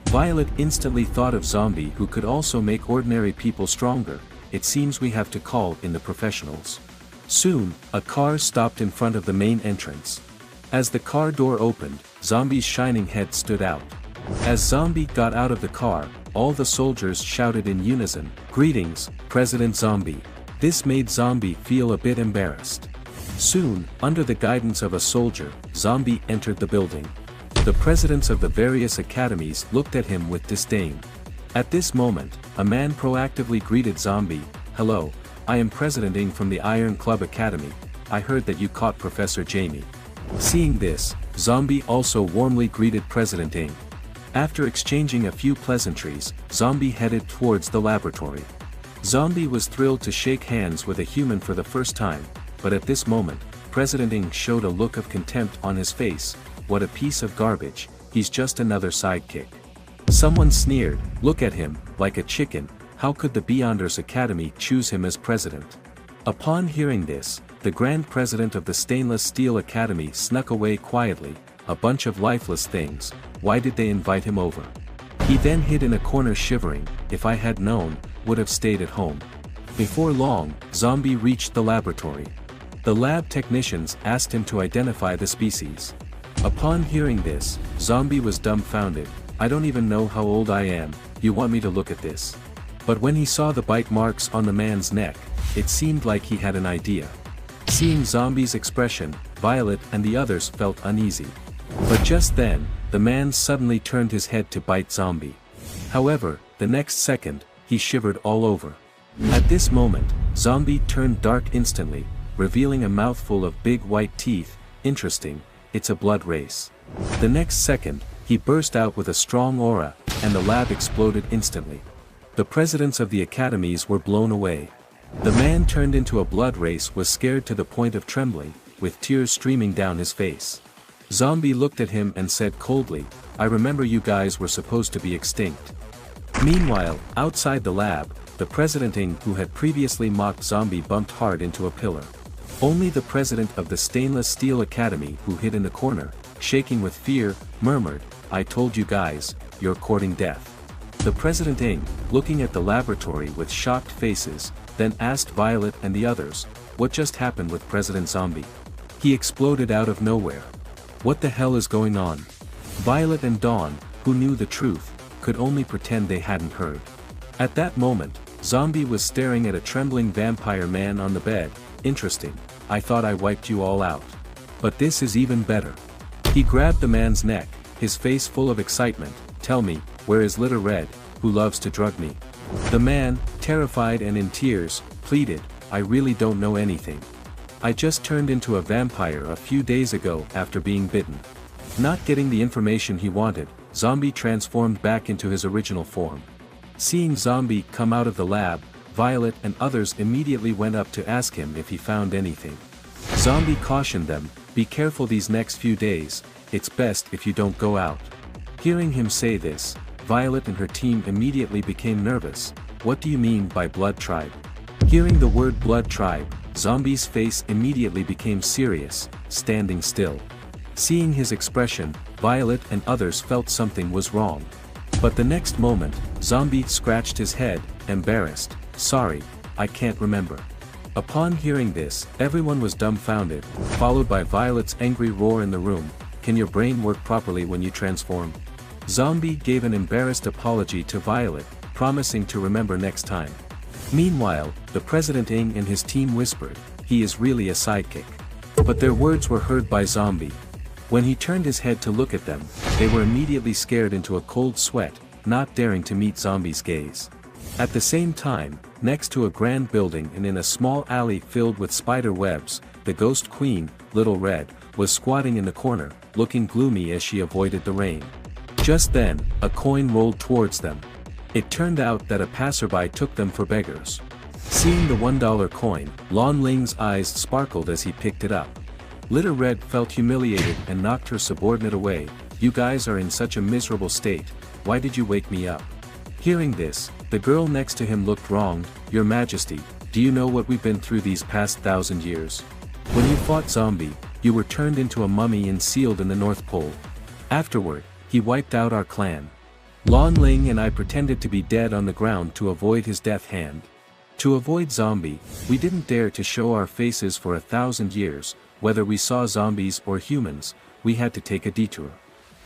Violet instantly thought of Zombie, who could also make ordinary people stronger. "It seems we have to call in the professionals." Soon, a car stopped in front of the main entrance. As the car door opened, Zombie's shining head stood out. As Zombie got out of the car, all the soldiers shouted in unison, "Greetings, President Zombie." This made Zombie feel a bit embarrassed. Soon, under the guidance of a soldier, Zombie entered the building. The presidents of the various academies looked at him with disdain. At this moment, a man proactively greeted Zombie. "Hello, I am President Ng from the Iron Club Academy. I heard that you caught Professor Jamie." Seeing this, Zombie also warmly greeted President Ng. After exchanging a few pleasantries, Zombie headed towards the laboratory. Zombie was thrilled to shake hands with a human for the first time, but at this moment, President Ng showed a look of contempt on his face. "What a piece of garbage, he's just another sidekick." Someone sneered, "Look at him, like a chicken, how could the Beyonders Academy choose him as president?" Upon hearing this, the Grand President of the Stainless Steel Academy snuck away quietly. "A bunch of lifeless things, why did they invite him over?" He then hid in a corner shivering. "If I had known, would have stayed at home." Before long, Zombie reached the laboratory. The lab technicians asked him to identify the species. Upon hearing this, Zombie was dumbfounded. "I don't even know how old I am, you want me to look at this?" But when he saw the bite marks on the man's neck, it seemed like he had an idea. Seeing Zombie's expression, Violet and the others felt uneasy. But just then, the man suddenly turned his head to bite Zombie. However, the next second, he shivered all over. At this moment, Zombie turned dark instantly, revealing a mouthful of big white teeth. "Interesting, it's a blood race." The next second, he burst out with a strong aura, and the lab exploded instantly. The presidents of the academies were blown away. The man turned into a blood race was scared to the point of trembling, with tears streaming down his face. Zombie looked at him and said coldly, "I remember you guys were supposed to be extinct." Meanwhile, outside the lab, the President Ng who had previously mocked Zombie bumped hard into a pillar. Only the president of the Stainless Steel Academy, who hid in the corner, shaking with fear, murmured, "I told you guys, you're courting death." The President Ng, looking at the laboratory with shocked faces, then asked Violet and the others, "What just happened with President Zombie? He exploded out of nowhere. What the hell is going on?" Violet and Dawn, who knew the truth, could only pretend they hadn't heard. At that moment, Zombie was staring at a trembling vampire man on the bed. "Interesting, I thought I wiped you all out. But this is even better." He grabbed the man's neck, his face full of excitement. "Tell me, where is Little Red, who loves to drug me?" The man, terrified and in tears, pleaded, "I really don't know anything. I just turned into a vampire a few days ago after being bitten." Not getting the information he wanted, Zombie transformed back into his original form. Seeing Zombie come out of the lab, Violet and others immediately went up to ask him if he found anything. Zombie cautioned them, "Be careful these next few days, it's best if you don't go out." Hearing him say this, Violet and her team immediately became nervous. "What do you mean by Blood Tribe?" Hearing the word Blood Tribe, Zombie's face immediately became serious, standing still. Seeing his expression, Violet and others felt something was wrong. But the next moment, Zombie scratched his head, embarrassed. "Sorry, I can't remember." Upon hearing this, everyone was dumbfounded, followed by Violet's angry roar in the room. "Can your brain work properly when you transform?" Zombie gave an embarrassed apology to Violet, promising to remember next time. Meanwhile, the President Ing and his team whispered, "He is really a sidekick." But their words were heard by Zombie. When he turned his head to look at them, they were immediately scared into a cold sweat, not daring to meet Zombie's gaze. At the same time, next to a grand building and in a small alley filled with spider webs, the Ghost Queen, Little Red, was squatting in the corner, looking gloomy as she avoided the rain. Just then, a coin rolled towards them. It turned out that a passerby took them for beggars. Seeing the $1 coin, Lon Ling's eyes sparkled as he picked it up. Little Red felt humiliated and knocked her subordinate away. "You guys are in such a miserable state, why did you wake me up?" Hearing this, the girl next to him looked wronged. "Your Majesty, do you know what we've been through these past 1,000 years? When you fought Zombie, you were turned into a mummy and sealed in the North Pole. Afterward, he wiped out our clan. Lon Ling and I pretended to be dead on the ground to avoid his death hand. To avoid Zombie, we didn't dare to show our faces for 1,000 years, whether we saw zombies or humans, we had to take a detour.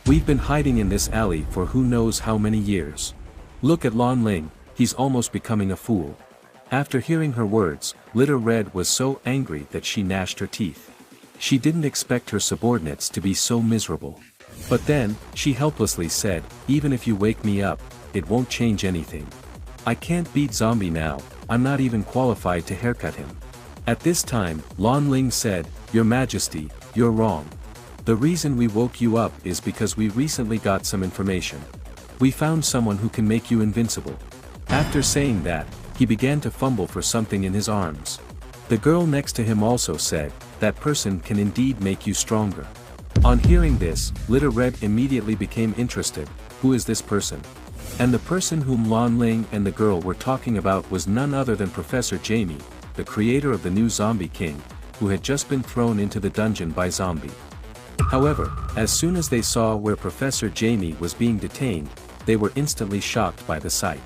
We've been hiding in this alley for who knows how many years. Look at Lon Ling, he's almost becoming a fool." After hearing her words, Little Red was so angry that she gnashed her teeth. She didn't expect her subordinates to be so miserable. But then, she helplessly said, "Even if you wake me up, it won't change anything. I can't beat Zombie now, I'm not even qualified to haircut him." At this time, Lon Ling said, "Your Majesty, you're wrong. The reason we woke you up is because we recently got some information. We found someone who can make you invincible." After saying that, he began to fumble for something in his arms. The girl next to him also said, "That person can indeed make you stronger." On hearing this, Little Red immediately became interested. Who is this person? And the person whom Lon Ling and the girl were talking about was none other than Professor Jamie, the creator of the new Zombie King, who had just been thrown into the dungeon by Zombie. However, as soon as they saw where Professor Jamie was being detained, they were instantly shocked by the sight.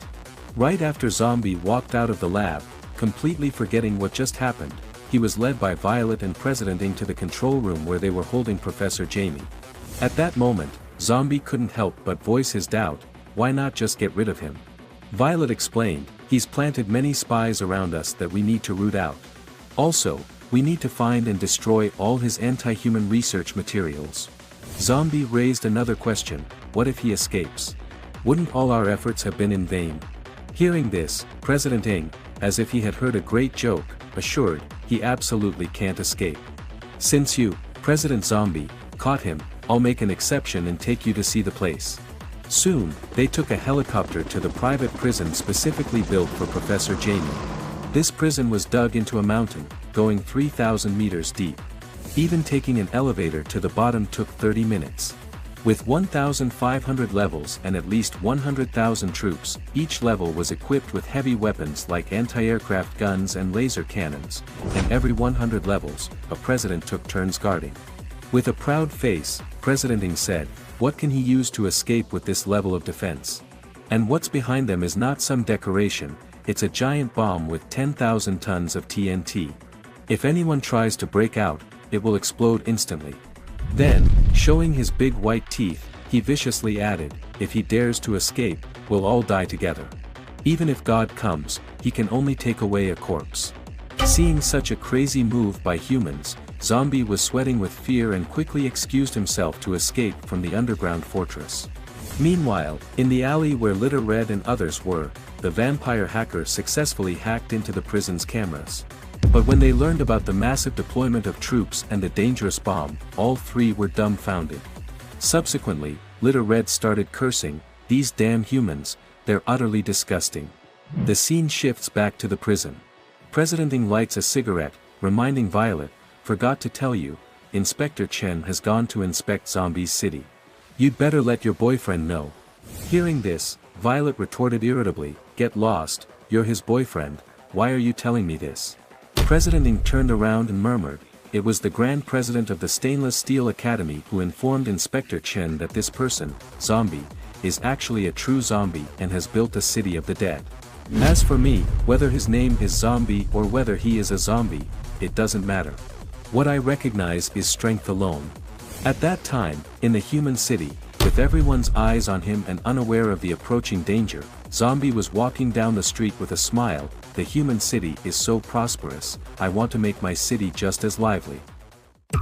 Right after Zombie walked out of the lab, completely forgetting what just happened, he was led by Violet and President Ing to the control room where they were holding Professor Jamie. At that moment, Zombie couldn't help but voice his doubt, why not just get rid of him? Violet explained, "He's planted many spies around us that we need to root out. Also, we need to find and destroy all his anti-human research materials." Zombie raised another question, what if he escapes? Wouldn't all our efforts have been in vain? Hearing this, President Ing, as if he had heard a great joke, assured, he absolutely can't escape. "Since you, President Zombie, caught him, I'll make an exception and take you to see the place." Soon, they took a helicopter to the private prison specifically built for Professor Jamie. This prison was dug into a mountain, going 3,000 meters deep. Even taking an elevator to the bottom took 30 minutes. With 1,500 levels and at least 100,000 troops, each level was equipped with heavy weapons like anti-aircraft guns and laser cannons, and every 100 levels, a president took turns guarding. With a proud face, President Ing said, "What can he use to escape with this level of defense? And what's behind them is not some decoration, it's a giant bomb with 10,000 tons of TNT. If anyone tries to break out, it will explode instantly." Then, showing his big white teeth, he viciously added, "If he dares to escape, we'll all die together. Even if God comes, he can only take away a corpse." Seeing such a crazy move by humans, Zombie was sweating with fear and quickly excused himself to escape from the underground fortress. Meanwhile, in the alley where Little Red and others were, the vampire hacker successfully hacked into the prison's cameras. But when they learned about the massive deployment of troops and the dangerous bomb, all three were dumbfounded. Subsequently, Little Red started cursing, "These damn humans, they're utterly disgusting." The scene shifts back to the prison. President Ng lights a cigarette, reminding Violet, "Forgot to tell you, Inspector Chen has gone to inspect Zombie's city. You'd better let your boyfriend know." Hearing this, Violet retorted irritably, "Get lost, you're his boyfriend, why are you telling me this?" President Ng turned around and murmured, "It was the Grand President of the Stainless Steel Academy who informed Inspector Chen that this person, Zombie, is actually a true zombie and has built a city of the dead. As for me, whether his name is Zombie or whether he is a zombie, it doesn't matter. What I recognize is strength alone." At that time, in the human city, with everyone's eyes on him and unaware of the approaching danger, Zombie was walking down the street with a smile. "The human city is so prosperous, I want to make my city just as lively."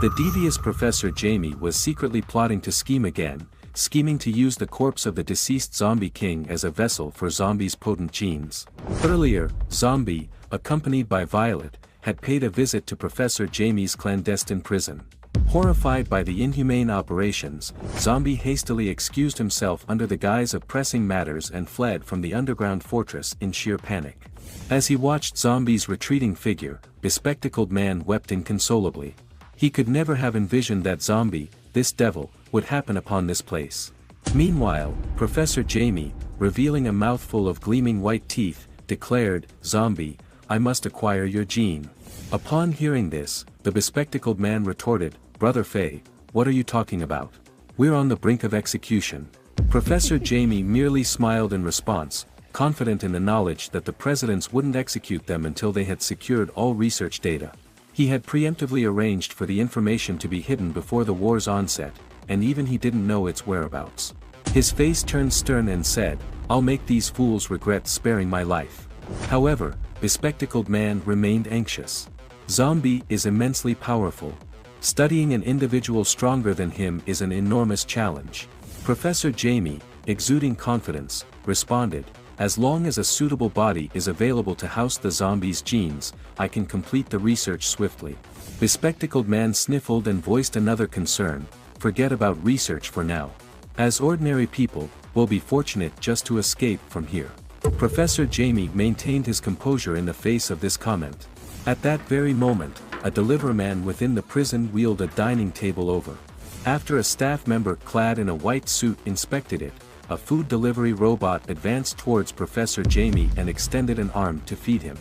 The devious Professor Jamie was secretly plotting to scheme again, scheming to use the corpse of the deceased Zombie King as a vessel for Zombie's potent genes. Earlier, Zombie, accompanied by Violet, had paid a visit to Professor Jamie's clandestine prison. Horrified by the inhumane operations, Zombie hastily excused himself under the guise of pressing matters and fled from the underground fortress in sheer panic. As he watched Zombie's retreating figure, Bespectacled Man wept inconsolably. He could never have envisioned that Zombie, this devil, would happen upon this place. Meanwhile, Professor Jamie, revealing a mouthful of gleaming white teeth, declared, "Zombie, I must acquire your gene." Upon hearing this, the Bespectacled Man retorted, "Brother Fei, what are you talking about? We're on the brink of execution." Professor Jamie merely smiled in response, confident in the knowledge that the presidents wouldn't execute them until they had secured all research data. He had preemptively arranged for the information to be hidden before the war's onset, and even he didn't know its whereabouts. His face turned stern and said, "I'll make these fools regret sparing my life." However, Bespectacled Man remained anxious. Zombie is immensely powerful. Studying an individual stronger than him is an enormous challenge. Professor Jamie, exuding confidence, responded, "As long as a suitable body is available to house the zombie's genes, I can complete the research swiftly." Bespectacled Man sniffled and voiced another concern, "Forget about research for now. As ordinary people, we'll be fortunate just to escape from here." Professor Jamie maintained his composure in the face of this comment. At that very moment, a deliverman within the prison wheeled a dining table over. After a staff member clad in a white suit inspected it, a food delivery robot advanced towards Professor Jamie and extended an arm to feed him.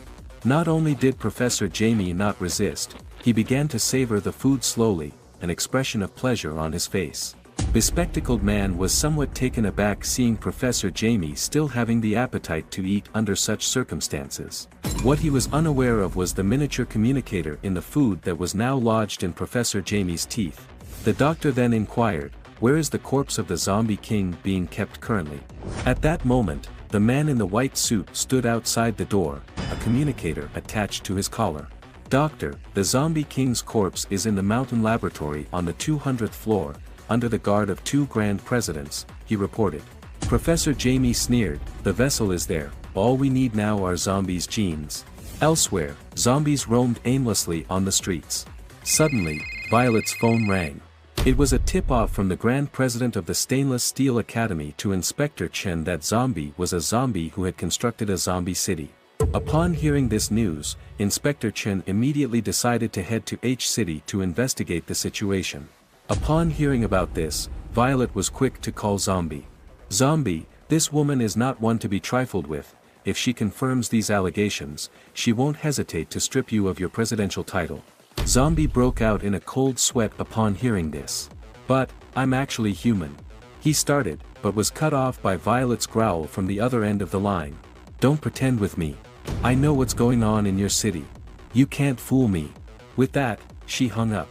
Not only did Professor Jamie not resist, he began to savor the food slowly, an expression of pleasure on his face. Bespectacled Man was somewhat taken aback seeing Professor Jamie still having the appetite to eat under such circumstances. What he was unaware of was the miniature communicator in the food that was now lodged in Professor Jamie's teeth. The doctor then inquired, "Where is the corpse of the Zombie King being kept currently?" At that moment, the man in the white suit stood outside the door, a communicator attached to his collar. "Doctor, the Zombie King's corpse is in the mountain laboratory on the 200th floor, under the guard of 2 grand presidents," he reported. Professor Jamie sneered, "The vessel is there, all we need now are zombies' genes." Elsewhere, zombies roamed aimlessly on the streets. Suddenly, Violet's phone rang. It was a tip-off from the Grand President of the Stainless Steel Academy to Inspector Chen that Zombie was a zombie who had constructed a zombie city. Upon hearing this news, Inspector Chen immediately decided to head to H City to investigate the situation. Upon hearing about this, Violet was quick to call Zombie. "Zombie, this woman is not one to be trifled with. If she confirms these allegations, she won't hesitate to strip you of your presidential title." Zombie broke out in a cold sweat upon hearing this. "But, I'm actually human." He started, but was cut off by Violet's growl from the other end of the line. "Don't pretend with me. I know what's going on in your city. You can't fool me." With that, she hung up.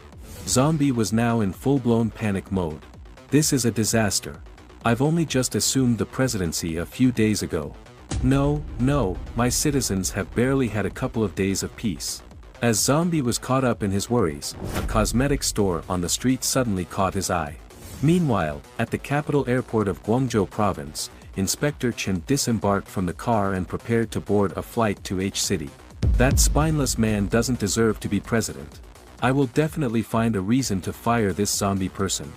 Zombie was now in full-blown panic mode. "This is a disaster. I've only just assumed the presidency a few days ago. No, my citizens have barely had a couple of days of peace. As Zombie was caught up in his worries, a cosmetic store on the street suddenly caught his eye. Meanwhile, at the capital airport of Guangzhou province, Inspector Chen disembarked from the car and prepared to board a flight to H-City. That spineless man doesn't deserve to be president. I will definitely find a reason to fire this zombie person.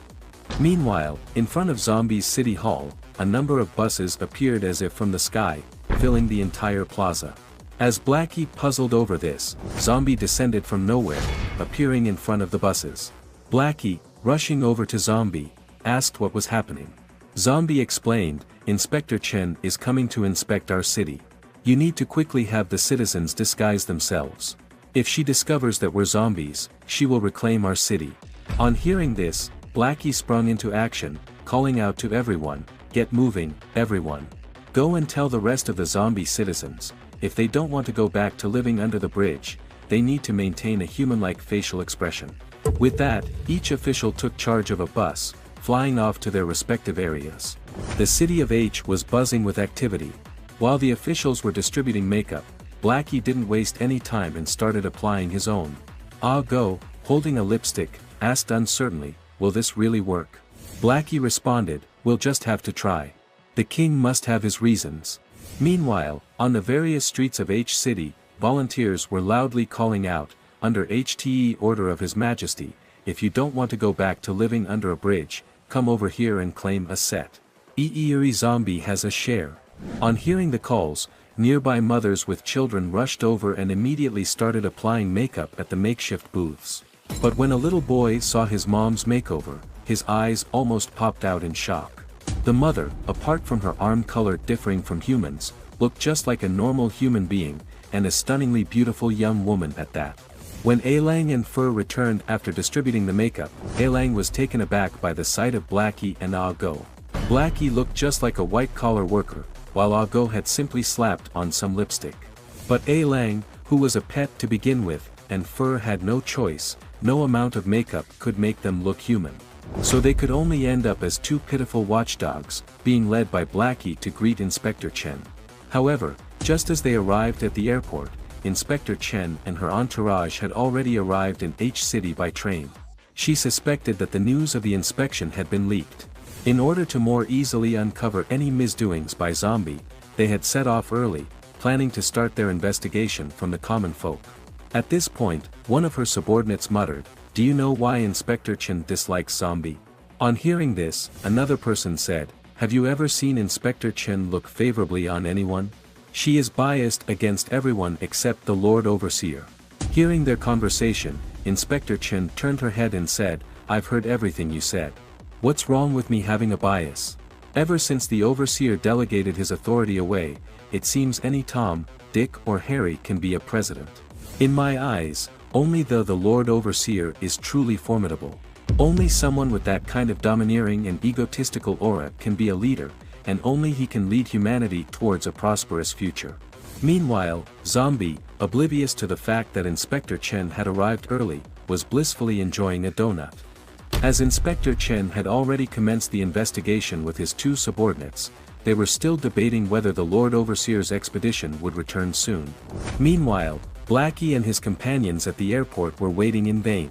Meanwhile, in front of Zombie's city hall, a number of buses appeared as if from the sky, filling the entire plaza. As Blackie puzzled over this, Zombie descended from nowhere, appearing in front of the buses. Blackie, rushing over to Zombie, asked what was happening. Zombie explained, Inspector Chen is coming to inspect our city. You need to quickly have the citizens disguise themselves. If she discovers that we're zombies, she will reclaim our city. On hearing this, Blackie sprung into action, calling out to everyone, get moving, everyone. Go and tell the rest of the zombie citizens, if they don't want to go back to living under the bridge, they need to maintain a human-like facial expression. With that, each official took charge of a bus, flying off to their respective areas. The city of H was buzzing with activity. While the officials were distributing makeup, Blackie didn't waste any time and started applying his own. Ah Go, holding a lipstick, asked uncertainly, will this really work? Blackie responded, we'll just have to try. The king must have his reasons. Meanwhile, on the various streets of H City, volunteers were loudly calling out, under HTE order of His Majesty, if you don't want to go back to living under a bridge, come over here and claim a set. Eerie Zombie has a share. On hearing the calls, nearby mothers with children rushed over and immediately started applying makeup at the makeshift booths. But when a little boy saw his mom's makeover, his eyes almost popped out in shock. The mother, apart from her arm color differing from humans, looked just like a normal human being, and a stunningly beautiful young woman at that. When Ailang and Fur returned after distributing the makeup, Ailang was taken aback by the sight of Blackie and Ah Go. Blackie looked just like a white-collar worker, while Ah Go had simply slapped on some lipstick. But Ailang, who was a pet to begin with, and Fur had no choice, no amount of makeup could make them look human. So they could only end up as two pitiful watchdogs, being led by Blackie to greet Inspector Chen. However, just as they arrived at the airport, Inspector Chen and her entourage had already arrived in H City by train. She suspected that the news of the inspection had been leaked. In order to more easily uncover any misdoings by Zombie, they had set off early, planning to start their investigation from the common folk. At this point, one of her subordinates muttered, do you know why Inspector Chen dislikes Zombie? On hearing this, another person said, have you ever seen Inspector Chen look favorably on anyone? She is biased against everyone except the Lord Overseer. Hearing their conversation, Inspector Chen turned her head and said, I've heard everything you said. What's wrong with me having a bias? Ever since the Overseer delegated his authority away, it seems any Tom, Dick or Harry can be a president. In my eyes, only the Lord Overseer is truly formidable. Only someone with that kind of domineering and egotistical aura can be a leader, and only he can lead humanity towards a prosperous future. Meanwhile, Zombie, oblivious to the fact that Inspector Chen had arrived early, was blissfully enjoying a donut. As Inspector Chen had already commenced the investigation with his two subordinates, they were still debating whether the Lord Overseer's expedition would return soon. Meanwhile, Blackie and his companions at the airport were waiting in vain.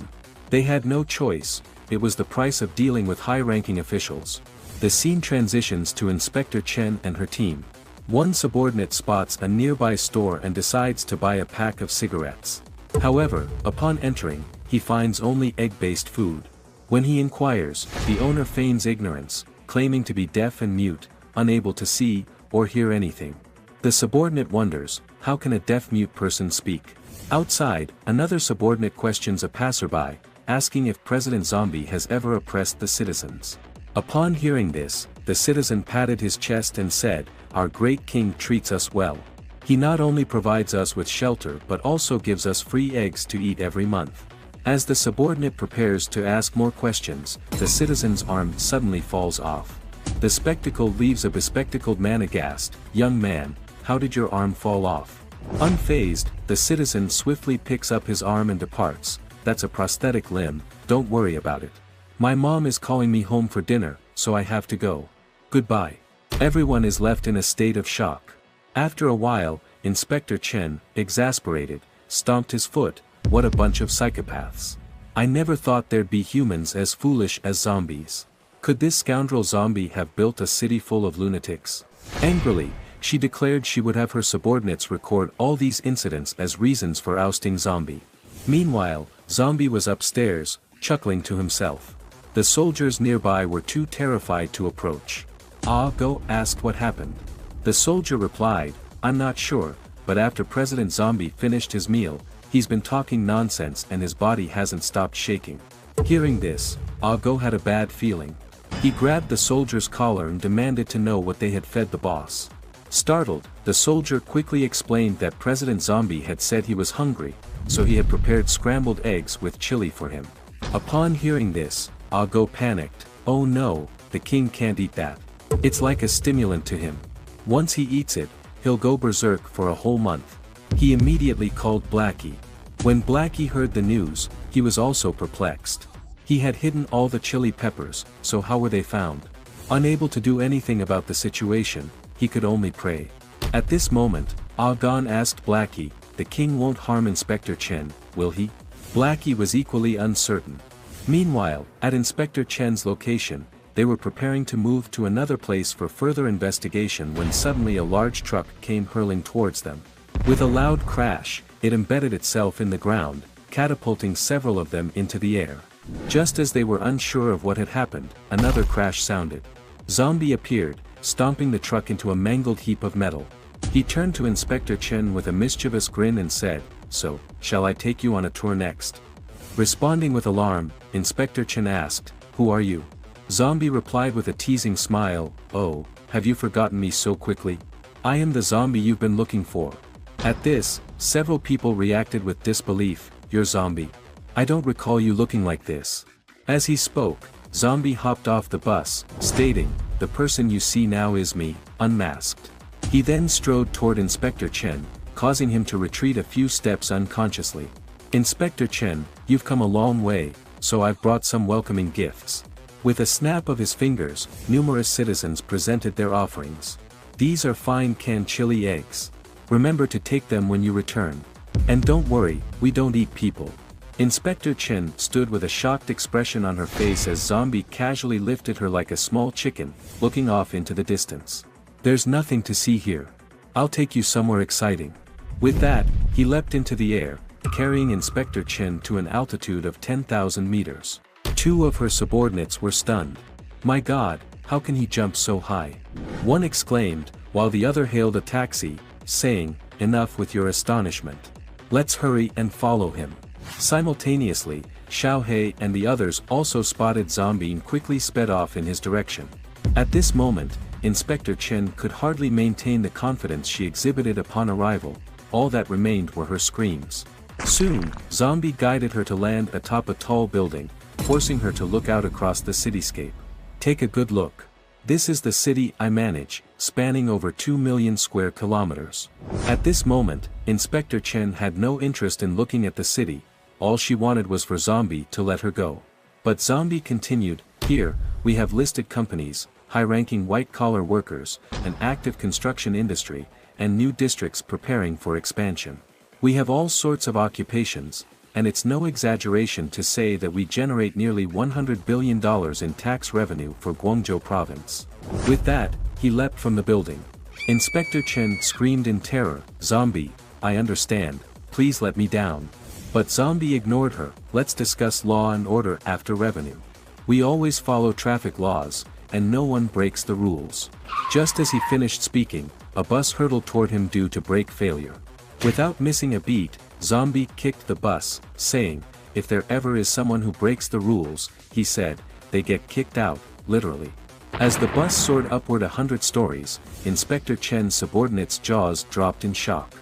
They had no choice, it was the price of dealing with high-ranking officials. The scene transitions to Inspector Chen and her team. One subordinate spots a nearby store and decides to buy a pack of cigarettes. However, upon entering, he finds only egg-based food. When he inquires, the owner feigns ignorance, claiming to be deaf and mute, unable to see or hear anything. The subordinate wonders, how can a deaf-mute person speak? Outside, another subordinate questions a passerby, asking if President Zombie has ever oppressed the citizens. Upon hearing this, the citizen patted his chest and said, our great king treats us well. He not only provides us with shelter but also gives us free eggs to eat every month. As the subordinate prepares to ask more questions, the citizen's arm suddenly falls off. The spectacle leaves a bespectacled man aghast, young man, how did your arm fall off? Unfazed, the citizen swiftly picks up his arm and departs, that's a prosthetic limb, don't worry about it. My mom is calling me home for dinner, so I have to go. Goodbye. Everyone is left in a state of shock. After a while, Inspector Chen, exasperated, stomped his foot, What a bunch of psychopaths. I never thought there'd be humans as foolish as zombies. Could this scoundrel zombie have built a city full of lunatics? Angrily, she declared she would have her subordinates record all these incidents as reasons for ousting Zombie. Meanwhile, Zombie was upstairs, chuckling to himself. The soldiers nearby were too terrified to approach. Go asked what happened. The soldier replied, I'm not sure, but after President Zombie finished his meal, he's been talking nonsense and his body hasn't stopped shaking. Hearing this, Go had a bad feeling. He grabbed the soldier's collar and demanded to know what they had fed the boss. Startled, the soldier quickly explained that President Zombie had said he was hungry, so he had prepared scrambled eggs with chili for him. Upon hearing this, Go panicked. Oh no, the king can't eat that. It's like a stimulant to him. Once he eats it, he'll go berserk for a whole month. He immediately called Blackie. When Blackie heard the news, he was also perplexed. He had hidden all the chili peppers, so how were they found? Unable to do anything about the situation, he could only pray. At this moment, Gon asked Blackie, the king won't harm Inspector Chen, will he? Blackie was equally uncertain. Meanwhile, at Inspector Chen's location, they were preparing to move to another place for further investigation when suddenly a large truck came hurling towards them. With a loud crash, it embedded itself in the ground, catapulting several of them into the air. Just as they were unsure of what had happened, another crash sounded. Zombie appeared, stomping the truck into a mangled heap of metal. He turned to Inspector Chen with a mischievous grin and said, So, shall I take you on a tour next? Responding with alarm, Inspector Chen asked, Who are you? Zombie replied with a teasing smile, Oh, have you forgotten me so quickly? I am the zombie you've been looking for. At this, several people reacted with disbelief, You're Zombie. I don't recall you looking like this. As he spoke, Zombie hopped off the bus, stating, The person you see now is me, unmasked. He then strode toward Inspector Chen, causing him to retreat a few steps unconsciously. Inspector Chen, you've come a long way, so I've brought some welcoming gifts. With a snap of his fingers, numerous citizens presented their offerings. These are fine canned chili eggs. Remember to take them when you return. And don't worry, we don't eat people. Inspector Chen stood with a shocked expression on her face as Zombie casually lifted her like a small chicken, looking off into the distance. There's nothing to see here. I'll take you somewhere exciting. With that, he leapt into the air, carrying Inspector Chen to an altitude of 10,000 meters. Two of her subordinates were stunned. My God, how can he jump so high? One exclaimed, while the other hailed a taxi, saying, Enough with your astonishment. Let's hurry and follow him. Simultaneously, Xiao He and the others also spotted Zombie and quickly sped off in his direction. At this moment, Inspector Chen could hardly maintain the confidence she exhibited upon arrival. All that remained were her screams. Soon, Zombie guided her to land atop a tall building, forcing her to look out across the cityscape. Take a good look. This is the city I manage, spanning over 2 million square kilometers. At this moment, Inspector Chen had no interest in looking at the city. All she wanted was for Zombie to let her go. But Zombie continued, Here, we have listed companies, high-ranking white-collar workers, an active construction industry, and new districts preparing for expansion. We have all sorts of occupations, and it's no exaggeration to say that we generate nearly $100 billion in tax revenue for Guangzhou province. With that, he leapt from the building. Inspector Chen screamed in terror, Zombie, I understand, please let me down. But Zombie ignored her, let's discuss law and order after revenue. We always follow traffic laws, and no one breaks the rules. Just as he finished speaking, a bus hurtled toward him due to brake failure. Without missing a beat, Zombie kicked the bus, saying, If there ever is someone who breaks the rules, he said, they get kicked out, literally. As the bus soared upward 100 stories, Inspector Chen's subordinates' jaws dropped in shock.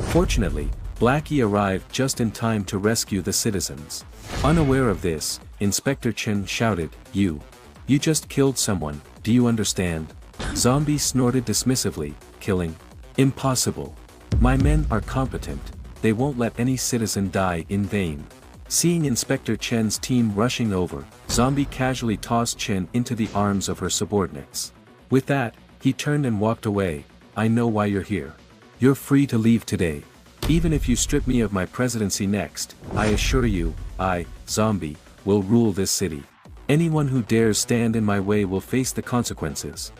Fortunately, Blackie arrived just in time to rescue the citizens. Unaware of this, Inspector Chen shouted, You just killed someone, do you understand? Zombie snorted dismissively, killing? Impossible. My men are competent, they won't let any citizen die in vain. Seeing Inspector Chen's team rushing over, Zombie casually tossed Chen into the arms of her subordinates. With that, he turned and walked away, I know why you're here. You're free to leave today. Even if you strip me of my presidency next, I assure you, I, Zombie, will rule this city. Anyone who dares stand in my way will face the consequences."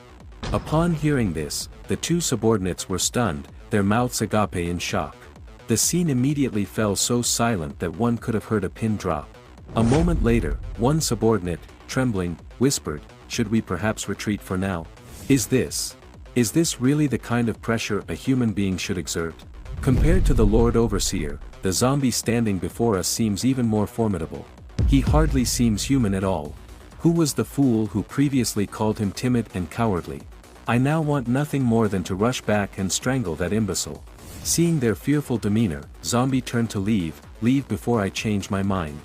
Upon hearing this, the two subordinates were stunned, their mouths agape in shock. The scene immediately fell so silent that one could have heard a pin drop. A moment later, one subordinate, trembling, whispered, "Should we perhaps retreat for now? Is this really the kind of pressure a human being should exert? Compared to the Lord Overseer, the zombie standing before us seems even more formidable. He hardly seems human at all. Who was the fool who previously called him timid and cowardly? I now want nothing more than to rush back and strangle that imbecile." Seeing their fearful demeanor, Zombie turned to leave before I change my mind.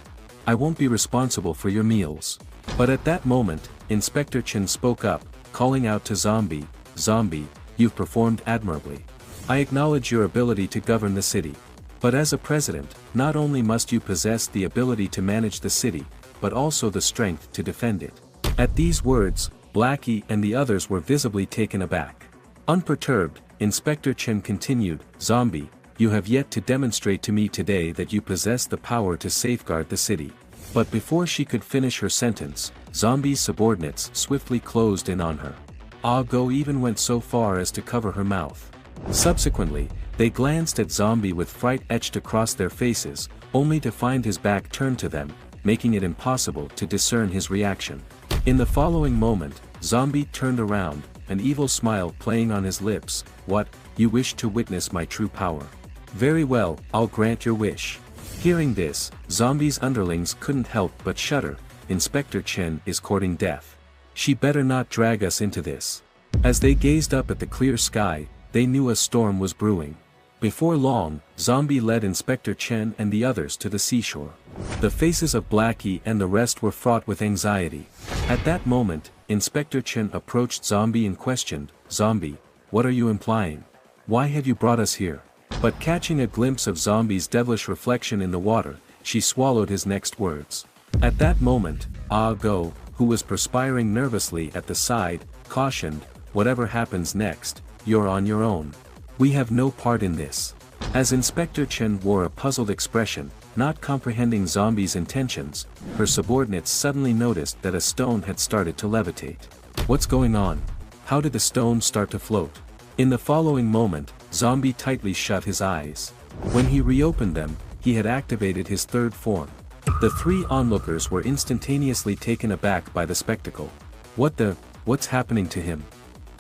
"I won't be responsible for your meals." But at that moment, Inspector Chen spoke up, calling out to Zombie, "Zombie, you've performed admirably. I acknowledge your ability to govern the city. But as a president, not only must you possess the ability to manage the city, but also the strength to defend it." At these words, Blackie and the others were visibly taken aback. Unperturbed, Inspector Chen continued, "Zombie, you have yet to demonstrate to me today that you possess the power to safeguard the city." But before she could finish her sentence, Zombie's subordinates swiftly closed in on her. Ah Go even went so far as to cover her mouth. Subsequently, they glanced at Zombie with fright etched across their faces, only to find his back turned to them, making it impossible to discern his reaction. In the following moment, Zombie turned around, an evil smile playing on his lips. "What, you wish to witness my true power? Very well, I'll grant your wish." Hearing this, Zombie's underlings couldn't help but shudder. Inspector Chen is courting death. She better not drag us into this. As they gazed up at the clear sky, they knew a storm was brewing. Before long, Zombie led Inspector Chen and the others to the seashore. The faces of Blackie and the rest were fraught with anxiety. At that moment, Inspector Chen approached Zombie and questioned, "Zombie, what are you implying? Why have you brought us here?" But catching a glimpse of Zombie's devilish reflection in the water, she swallowed his next words. At that moment, Ah Go, who was perspiring nervously at the side, cautioned, "Whatever happens next, you're on your own. We have no part in this." As Inspector Chen wore a puzzled expression, not comprehending Zombie's intentions, her subordinates suddenly noticed that a stone had started to levitate. "What's going on? How did the stone start to float?" In the following moment, Zombie tightly shut his eyes. When he reopened them, he had activated his third form. The three onlookers were instantaneously taken aback by the spectacle. What's happening to him?"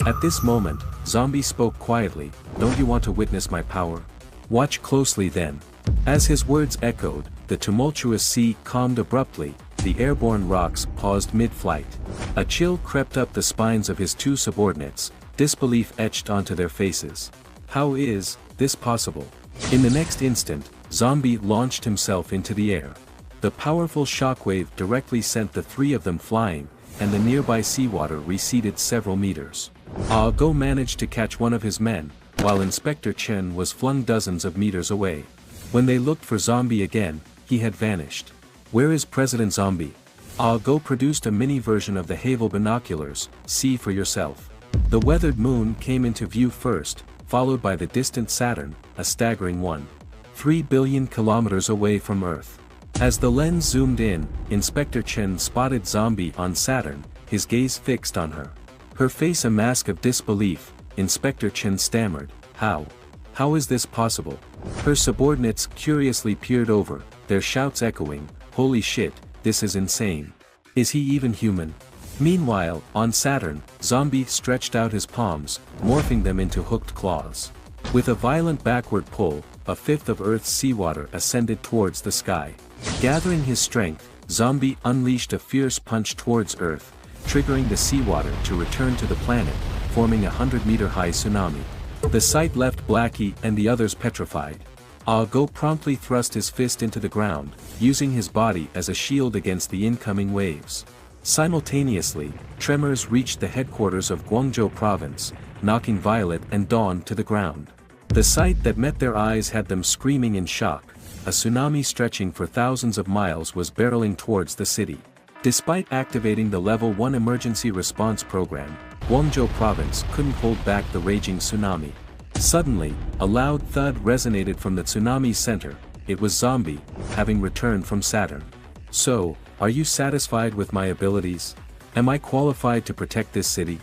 At this moment, Zombie spoke quietly, "Don't you want to witness my power? Watch closely then." As his words echoed, the tumultuous sea calmed abruptly, the airborne rocks paused mid-flight. A chill crept up the spines of his two subordinates, disbelief etched onto their faces. How is this possible? In the next instant, Zombie launched himself into the air. The powerful shockwave directly sent the three of them flying, and the nearby seawater receded several meters. Ah Go managed to catch one of his men, while Inspector Chen was flung dozens of meters away. When they looked for Zombie again, he had vanished. "Where is President Zombie?" Ah Go produced a mini version of the Havel binoculars. "See for yourself." The weathered moon came into view first, followed by the distant Saturn, a staggering 1.3 billion kilometers away from Earth. As the lens zoomed in, Inspector Chen spotted Zombie on Saturn, his gaze fixed on her. Her face a mask of disbelief, Inspector Chen stammered, How is this possible?" Her subordinates curiously peered over, their shouts echoing, "Holy shit, this is insane. Is he even human?" Meanwhile, on Saturn, Zombie stretched out his palms, morphing them into hooked claws. With a violent backward pull, a fifth of Earth's seawater ascended towards the sky. Gathering his strength, Zombie unleashed a fierce punch towards Earth, triggering the seawater to return to the planet, forming a 100-meter-high tsunami. The sight left Blackie and the others petrified. Ah Go promptly thrust his fist into the ground, using his body as a shield against the incoming waves. Simultaneously, tremors reached the headquarters of Guangzhou province, knocking Violet and Dawn to the ground. The sight that met their eyes had them screaming in shock. A tsunami stretching for thousands of miles was barreling towards the city. Despite activating the Level 1 emergency response program, Guangzhou province couldn't hold back the raging tsunami. Suddenly, a loud thud resonated from the tsunami's center. It was Zombie, having returned from Saturn. So, are you satisfied with my abilities? Am I qualified to protect this city?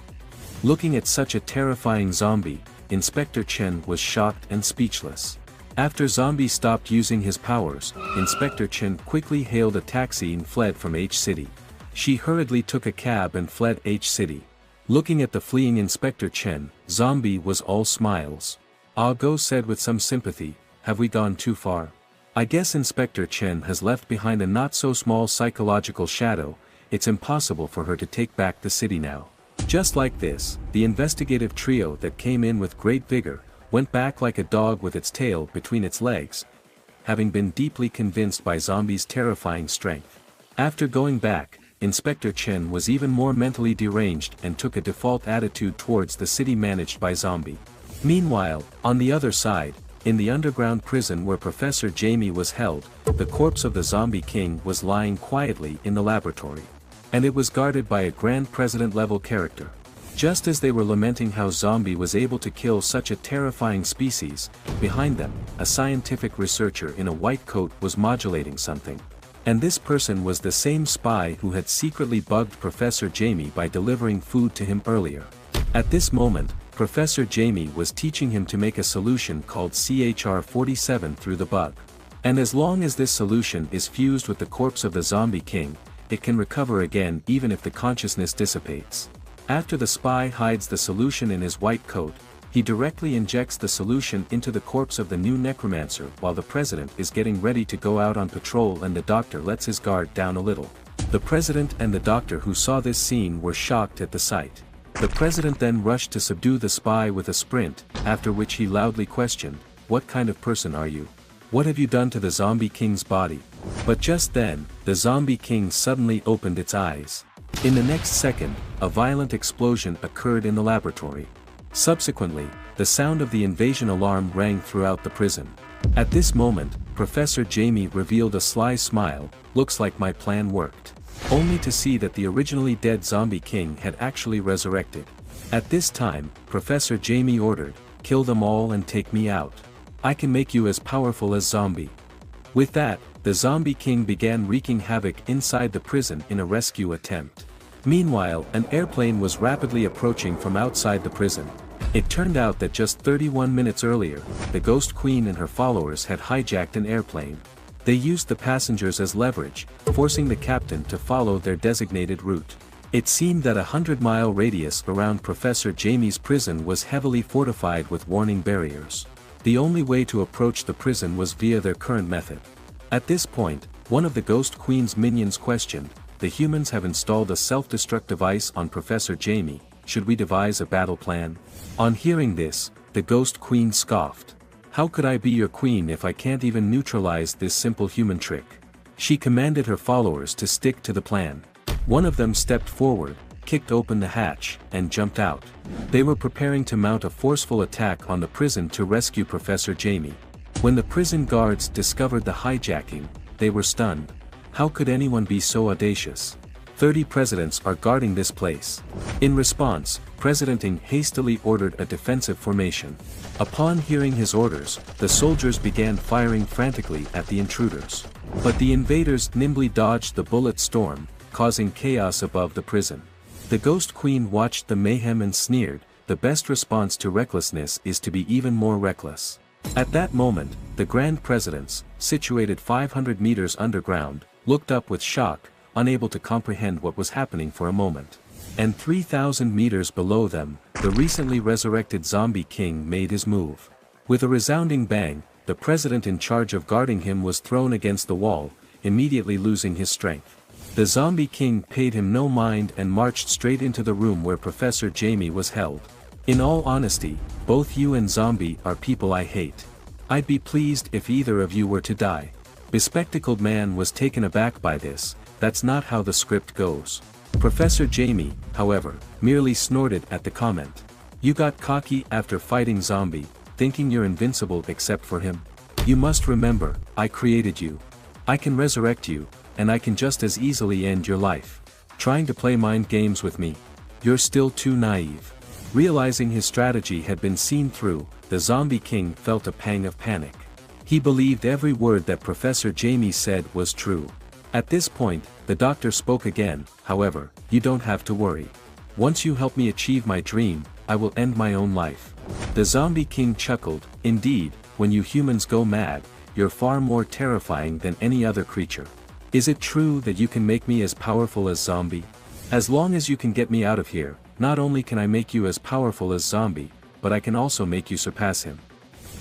Looking at such a terrifying zombie, Inspector Chen was shocked and speechless. After Zombie stopped using his powers, Inspector Chen quickly hailed a taxi and fled from H-City. She hurriedly took a cab and fled H-City. Looking at the fleeing Inspector Chen, Zombie was all smiles. Ah Go said with some sympathy, "Have we gone too far? I guess Inspector Chen has left behind a not-so-small psychological shadow. It's impossible for her to take back the city now." Just like this, the investigative trio that came in with great vigor, went back like a dog with its tail between its legs, having been deeply convinced by Zombie's terrifying strength. After going back, Inspector Chen was even more mentally deranged and took a default attitude towards the city managed by Zombie. Meanwhile, on the other side, in the underground prison where Professor Jamie was held, the corpse of the Zombie King was lying quietly in the laboratory. And it was guarded by a Grand President-level character. Just as they were lamenting how Zombie was able to kill such a terrifying species, behind them, a scientific researcher in a white coat was modulating something. And this person was the same spy who had secretly bugged Professor Jamie by delivering food to him earlier. At this moment, Professor Jamie was teaching him to make a solution called CHR-47 through the bug. And as long as this solution is fused with the corpse of the Zombie King, it can recover again even if the consciousness dissipates. After the spy hides the solution in his white coat, he directly injects the solution into the corpse of the new necromancer while the president is getting ready to go out on patrol and the doctor lets his guard down a little. The president and the doctor who saw this scene were shocked at the sight. The president then rushed to subdue the spy with a sprint, after which he loudly questioned, "What kind of person are you? What have you done to the Zombie King's body?" But just then, the Zombie King suddenly opened its eyes. In the next second, a violent explosion occurred in the laboratory. Subsequently, the sound of the invasion alarm rang throughout the prison. At this moment, Professor Jamie revealed a sly smile, "Looks like my plan worked." Only to see that the originally dead Zombie King had actually resurrected. At this time, Professor Jamie ordered, "Kill them all and take me out. I can make you as powerful as Zombie." With that, the Zombie King began wreaking havoc inside the prison in a rescue attempt. Meanwhile, an airplane was rapidly approaching from outside the prison. It turned out that just 31 minutes earlier, the Ghost Queen and her followers had hijacked an airplane. They used the passengers as leverage, forcing the captain to follow their designated route. It seemed that a 100-mile radius around Professor Jamie's prison was heavily fortified with warning barriers. The only way to approach the prison was via their current method. At this point, one of the Ghost Queen's minions questioned, "The humans have installed a self-destruct device on Professor Jamie, should we devise a battle plan?" On hearing this, the Ghost Queen scoffed. "How could I be your queen if I can't even neutralize this simple human trick?" She commanded her followers to stick to the plan. One of them stepped forward, kicked open the hatch, and jumped out. They were preparing to mount a forceful attack on the prison to rescue Professor Jamie. When the prison guards discovered the hijacking, they were stunned. How could anyone be so audacious? 30 presidents are guarding this place. In response, President Ng hastily ordered a defensive formation. Upon hearing his orders, the soldiers began firing frantically at the intruders. But the invaders nimbly dodged the bullet storm, causing chaos above the prison. The Ghost Queen watched the mayhem and sneered, "The best response to recklessness is to be even more reckless." At that moment, the Grand Presidents, situated 500 meters underground, looked up with shock, unable to comprehend what was happening for a moment. And 3,000 meters below them, the recently resurrected Zombie King made his move. With a resounding bang, the president in charge of guarding him was thrown against the wall, immediately losing his strength. The Zombie King paid him no mind and marched straight into the room where Professor Jamie was held. "In all honesty, both you and Zombie are people I hate. I'd be pleased if either of you were to die." Bespectacled man was taken aback by this. That's not how the script goes. Professor Jamie, however, merely snorted at the comment. "You got cocky after fighting Zombie, thinking you're invincible except for him? You must remember, I created you. I can resurrect you, and I can just as easily end your life. Trying to play mind games with me? You're still too naive." Realizing his strategy had been seen through, the Zombie King felt a pang of panic. He believed every word that Professor Jamie said was true. At this point, the doctor spoke again. However, you don't have to worry. Once you help me achieve my dream, I will end my own life. The Zombie King chuckled. Indeed, when you humans go mad, you're far more terrifying than any other creature. Is it true that you can make me as powerful as Zombie? As long as you can get me out of here, not only can I make you as powerful as Zombie, but I can also make you surpass him.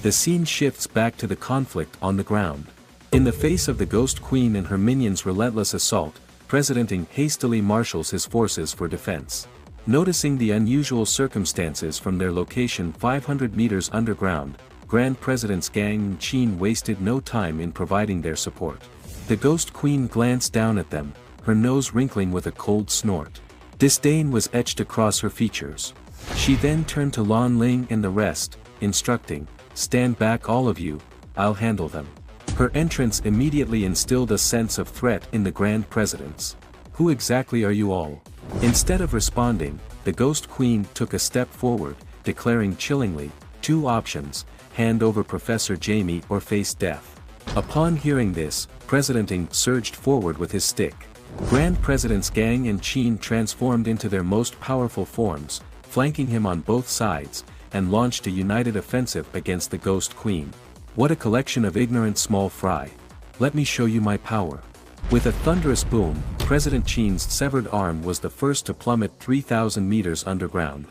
The scene shifts back to the conflict on the ground. In the face of the Ghost Queen and her minions' relentless assault, President Ng hastily marshals his forces for defense. Noticing the unusual circumstances from their location 500 meters underground, Grand President's gang Qin wasted no time in providing their support. The Ghost Queen glanced down at them, her nose wrinkling with a cold snort. Disdain was etched across her features. She then turned to Lan Ling and the rest, instructing, "Stand back all of you, I'll handle them." Her entrance immediately instilled a sense of threat in the Grand Presidents. "Who exactly are you all?" Instead of responding, the Ghost Queen took a step forward, declaring chillingly, "Two options, hand over Professor Jamie or face death." Upon hearing this, President Ng surged forward with his stick. Grand President's gang and Qin transformed into their most powerful forms, flanking him on both sides, and launched a united offensive against the Ghost Queen. What a collection of ignorant small fry. Let me show you my power. With a thunderous boom, President Qin's severed arm was the first to plummet 3,000 meters underground.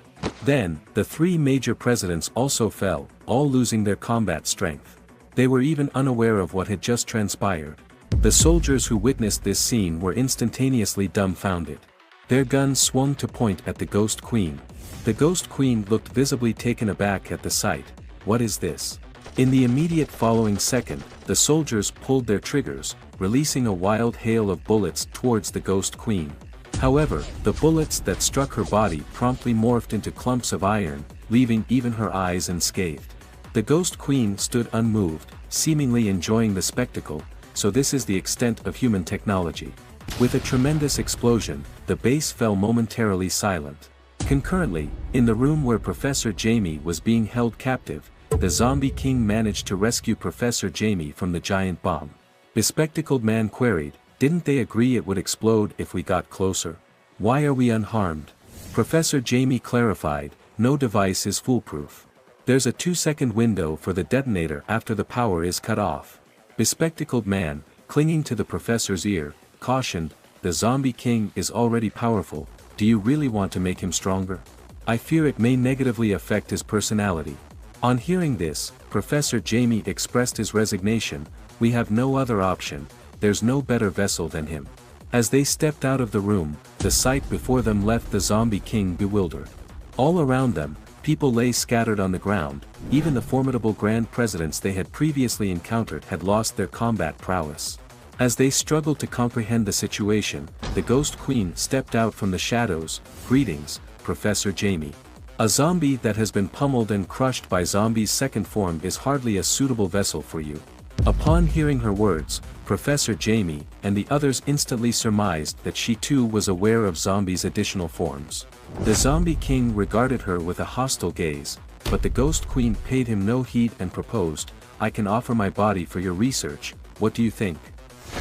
Then, the three major presidents also fell, all losing their combat strength. They were even unaware of what had just transpired. The soldiers who witnessed this scene were instantaneously dumbfounded. Their guns swung to point at the Ghost Queen. The Ghost Queen looked visibly taken aback at the sight. "What is this?" In the immediate following second, the soldiers pulled their triggers, releasing a wild hail of bullets towards the Ghost Queen. However, the bullets that struck her body promptly morphed into clumps of iron, leaving even her eyes unscathed. The Ghost Queen stood unmoved, seemingly enjoying the spectacle. So this is the extent of human technology. With a tremendous explosion, the base fell momentarily silent. Concurrently, in the room where Professor Jamie was being held captive, the Zombie King managed to rescue Professor Jamie from the giant bomb. Bespectacled man queried, "Didn't they agree it would explode if we got closer? Why are we unharmed?" Professor Jamie clarified, "No device is foolproof. There's a 2-second window for the detonator after the power is cut off." Bespectacled man, clinging to the professor's ear, cautioned, "The Zombie King is already powerful, do you really want to make him stronger? I fear it may negatively affect his personality." On hearing this, Professor Jamie expressed his resignation, "We have no other option, there's no better vessel than him." As they stepped out of the room, the sight before them left the Zombie King bewildered. All around them, people lay scattered on the ground, even the formidable Grand Presidents they had previously encountered had lost their combat prowess. As they struggled to comprehend the situation, the Ghost Queen stepped out from the shadows. "Greetings, Professor Jamie. A zombie that has been pummeled and crushed by Zombie's second form is hardly a suitable vessel for you." Upon hearing her words, Professor Jamie and the others instantly surmised that she too was aware of Zombie's additional forms. The Zombie King regarded her with a hostile gaze, but the Ghost Queen paid him no heed and proposed, "I can offer my body for your research, what do you think?"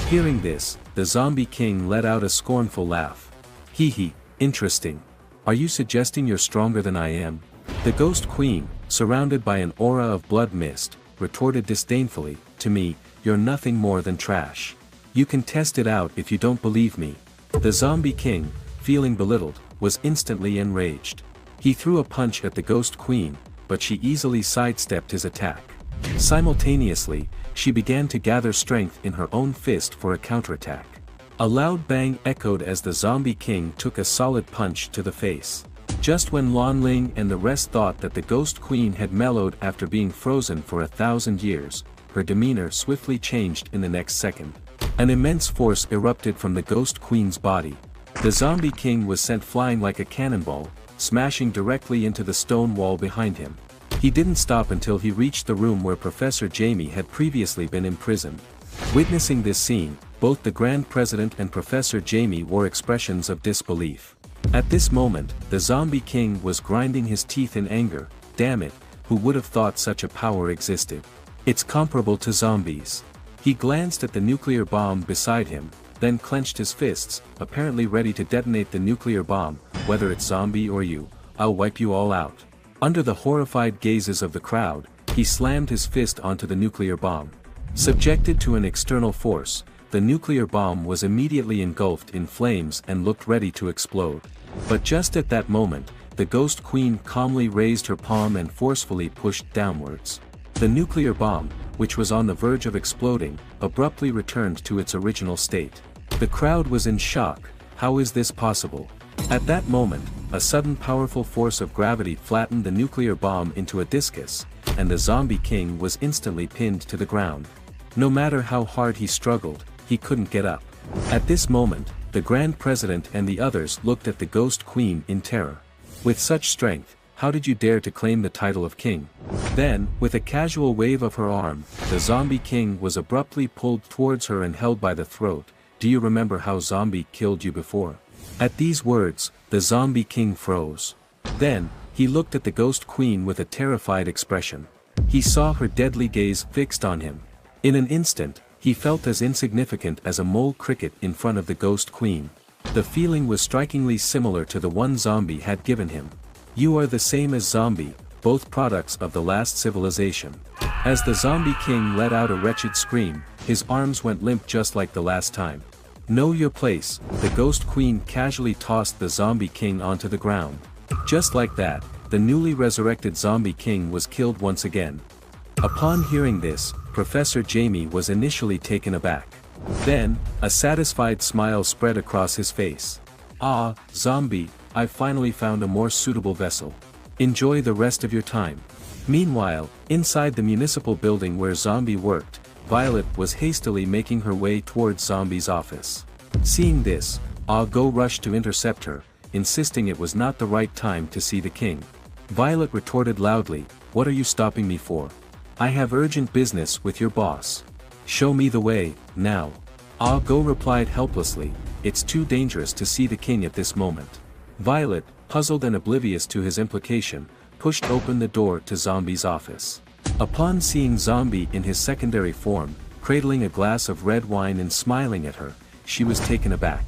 Hearing this, the Zombie King let out a scornful laugh. "Hee hee, interesting. Are you suggesting you're stronger than I am?" The Ghost Queen, surrounded by an aura of blood mist, retorted disdainfully, "To me, you're nothing more than trash. You can test it out if you don't believe me." The Zombie King, feeling belittled, was instantly enraged. He threw a punch at the Ghost Queen, but she easily sidestepped his attack. Simultaneously, she began to gather strength in her own fist for a counterattack. A loud bang echoed as the Zombie King took a solid punch to the face. Just when Lan Ling and the rest thought that the Ghost Queen had mellowed after being frozen for 1,000 years, her demeanor swiftly changed in the next second. An immense force erupted from the Ghost Queen's body. The Zombie King was sent flying like a cannonball, smashing directly into the stone wall behind him. He didn't stop until he reached the room where Professor Jamie had previously been imprisoned. Witnessing this scene, both the Grand President and Professor Jamie wore expressions of disbelief. At this moment, the zombie king was grinding his teeth in anger. Damn it, who would have thought such a power existed? It's comparable to zombies. He glanced at the nuclear bomb beside him, then clenched his fists, apparently ready to detonate the nuclear bomb. Whether it's zombie or you, I'll wipe you all out. Under the horrified gazes of the crowd, he slammed his fist onto the nuclear bomb. Subjected to an external force, the nuclear bomb was immediately engulfed in flames and looked ready to explode. But just at that moment, the Ghost Queen calmly raised her palm and forcefully pushed downwards. The nuclear bomb, which was on the verge of exploding, abruptly returned to its original state. The crowd was in shock. How is this possible? At that moment, a sudden powerful force of gravity flattened the nuclear bomb into a discus, and the zombie king was instantly pinned to the ground. No matter how hard he struggled, he couldn't get up. At this moment, the Grand President and the others looked at the Ghost Queen in terror. With such strength, how did you dare to claim the title of king? Then, with a casual wave of her arm, the zombie king was abruptly pulled towards her and held by the throat. Do you remember how zombie killed you before? At these words, the zombie king froze. Then, he looked at the Ghost Queen with a terrified expression. He saw her deadly gaze fixed on him. In an instant, he felt as insignificant as a mole cricket in front of the Ghost Queen. The feeling was strikingly similar to the one zombie had given him. You are the same as zombie, both products of the last civilization. As the zombie king let out a wretched scream, his arms went limp just like the last time. Know your place, the Ghost Queen casually tossed the zombie king onto the ground. Just like that, the newly resurrected zombie king was killed once again. Upon hearing this, Professor Jamie was initially taken aback. Then, a satisfied smile spread across his face. Ah, zombie, I've finally found a more suitable vessel. Enjoy the rest of your time. Meanwhile, inside the municipal building where Zombie worked, Violet was hastily making her way towards Zombie's office. Seeing this, Go rushed to intercept her, insisting it was not the right time to see the king. Violet retorted loudly, "What are you stopping me for? I have urgent business with your boss. Show me the way, now." Go replied helplessly, "It's too dangerous to see the king at this moment." Violet, puzzled and oblivious to his implication, pushed open the door to Zombie's office. Upon seeing Zombie in his secondary form, cradling a glass of red wine and smiling at her, she was taken aback.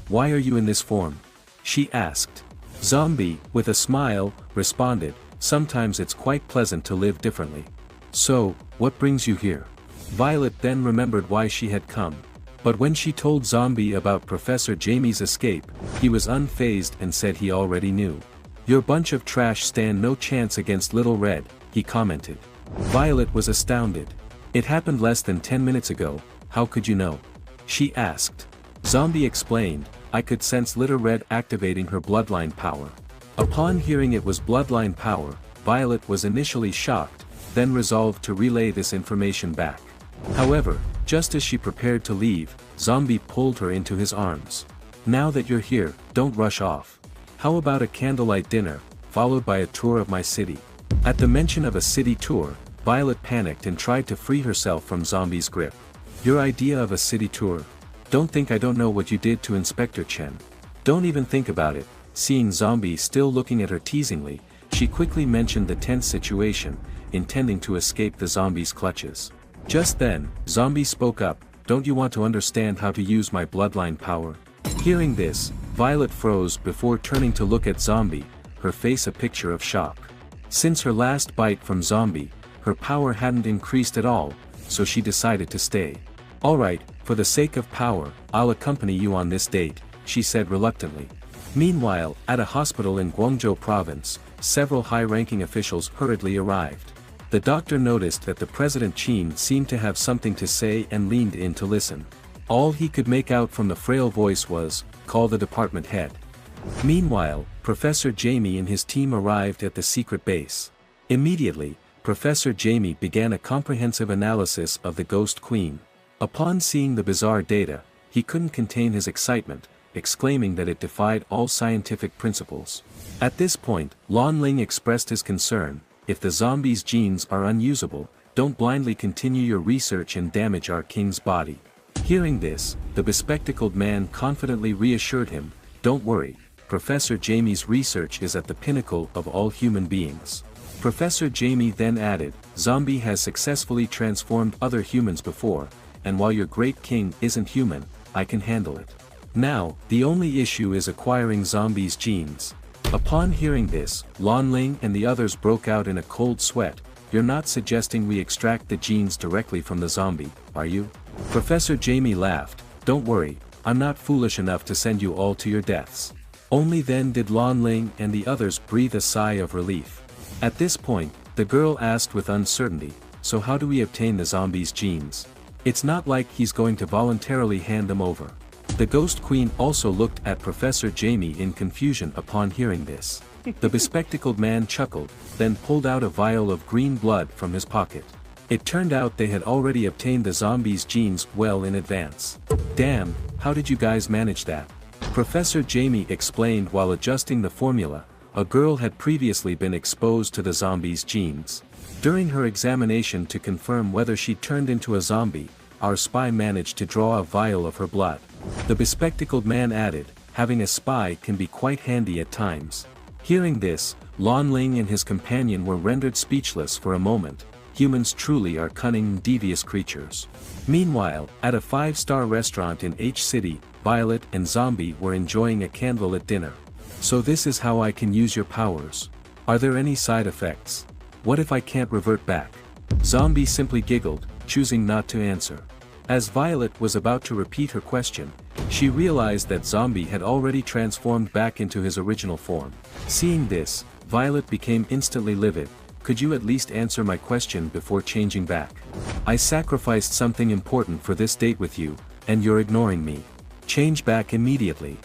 "Why are you in this form?" she asked. Zombie, with a smile, responded, "Sometimes it's quite pleasant to live differently." "So, what brings you here?" Violet then remembered why she had come. But when she told Zombie about Professor Jamie's escape, he was unfazed and said he already knew. "Your bunch of trash stand no chance against Little Red," he commented. Violet was astounded. "It happened less than 10 minutes ago, how could you know?" she asked. Zombie explained, "I could sense Little Red activating her bloodline power." Upon hearing it was bloodline power, Violet was initially shocked, then resolved to relay this information back. However, just as she prepared to leave, Zombie pulled her into his arms. "Now that you're here, don't rush off. How about a candlelight dinner, followed by a tour of my city?" At the mention of a city tour, Violet panicked and tried to free herself from Zombie's grip. "Your idea of a city tour? Don't think I don't know what you did to Inspector Chen. Don't even think about it." Seeing Zombie still looking at her teasingly, she quickly mentioned the tense situation, intending to escape the zombie's clutches. Just then, Zombie spoke up, "Don't you want to understand how to use my bloodline power?" Hearing this, Violet froze before turning to look at Zombie, her face a picture of shock. Since her last bite from Zombie, her power hadn't increased at all, so she decided to stay. "Alright, for the sake of power, I'll accompany you on this date," she said reluctantly. Meanwhile, at a hospital in Guangzhou province, several high-ranking officials hurriedly arrived. The doctor noticed that the President Qin seemed to have something to say and leaned in to listen. All he could make out from the frail voice was, "Call the department head." Meanwhile, Professor Jamie and his team arrived at the secret base. Immediately, Professor Jamie began a comprehensive analysis of the Ghost Queen. Upon seeing the bizarre data, he couldn't contain his excitement, exclaiming that it defied all scientific principles. At this point, Lon Ling expressed his concern, "If the zombie's genes are unusable, don't blindly continue your research and damage our king's body." Hearing this, the bespectacled man confidently reassured him, "Don't worry, Professor Jamie's research is at the pinnacle of all human beings. Professor Jamie then added, Zombie has successfully transformed other humans before, and while your great king isn't human, I can handle it. Now, the only issue is acquiring Zombie's genes. Upon hearing this, Lon Ling and the others broke out in a cold sweat. You're not suggesting we extract the genes directly from the zombie, are you? Professor Jamie laughed. Don't worry, I'm not foolish enough to send you all to your deaths. Only then did Lon Ling and the others breathe a sigh of relief. At this point, the girl asked with uncertainty, so how do we obtain the zombie's genes? It's not like he's going to voluntarily hand them over. The Ghost Queen also looked at Professor Jamie in confusion upon hearing this. The bespectacled man chuckled, then pulled out a vial of green blood from his pocket. It turned out they had already obtained the zombie's genes well in advance. Damn, how did you guys manage that? Professor Jamie explained while adjusting the formula. A girl had previously been exposed to the zombie's genes. During her examination to confirm whether she turned into a zombie, our spy managed to draw a vial of her blood. The bespectacled man added, having a spy can be quite handy at times. Hearing this, Lon Ling and his companion were rendered speechless for a moment. Humans truly are cunning and devious creatures. Meanwhile, at a 5-star restaurant in H City, Violet and Zombie were enjoying a candlelit dinner. So this is how I can use your powers. Are there any side effects? What if I can't revert back? Zombie simply giggled, choosing not to answer. As Violet was about to repeat her question, she realized that Zombie had already transformed back into his original form. Seeing this, Violet became instantly livid. Could you at least answer my question before changing back? I sacrificed something important for this date with you, and you're ignoring me. Change back immediately.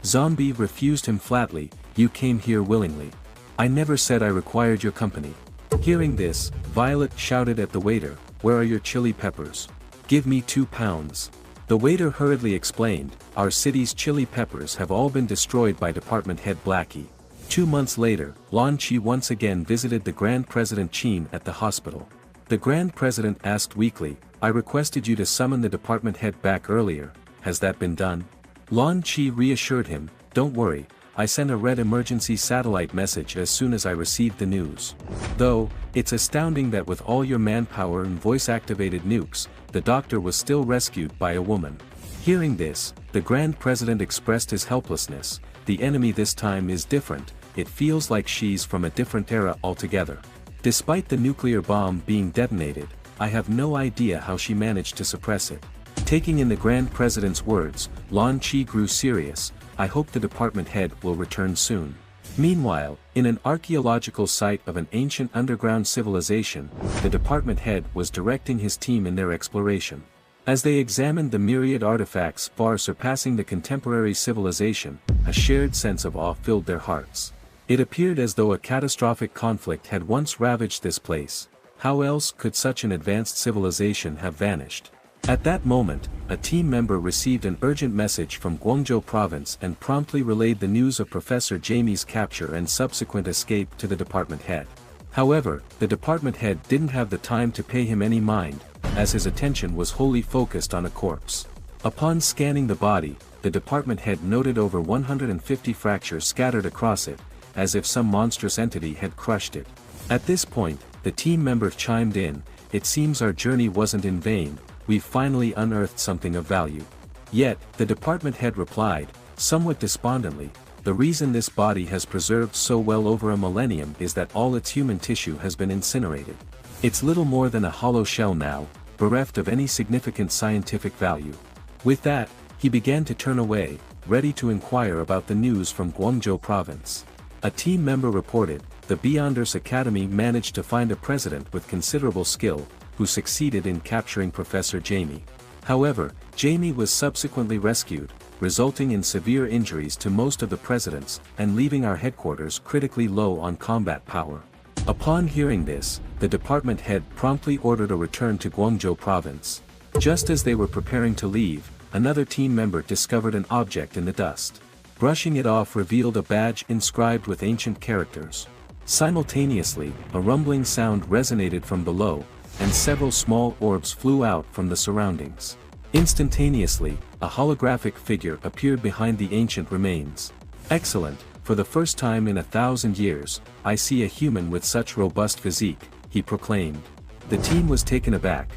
Zombie refused him flatly, you came here willingly. I never said I required your company. Hearing this, Violet shouted at the waiter, where are your chili peppers? Give me 2 pounds. The waiter hurriedly explained, our city's chili peppers have all been destroyed by Department Head Blackie. 2 months later, Lon Chi once again visited the Grand President Chin at the hospital. The Grand President asked weakly, I requested you to summon the department head back earlier, has that been done? Lon Chi reassured him, don't worry, I sent a red emergency satellite message as soon as I received the news. Though, it's astounding that with all your manpower and voice-activated nukes, the doctor was still rescued by a woman. Hearing this, the Grand President expressed his helplessness, the enemy this time is different, it feels like she's from a different era altogether. Despite the nuclear bomb being detonated, I have no idea how she managed to suppress it. Taking in the Grand President's words, Lon Chi grew serious, I hope the department head will return soon. Meanwhile, in an archaeological site of an ancient underground civilization, the department head was directing his team in their exploration. As they examined the myriad artifacts far surpassing the contemporary civilization, a shared sense of awe filled their hearts. It appeared as though a catastrophic conflict had once ravaged this place. How else could such an advanced civilization have vanished? At that moment, a team member received an urgent message from Guangzhou province and promptly relayed the news of Professor Jamie's capture and subsequent escape to the department head. However, the department head didn't have the time to pay him any mind, as his attention was wholly focused on a corpse. Upon scanning the body, the department head noted over 150 fractures scattered across it, as if some monstrous entity had crushed it. At this point, the team member chimed in, it seems our journey wasn't in vain, we've finally unearthed something of value. Yet, the department head replied, somewhat despondently, the reason this body has preserved so well over a millennium is that all its human tissue has been incinerated. It's little more than a hollow shell now, bereft of any significant scientific value. With that, he began to turn away, ready to inquire about the news from Guangzhou province. A team member reported, the Beyonders Academy managed to find a president with considerable skill, who succeeded in capturing Professor Jamie. However, Jamie was subsequently rescued, resulting in severe injuries to most of the presidents, and leaving our headquarters critically low on combat power. Upon hearing this, the department head promptly ordered a return to Guangzhou province. Just as they were preparing to leave, another team member discovered an object in the dust. Brushing it off revealed a badge inscribed with ancient characters. Simultaneously, a rumbling sound resonated from below, and several small orbs flew out from the surroundings. Instantaneously, a holographic figure appeared behind the ancient remains. Excellent, for the first time in 1,000 years, I see a human with such robust physique, he proclaimed. The team was taken aback.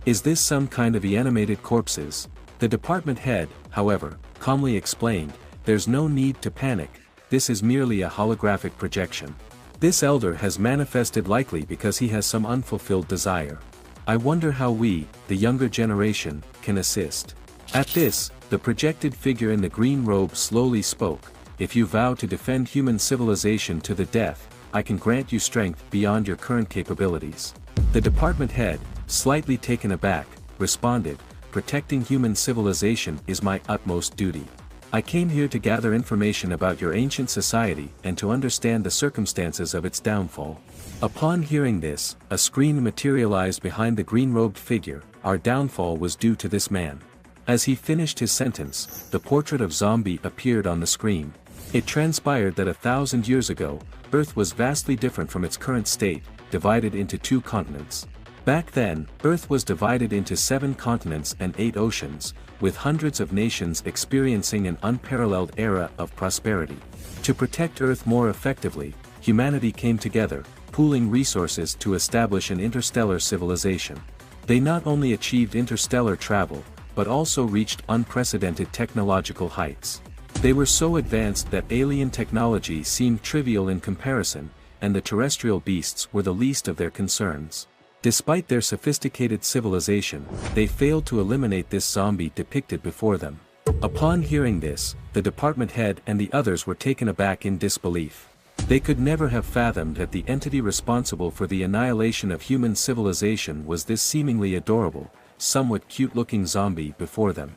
Is this some kind of animated corpses? The department head, however, calmly explained, there's no need to panic, this is merely a holographic projection. This elder has manifested likely because he has some unfulfilled desire. I wonder how we, the younger generation, can assist. At this, the projected figure in the green robe slowly spoke. If you vow to defend human civilization to the death, I can grant you strength beyond your current capabilities. The department head, slightly taken aback, responded, protecting human civilization is my utmost duty. I came here to gather information about your ancient society and to understand the circumstances of its downfall. Upon hearing this, a screen materialized behind the green-robed figure. Our downfall was due to this man. As he finished his sentence, the portrait of Zombie appeared on the screen. It transpired that 1,000 years ago, Earth was vastly different from its current state, divided into 2 continents. Back then, Earth was divided into 7 continents and 8 oceans, with hundreds of nations experiencing an unparalleled era of prosperity. To protect Earth more effectively, humanity came together, pooling resources to establish an interstellar civilization. They not only achieved interstellar travel, but also reached unprecedented technological heights. They were so advanced that alien technology seemed trivial in comparison, and the terrestrial beasts were the least of their concerns. Despite their sophisticated civilization, they failed to eliminate this zombie depicted before them. Upon hearing this, the department head and the others were taken aback in disbelief. They could never have fathomed that the entity responsible for the annihilation of human civilization was this seemingly adorable, somewhat cute-looking zombie before them.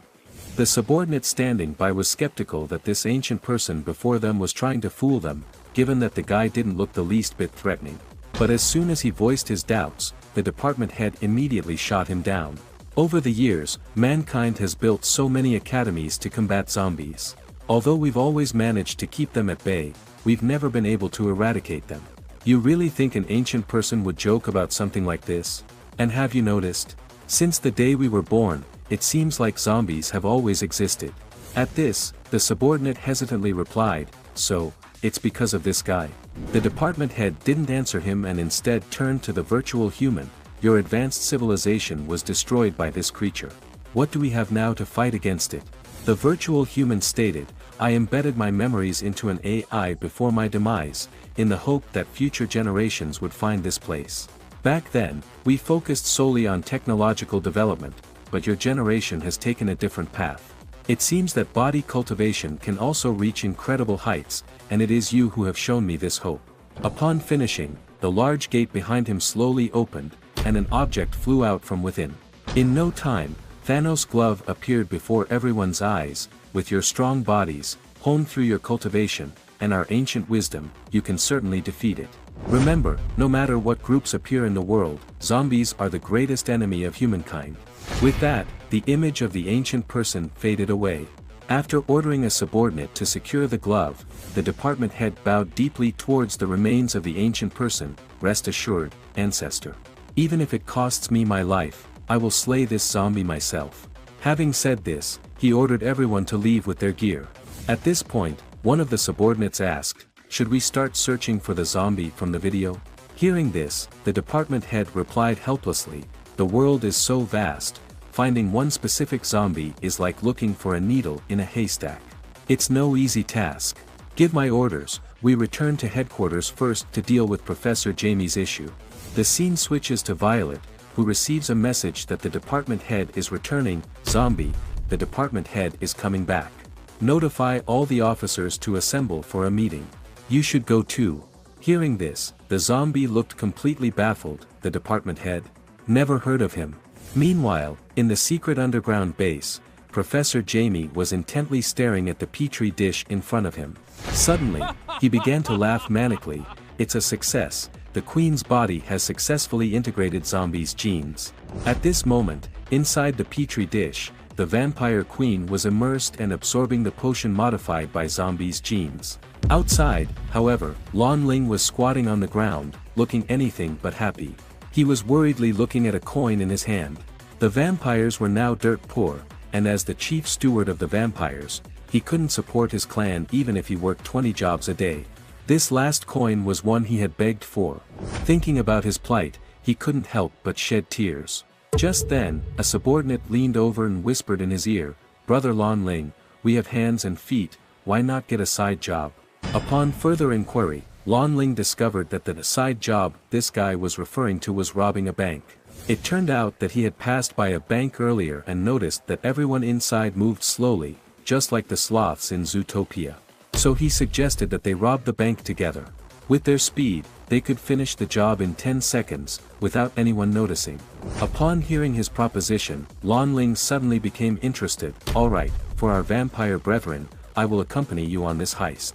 The subordinate standing by was skeptical that this ancient person before them was trying to fool them, given that the guy didn't look the least bit threatening. But as soon as he voiced his doubts, the department head immediately shot him down. Over the years, mankind has built so many academies to combat zombies. Although we've always managed to keep them at bay, we've never been able to eradicate them. You really think an ancient person would joke about something like this? And have you noticed? Since the day we were born, it seems like zombies have always existed. At this, the subordinate hesitantly replied, so, it's because of this guy. The department head didn't answer him and instead turned to the virtual human. Your advanced civilization was destroyed by this creature. What do we have now to fight against it? The virtual human stated, I embedded my memories into an AI before my demise, in the hope that future generations would find this place. Back then, we focused solely on technological development, but your generation has taken a different path. It seems that body cultivation can also reach incredible heights, and it is you who have shown me this hope. Upon finishing, the large gate behind him slowly opened, and an object flew out from within. In no time, Thanos' glove appeared before everyone's eyes. With your strong bodies, honed through your cultivation, and our ancient wisdom, you can certainly defeat it. Remember, no matter what groups appear in the world, zombies are the greatest enemy of humankind. With that, the image of the ancient person faded away. After ordering a subordinate to secure the glove, the department head bowed deeply towards the remains of the ancient person. Rest assured, ancestor. Even if it costs me my life, I will slay this zombie myself. Having said this, he ordered everyone to leave with their gear. At this point, one of the subordinates asked, should we start searching for the zombie from the video? Hearing this, the department head replied helplessly, the world is so vast, finding one specific zombie is like looking for a needle in a haystack. It's no easy task. Give my orders, we return to headquarters first to deal with Professor Jamie's issue. The scene switches to Violet, who receives a message that the department head is returning. Zombie, the department head is coming back. Notify all the officers to assemble for a meeting. You should go too. Hearing this, the zombie looked completely baffled. The department head? Never heard of him. Meanwhile, in the secret underground base, Professor Jamie was intently staring at the petri dish in front of him. Suddenly, he began to laugh manically. It's a success, the Queen's body has successfully integrated Zombie's genes. At this moment, inside the petri dish, the vampire queen was immersed and absorbing the potion modified by Zombie's genes. Outside, however, Lon Ling was squatting on the ground, looking anything but happy. He was worriedly looking at a coin in his hand. The vampires were now dirt poor, and as the chief steward of the vampires, he couldn't support his clan even if he worked 20 jobs a day. This last coin was one he had begged for. Thinking about his plight, he couldn't help but shed tears. Just then, a subordinate leaned over and whispered in his ear, "Brother Lon Ling, we have hands and feet, why not get a side job?" Upon further inquiry, Lon Ling discovered that the side job this guy was referring to was robbing a bank. It turned out that he had passed by a bank earlier and noticed that everyone inside moved slowly, just like the sloths in Zootopia. So he suggested that they rob the bank together. With their speed, they could finish the job in 10 seconds, without anyone noticing. Upon hearing his proposition, Lon Ling suddenly became interested. "Alright, for our vampire brethren, I will accompany you on this heist."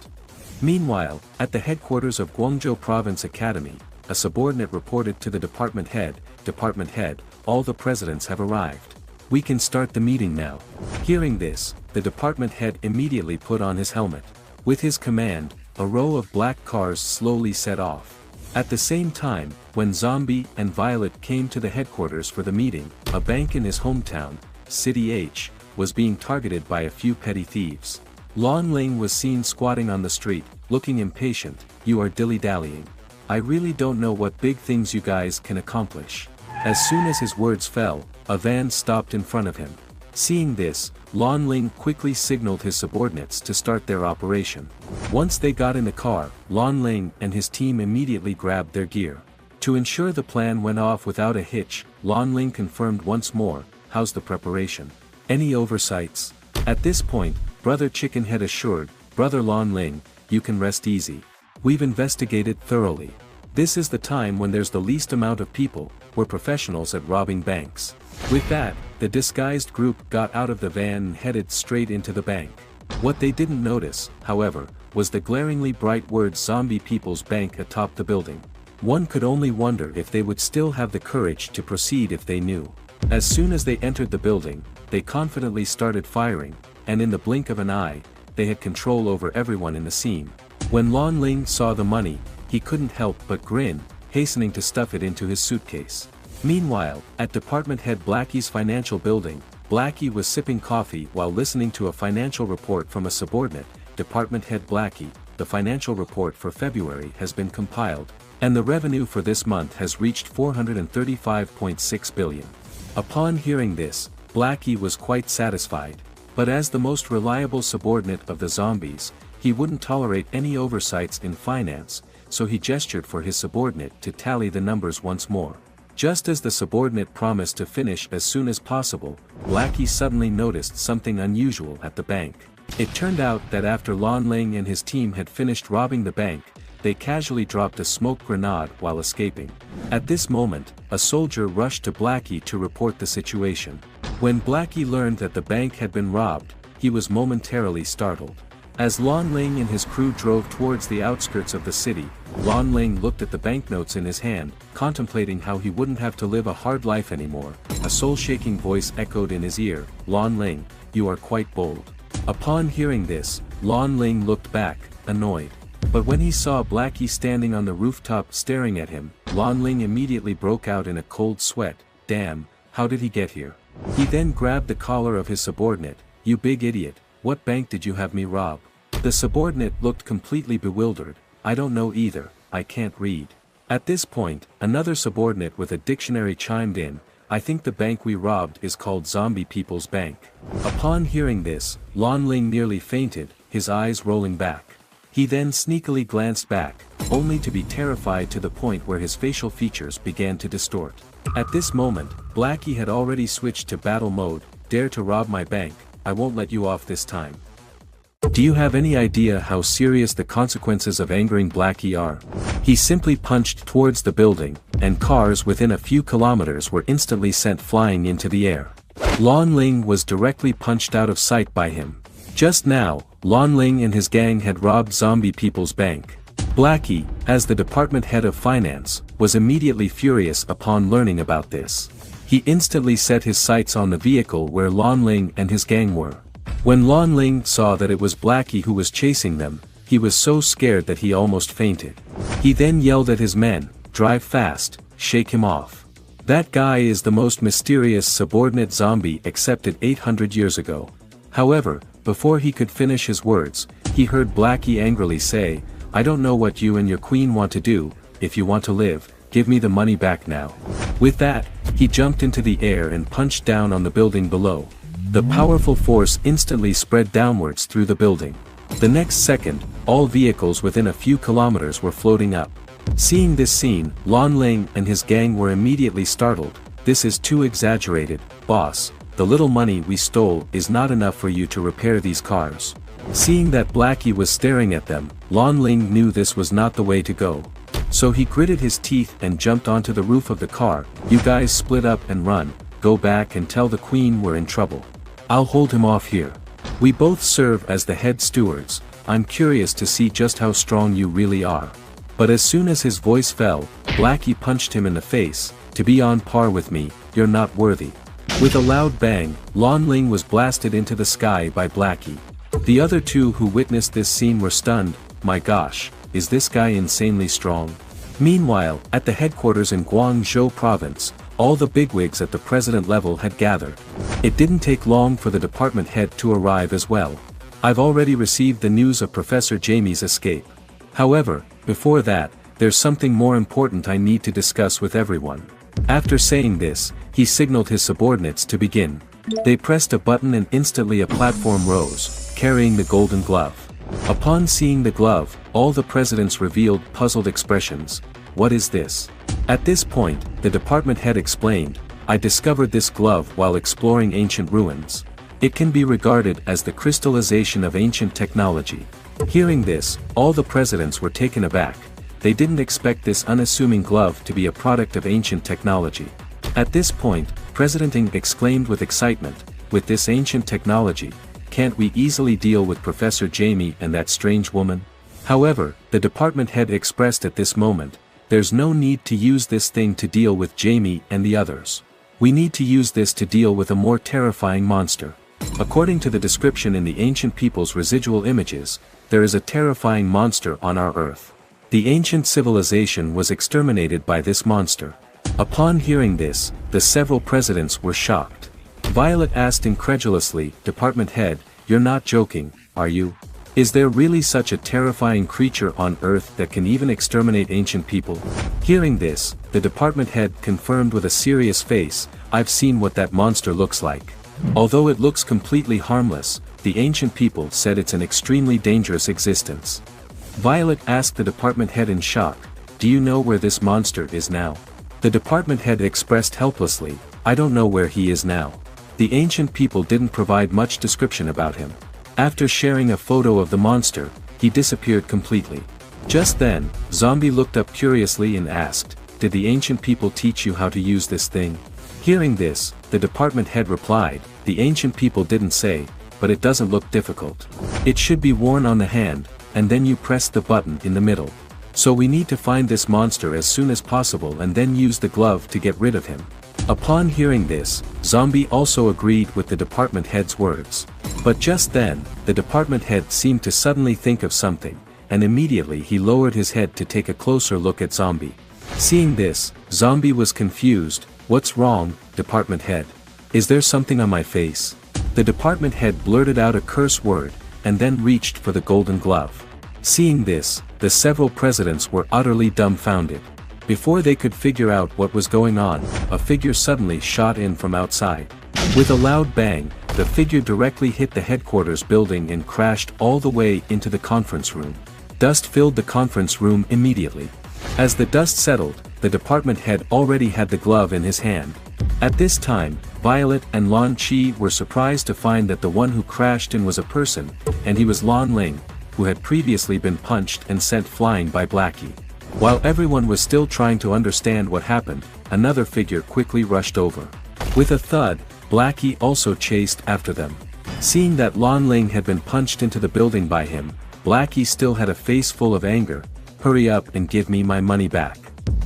Meanwhile, at the headquarters of Guangzhou Province Academy, a subordinate reported to the department head, "Department head, all the presidents have arrived. We can start the meeting now." Hearing this, the department head immediately put on his helmet. With his command, a row of black cars slowly set off. At the same time, when Zombie and Violet came to the headquarters for the meeting, a bank in his hometown, City H, was being targeted by a few petty thieves. Lon Ling was seen squatting on the street, looking impatient. "You are dilly-dallying. I really don't know what big things you guys can accomplish." As soon as his words fell, a van stopped in front of him. Seeing this, Lon Ling quickly signaled his subordinates to start their operation. Once they got in the car, Lon Ling and his team immediately grabbed their gear. To ensure the plan went off without a hitch, Lon Ling confirmed once more, "How's the preparation? Any oversights?" At this point, Brother Chickenhead assured, "Brother Lon Ling, you can rest easy. We've investigated thoroughly. This is the time when there's the least amount of people, we're professionals at robbing banks." With that, the disguised group got out of the van and headed straight into the bank. What they didn't notice, however, was the glaringly bright words "Zombie People's Bank" atop the building. One could only wonder if they would still have the courage to proceed if they knew. As soon as they entered the building, they confidently started firing, and in the blink of an eye, they had control over everyone in the scene. When Lon Ling saw the money, he couldn't help but grin, hastening to stuff it into his suitcase. Meanwhile, at Department Head Blackie's financial building, Blackie was sipping coffee while listening to a financial report from a subordinate. "Department Head Blackie, the financial report for February has been compiled, and the revenue for this month has reached 435.6 billion. Upon hearing this, Blackie was quite satisfied. But as the most reliable subordinate of the zombies, he wouldn't tolerate any oversights in finance, so he gestured for his subordinate to tally the numbers once more. Just as the subordinate promised to finish as soon as possible, Blackie suddenly noticed something unusual at the bank. It turned out that after Lon Ling and his team had finished robbing the bank, they casually dropped a smoke grenade while escaping. At this moment, a soldier rushed to Blackie to report the situation. When Blackie learned that the bank had been robbed, he was momentarily startled. As Lon Ling and his crew drove towards the outskirts of the city, Lon Ling looked at the banknotes in his hand, contemplating how he wouldn't have to live a hard life anymore. A soul-shaking voice echoed in his ear, "Lon Ling, you are quite bold." Upon hearing this, Lon Ling looked back, annoyed. But when he saw Blackie standing on the rooftop staring at him, Lon Ling immediately broke out in a cold sweat. "Damn, how did he get here?" He then grabbed the collar of his subordinate. "You big idiot, what bank did you have me rob?" The subordinate looked completely bewildered. "I don't know either, I can't read." At this point, another subordinate with a dictionary chimed in, "I think the bank we robbed is called Zombie People's Bank." Upon hearing this, Lon Ling nearly fainted, his eyes rolling back. He then sneakily glanced back, only to be terrified to the point where his facial features began to distort. At this moment, Blackie had already switched to battle mode. "Dare to rob my bank, I won't let you off this time." Do you have any idea how serious the consequences of angering Blackie are? He simply punched towards the building, and cars within a few kilometers were instantly sent flying into the air. Lon Ling was directly punched out of sight by him. Just now, Lon Ling and his gang had robbed Zombie People's Bank. Blackie, as the department head of finance, was immediately furious upon learning about this. He instantly set his sights on the vehicle where Lon Ling and his gang were. When Lon Ling saw that it was Blackie who was chasing them, he was so scared that he almost fainted. He then yelled at his men, "Drive fast, shake him off. That guy is the most mysterious subordinate zombie accepted 800 years ago." However, Before he could finish his words, he heard Blackie angrily say, "I don't know what you and your queen want to do. If you want to live, give me the money back now." With that, he jumped into the air and punched down on the building below. The powerful force instantly spread downwards through the building. The next second, all vehicles within a few kilometers were floating up. Seeing this scene, Lan Ling and his gang were immediately startled. "This is too exaggerated, boss. The little money we stole is not enough for you to repair these cars." Seeing that Blackie was staring at them, Lan Ling knew this was not the way to go. So he gritted his teeth and jumped onto the roof of the car. "You guys split up and run, go back and tell the queen we're in trouble. I'll hold him off here. We both serve as the head stewards. I'm curious to see just how strong you really are." But as soon as his voice fell, Blackie punched him in the face. "To be on par with me, you're not worthy." With a loud bang, Lan Ling was blasted into the sky by Blackie. The other two who witnessed this scene were stunned. "My gosh, is this guy insanely strong?" Meanwhile, at the headquarters in Guangzhou province, all the bigwigs at the president level had gathered. It didn't take long for the department head to arrive as well. "I've already received the news of Professor Jamie's escape. However, before that, there's something more important I need to discuss with everyone." After saying this, he signaled his subordinates to begin. They pressed a button and instantly a platform rose, carrying the golden glove. Upon seeing the glove, all the presidents revealed puzzled expressions. "What is this?" At this point, the department head explained, "I discovered this glove while exploring ancient ruins. It can be regarded as the crystallization of ancient technology." Hearing this, all the presidents were taken aback. They didn't expect this unassuming glove to be a product of ancient technology. At this point, President Ng exclaimed with excitement, "With this ancient technology, can't we easily deal with Professor Jamie and that strange woman?" However, the department head expressed at this moment, "There's no need to use this thing to deal with Jamie and the others. We need to use this to deal with a more terrifying monster." According to the description in the ancient people's residual images, there is a terrifying monster on our Earth. The ancient civilization was exterminated by this monster. Upon hearing this, the several presidents were shocked. Violet asked incredulously, "Department head, you're not joking, are you? Is there really such a terrifying creature on Earth that can even exterminate ancient people?" Hearing this, the department head confirmed with a serious face, "I've seen what that monster looks like. Although it looks completely harmless, the ancient people said it's an extremely dangerous existence." Violet asked the department head in shock, "Do you know where this monster is now?" The department head expressed helplessly, "I don't know where he is now." The ancient people didn't provide much description about him. After sharing a photo of the monster, he disappeared completely. Just then, Zombie looked up curiously and asked, "Did the ancient people teach you how to use this thing?" Hearing this, the department head replied, "The ancient people didn't say, but it doesn't look difficult. It should be worn on the hand, and then you press the button in the middle. So we need to find this monster as soon as possible and then use the glove to get rid of him." Upon hearing this, Zombie also agreed with the department head's words. But just then, the department head seemed to suddenly think of something, and immediately he lowered his head to take a closer look at Zombie. Seeing this, Zombie was confused. "What's wrong, department head? Is there something on my face?" The department head blurted out a curse word, and then reached for the golden glove. Seeing this, the several presidents were utterly dumbfounded. Before they could figure out what was going on, a figure suddenly shot in from outside. With a loud bang, the figure directly hit the headquarters building and crashed all the way into the conference room. Dust filled the conference room immediately. As the dust settled, the department head already had the glove in his hand. At this time, Violet and Lan Chi were surprised to find that the one who crashed in was a person, and he was Lan Ling, who had previously been punched and sent flying by Blackie. While everyone was still trying to understand what happened, another figure quickly rushed over. With a thud, Blackie also chased after them. Seeing that Lan Ling had been punched into the building by him, Blackie still had a face full of anger. "Hurry up and give me my money back."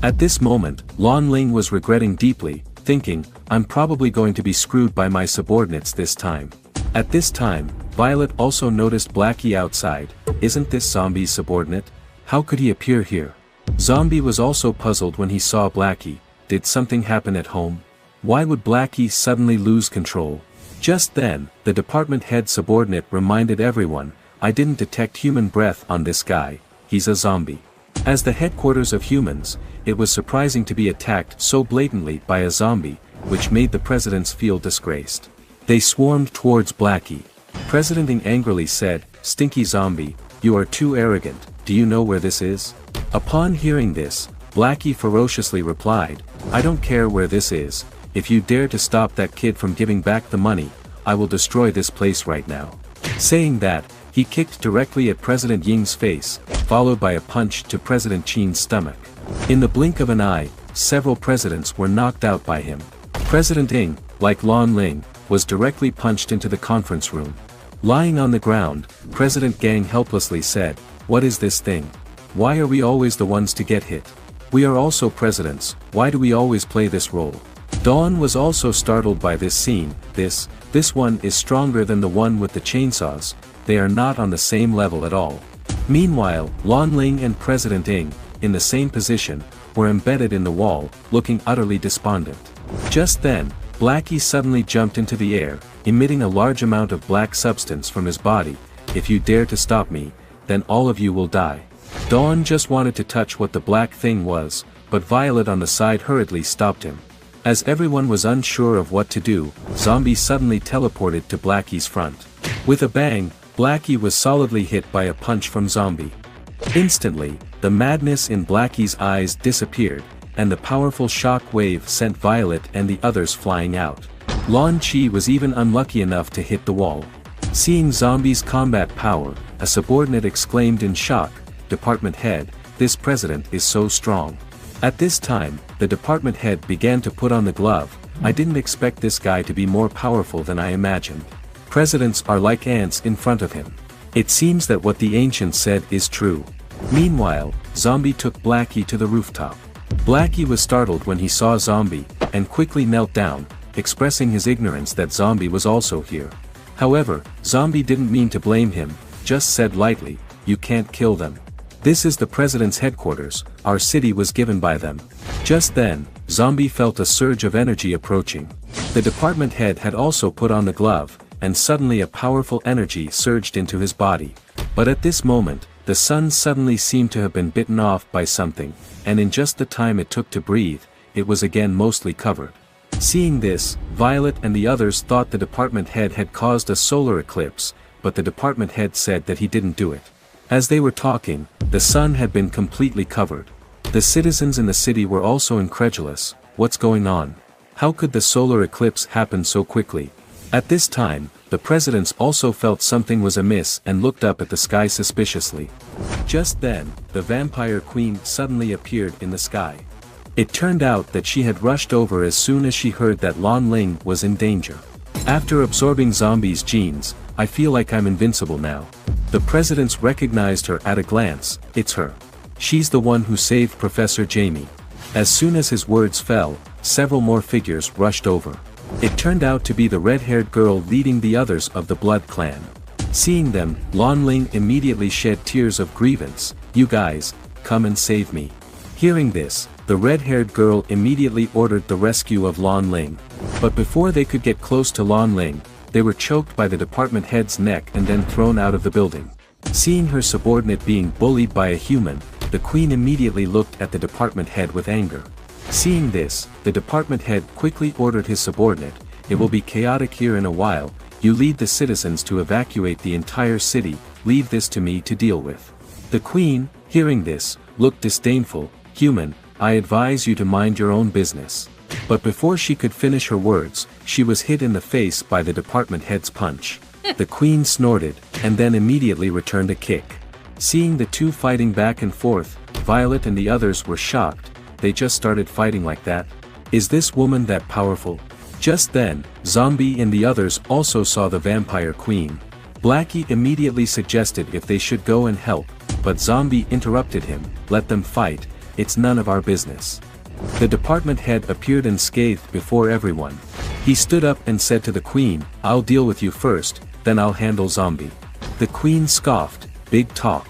At this moment, Lan Ling was regretting deeply, thinking, "I'm probably going to be screwed by my subordinates this time." At this time, Violet also noticed Blackie outside. "Isn't this Zombie's subordinate? How could he appear here?" Zombie was also puzzled when he saw Blackie. Did something happen at home? Why would Blackie suddenly lose control? Just then, the department head subordinate reminded everyone, I didn't detect human breath on this guy, he's a zombie. As the headquarters of humans, it was surprising to be attacked so blatantly by a zombie, which made the presidents feel disgraced. They swarmed towards Blackie. President Ng angrily said, "Stinky zombie, you are too arrogant, do you know where this is?" Upon hearing this, Blackie ferociously replied, "I don't care where this is, if you dare to stop that kid from giving back the money, I will destroy this place right now." Saying that, he kicked directly at President Ying's face, followed by a punch to President Qin's stomach. In the blink of an eye, several presidents were knocked out by him. President Ng, like Lan Ling, was directly punched into the conference room. Lying on the ground, President Gang helplessly said, "What is this thing? Why are we always the ones to get hit? We are also presidents, why do we always play this role?" Dawn was also startled by this scene. This one is stronger than the one with the chainsaws, they are not on the same level at all. Meanwhile, Lan Ling and President Ng, in the same position, were embedded in the wall, looking utterly despondent. Just then, Blackie suddenly jumped into the air, emitting a large amount of black substance from his body. "If you dare to stop me, then all of you will die." Dawn just wanted to touch what the black thing was, but Violet on the side hurriedly stopped him. As everyone was unsure of what to do, Zombie suddenly teleported to Blackie's front. With a bang, Blackie was solidly hit by a punch from Zombie. Instantly, the madness in Blackie's eyes disappeared, and the powerful shock wave sent Violet and the others flying out. Lan Chi was even unlucky enough to hit the wall. Seeing Zombie's combat power, a subordinate exclaimed in shock, "Department head, this president is so strong." At this time, the department head began to put on the glove. "I didn't expect this guy to be more powerful than I imagined. Presidents are like ants in front of him. It seems that what the ancients said is true." Meanwhile, Zombie took Blackie to the rooftop. Blackie was startled when he saw Zombie, and quickly knelt down, expressing his ignorance that Zombie was also here. However, Zombie didn't mean to blame him, just said lightly, "You can't kill them. This is the president's headquarters, our city was given by them." Just then, Zombie felt a surge of energy approaching. The department head had also put on the glove, and suddenly a powerful energy surged into his body. But at this moment, the sun suddenly seemed to have been bitten off by something, and in just the time it took to breathe, it was again mostly covered. Seeing this, Violet and the others thought the department head had caused a solar eclipse, but the department head said that he didn't do it. As they were talking, the sun had been completely covered. The citizens in the city were also incredulous. What's going on? How could the solar eclipse happen so quickly? At this time, the presidents also felt something was amiss and looked up at the sky suspiciously. Just then, the vampire queen suddenly appeared in the sky. It turned out that she had rushed over as soon as she heard that Lan Ling was in danger. "After absorbing Zombie's genes, I feel like I'm invincible now." The presidents recognized her at a glance. "It's her. She's the one who saved Professor Jamie." As soon as his words fell, several more figures rushed over. It turned out to be the red-haired girl leading the others of the Blood Clan. Seeing them, Lan Ling immediately shed tears of grievance. "You guys, come and save me." Hearing this, the red-haired girl immediately ordered the rescue of Lan Ling. But before they could get close to Lan Ling, they were choked by the department head's neck and then thrown out of the building. Seeing her subordinate being bullied by a human, the queen immediately looked at the department head with anger. Seeing this, the department head quickly ordered his subordinate, "It will be chaotic here in a while, you lead the citizens to evacuate the entire city, leave this to me to deal with." The queen, hearing this, looked disdainful. "Human, I advise you to mind your own business." But before she could finish her words, she was hit in the face by the department head's punch. The queen snorted, and then immediately returned a kick. Seeing the two fighting back and forth, Violet and the others were shocked. They just started fighting like that? Is this woman that powerful? Just then, Zombie and the others also saw the vampire queen. Blackie immediately suggested if they should go and help, but Zombie interrupted him, "Let them fight, it's none of our business." The department head appeared unscathed before everyone. He stood up and said to the queen, "I'll deal with you first, then I'll handle Zombie." The queen scoffed, "Big talk.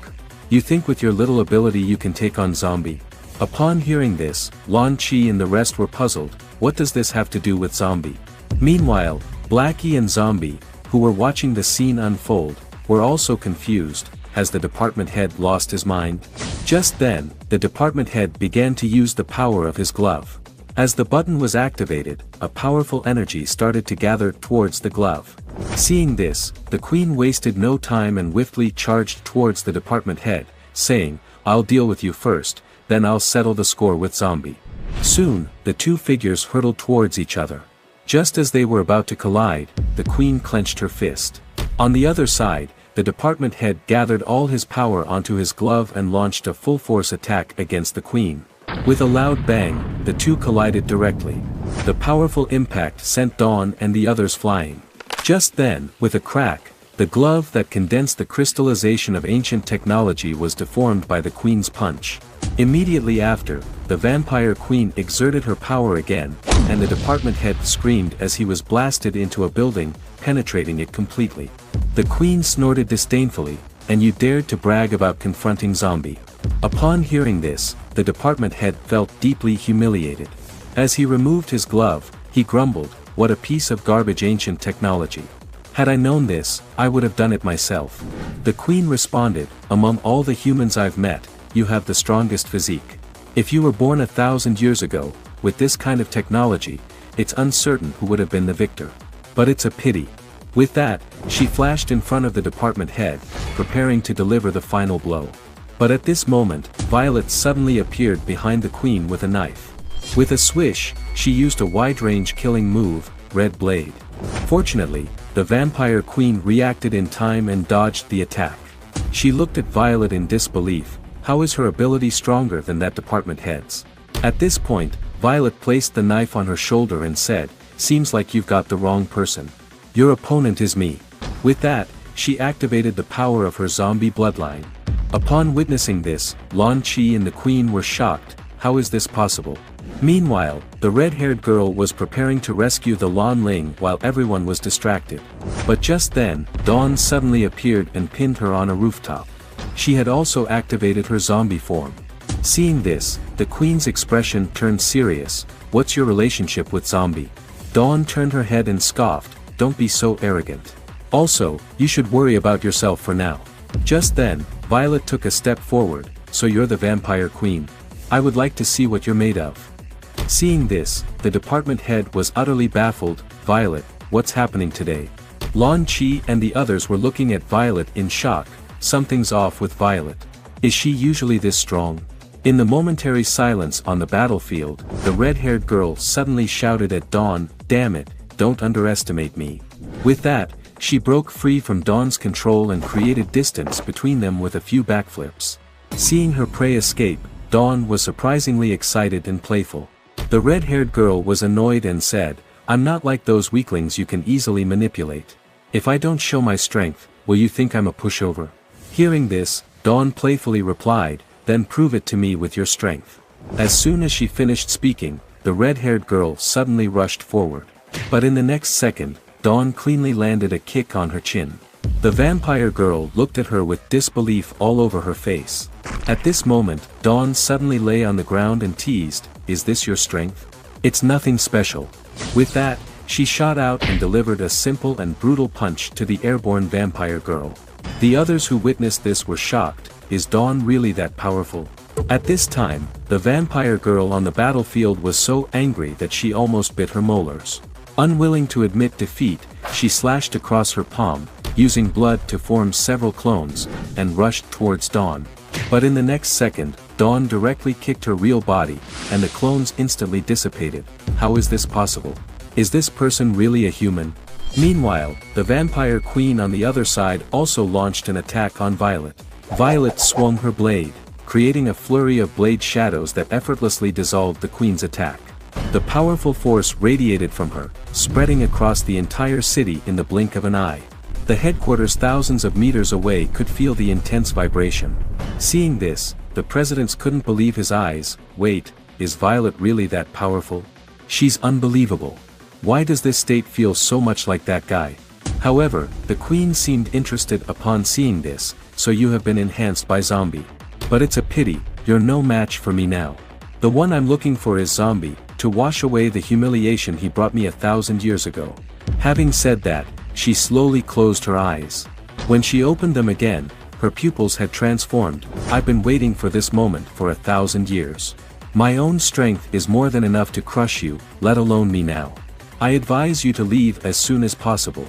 You think with your little ability you can take on Zombie?" Upon hearing this, Lan Chi and the rest were puzzled. What does this have to do with Zombie? Meanwhile, Blackie and Zombie, who were watching the scene unfold, were also confused. Has the department head lost his mind? Just then, the department head began to use the power of his glove. As the button was activated, a powerful energy started to gather towards the glove. Seeing this, the queen wasted no time and swiftly charged towards the department head, saying, "I'll deal with you first, then I'll settle the score with Zombie." Soon, the two figures hurtled towards each other. Just as they were about to collide, the queen clenched her fist. On the other side, the department head gathered all his power onto his glove and launched a full-force attack against the queen. With a loud bang, the two collided directly. The powerful impact sent Dawn and the others flying. Just then, with a crack, the glove that condensed the crystallization of ancient technology was deformed by the queen's punch. Immediately after, the vampire queen exerted her power again, and the department head screamed as he was blasted into a building, penetrating it completely. The queen snorted disdainfully, "And you dared to brag about confronting Zombie." Upon hearing this, the department head felt deeply humiliated. As he removed his glove, he grumbled, "What a piece of garbage ancient technology. Had I known this, I would have done it myself." The queen responded, "Among all the humans I've met, you have the strongest physique. If you were born 1,000 years ago, with this kind of technology, it's uncertain who would have been the victor. But it's a pity." With that, she flashed in front of the department head, preparing to deliver the final blow. But at this moment, Violet suddenly appeared behind the queen with a knife. With a swish, she used a wide-range killing move, Red Blade. Fortunately, the vampire queen reacted in time and dodged the attack. She looked at Violet in disbelief. How is her ability stronger than that department head's? At this point, Violet placed the knife on her shoulder and said, "Seems like you've got the wrong person. Your opponent is me." With that, she activated the power of her zombie bloodline. Upon witnessing this, Lan Chi and the queen were shocked. How is this possible? Meanwhile, the red-haired girl was preparing to rescue the Lan Ling while everyone was distracted. But just then, Dawn suddenly appeared and pinned her on a rooftop. She had also activated her zombie form. Seeing this, the queen's expression turned serious. "What's your relationship with Zombie?" Dawn turned her head and scoffed, "Don't be so arrogant. Also, you should worry about yourself for now." Just then, Violet took a step forward. "So you're the vampire queen? I would like to see what you're made of." Seeing this, the department head was utterly baffled. "Violet, what's happening today?" Lan Chi and the others were looking at Violet in shock. Something's off with Violet. Is she usually this strong? In the momentary silence on the battlefield, the red-haired girl suddenly shouted at Dawn, "Damn it, don't underestimate me." With that, she broke free from Dawn's control and created distance between them with a few backflips. Seeing her prey escape, Dawn was surprisingly excited and playful. The red-haired girl was annoyed and said, "I'm not like those weaklings you can easily manipulate. If I don't show my strength, will you think I'm a pushover?" Hearing this, Dawn playfully replied, "Then prove it to me with your strength." As soon as she finished speaking, the red-haired girl suddenly rushed forward. But in the next second, Dawn cleanly landed a kick on her chin. The vampire girl looked at her with disbelief all over her face. At this moment, Dawn suddenly lay on the ground and teased, "Is this your strength? It's nothing special." With that, she shot out and delivered a simple and brutal punch to the airborne vampire girl. The others who witnessed this were shocked. Is Dawn really that powerful? At this time, the vampire girl on the battlefield was so angry that she almost bit her molars. Unwilling to admit defeat, she slashed across her palm, using blood to form several clones, and rushed towards Dawn. But in the next second, Dawn directly kicked her real body, and the clones instantly dissipated. How is this possible? Is this person really a human? Meanwhile, the vampire queen on the other side also launched an attack on Violet. Violet swung her blade, creating a flurry of blade shadows that effortlessly dissolved the queen's attack. The powerful force radiated from her, spreading across the entire city in the blink of an eye. The headquarters thousands of meters away could feel the intense vibration. Seeing this, the presidents couldn't believe his eyes. "Wait, is Violet really that powerful? She's unbelievable. Why does this state feel so much like that guy?" However, the queen seemed interested upon seeing this. "So you have been enhanced by Zombie. But it's a pity, you're no match for me now. The one I'm looking for is Zombie, to wash away the humiliation he brought me 1,000 years ago. Having said that, she slowly closed her eyes. When she opened them again, her pupils had transformed. I've been waiting for this moment for 1,000 years. My own strength is more than enough to crush you, let alone me now. I advise you to leave as soon as possible.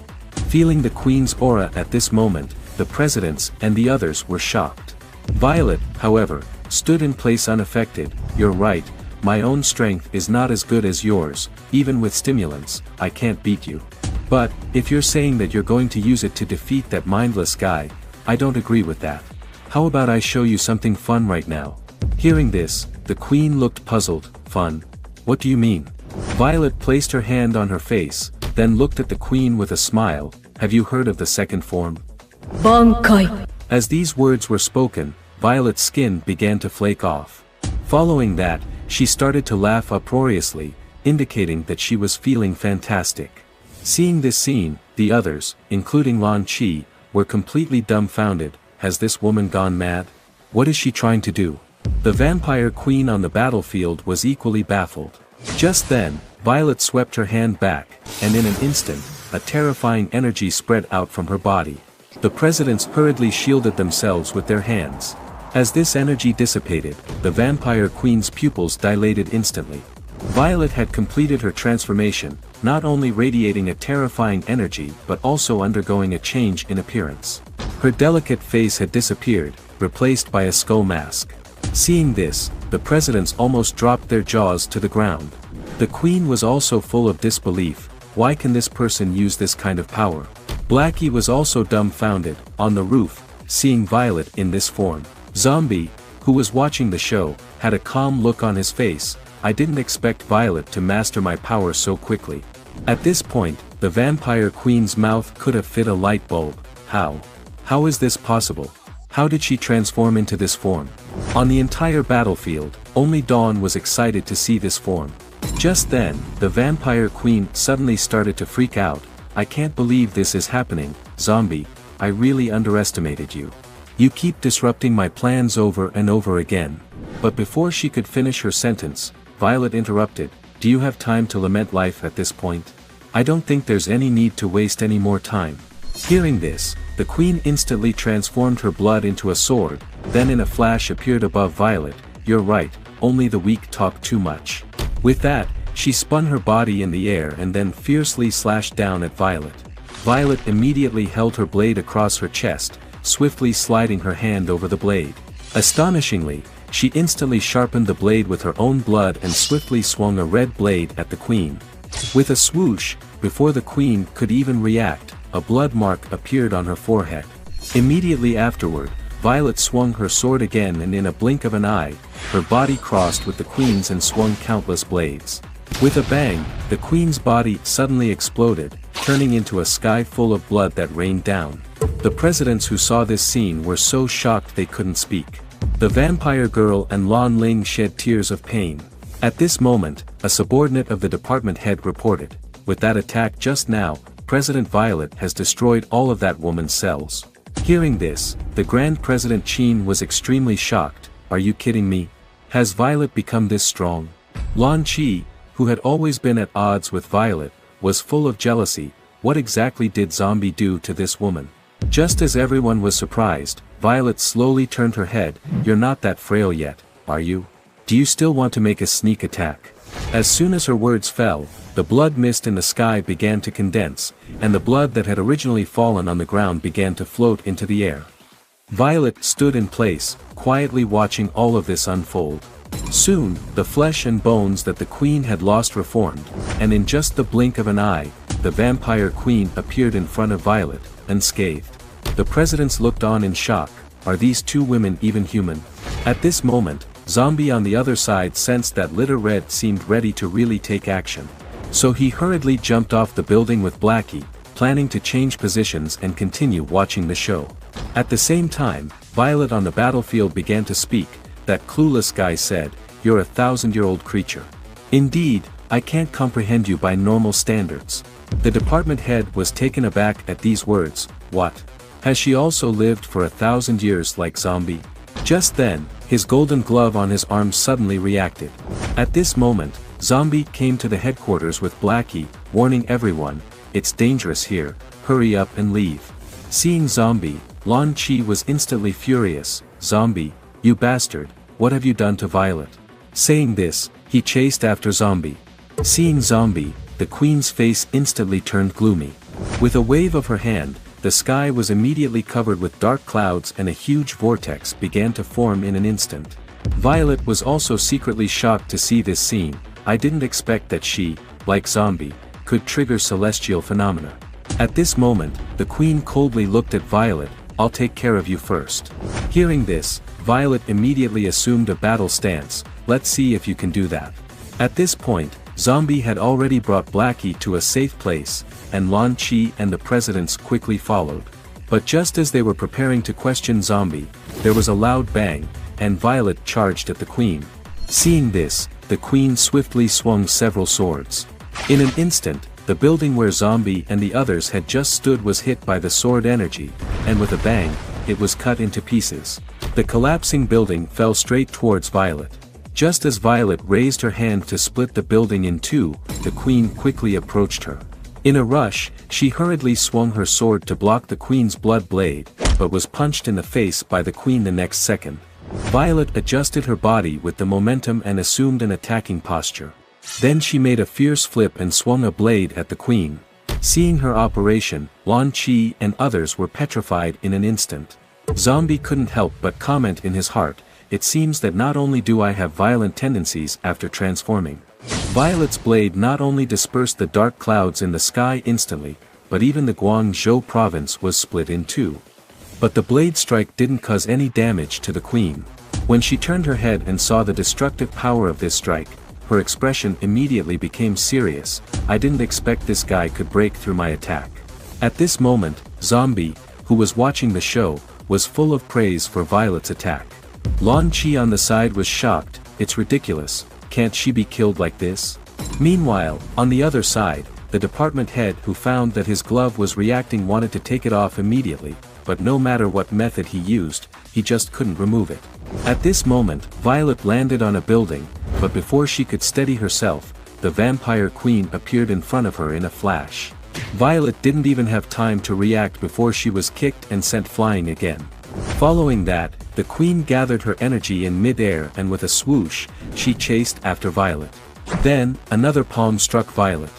Feeling the queen's aura at this moment, the presidents and the others were shocked. Violet, however, stood in place unaffected. You're right, my own strength is not as good as yours, even with stimulants, I can't beat you. But, if you're saying that you're going to use it to defeat that mindless guy, I don't agree with that. How about I show you something fun right now? Hearing this, the queen looked puzzled. Fun? What do you mean? Violet placed her hand on her face, then looked at the queen with a smile. Have you heard of the second form? Bankai. As these words were spoken, Violet's skin began to flake off. Following that, she started to laugh uproariously, indicating that she was feeling fantastic. Seeing this scene, the others, including Lan Chi, were completely dumbfounded. Has this woman gone mad? What is she trying to do? The vampire queen on the battlefield was equally baffled. Just then, Violet swept her hand back, and in an instant, a terrifying energy spread out from her body. The presidents hurriedly shielded themselves with their hands. As this energy dissipated, the vampire queen's pupils dilated instantly. Violet had completed her transformation, not only radiating a terrifying energy but also undergoing a change in appearance. Her delicate face had disappeared, replaced by a skull mask. Seeing this, the presidents almost dropped their jaws to the ground. The queen was also full of disbelief. Why can this person use this kind of power? Blackie was also dumbfounded, on the roof, seeing Violet in this form. Zombie, who was watching the show, had a calm look on his face. I didn't expect Violet to master my power so quickly. At this point, the vampire queen's mouth could have fit a light bulb. How? How is this possible? How did she transform into this form? On the entire battlefield, only Dawn was excited to see this form. Just then, the vampire queen suddenly started to freak out. I can't believe this is happening, Zombie, I really underestimated you. You keep disrupting my plans over and over again. But before she could finish her sentence, Violet interrupted. Do you have time to lament life at this point? I don't think there's any need to waste any more time. Hearing this, the queen instantly transformed her blood into a sword, then in a flash appeared above Violet. You're right, only the weak talk too much. With that, she spun her body in the air and then fiercely slashed down at Violet. Violet immediately held her blade across her chest, swiftly sliding her hand over the blade. Astonishingly, she instantly sharpened the blade with her own blood and swiftly swung a red blade at the queen. With a swoosh, before the queen could even react, a blood mark appeared on her forehead. Immediately afterward, Violet swung her sword again and in a blink of an eye, her body crossed with the queen's and swung countless blades. With a bang, the queen's body suddenly exploded, turning into a sky full of blood that rained down. The presidents who saw this scene were so shocked they couldn't speak. The vampire girl and Lan Ling shed tears of pain. At this moment, a subordinate of the department head reported, with that attack just now, President Violet has destroyed all of that woman's cells. Hearing this, the Grand President Qin was extremely shocked. Are you kidding me? Has Violet become this strong? Lan Chi, who had always been at odds with Violet, was full of jealousy. What exactly did Zombie do to this woman? Just as everyone was surprised, Violet slowly turned her head. You're not that frail yet, are you? Do you still want to make a sneak attack? As soon as her words fell, the blood mist in the sky began to condense, and the blood that had originally fallen on the ground began to float into the air. Violet stood in place, quietly watching all of this unfold. Soon, the flesh and bones that the queen had lost reformed, and in just the blink of an eye, the vampire queen appeared in front of Violet, unscathed. The presidents looked on in shock. Are these two women even human? At this moment, Zombie on the other side sensed that Litter Red seemed ready to really take action. So he hurriedly jumped off the building with Blackie, planning to change positions and continue watching the show. At the same time, Violet on the battlefield began to speak. That clueless guy said, "You're a 1,000-year-old creature. Indeed, I can't comprehend you by normal standards." The department head was taken aback at these words. What? Has she also lived for 1,000 years like Zombie? Just then, his golden glove on his arm suddenly reacted. At this moment, Zombie came to the headquarters with Blackie, warning everyone, it's dangerous here, hurry up and leave. Seeing Zombie, Lan Chi was instantly furious. Zombie, you bastard, what have you done to Violet? Saying this, he chased after Zombie. Seeing Zombie, the queen's face instantly turned gloomy. With a wave of her hand, the sky was immediately covered with dark clouds and a huge vortex began to form in an instant. Violet was also secretly shocked to see this scene. I didn't expect that she, like Zombie, could trigger celestial phenomena. At this moment, the queen coldly looked at Violet. I'll take care of you first. Hearing this, Violet immediately assumed a battle stance. Let's see if you can do that. At this point, Zombie had already brought Blackie to a safe place, and Lan Chi and the presidents quickly followed. But just as they were preparing to question Zombie, there was a loud bang, and Violet charged at the queen. Seeing this, the queen swiftly swung several swords. In an instant, the building where Zombie and the others had just stood was hit by the sword energy, and with a bang, it was cut into pieces. The collapsing building fell straight towards Violet. Just as Violet raised her hand to split the building in two, the queen quickly approached her. In a rush, she hurriedly swung her sword to block the queen's blood blade, but was punched in the face by the queen the next second. Violet adjusted her body with the momentum and assumed an attacking posture. Then she made a fierce flip and swung a blade at the queen. Seeing her operation, Lan Chi and others were petrified in an instant. Zombie couldn't help but comment in his heart, it seems that not only do I have violent tendencies after transforming. Violet's blade not only dispersed the dark clouds in the sky instantly, but even the Guangzhou province was split in two. But the blade strike didn't cause any damage to the queen. When she turned her head and saw the destructive power of this strike, her expression immediately became serious. I didn't expect this guy could break through my attack. At this moment, Zombie, who was watching the show, was full of praise for Violet's attack. Lan Chi on the side was shocked, it's ridiculous, can't she be killed like this? Meanwhile, on the other side, the department head who found that his glove was reacting wanted to take it off immediately, but no matter what method he used, he just couldn't remove it. At this moment, Violet landed on a building, but before she could steady herself, the vampire queen appeared in front of her in a flash. Violet didn't even have time to react before she was kicked and sent flying again. Following that, the queen gathered her energy in mid-air and with a swoosh, she chased after Violet. Then, another palm struck Violet.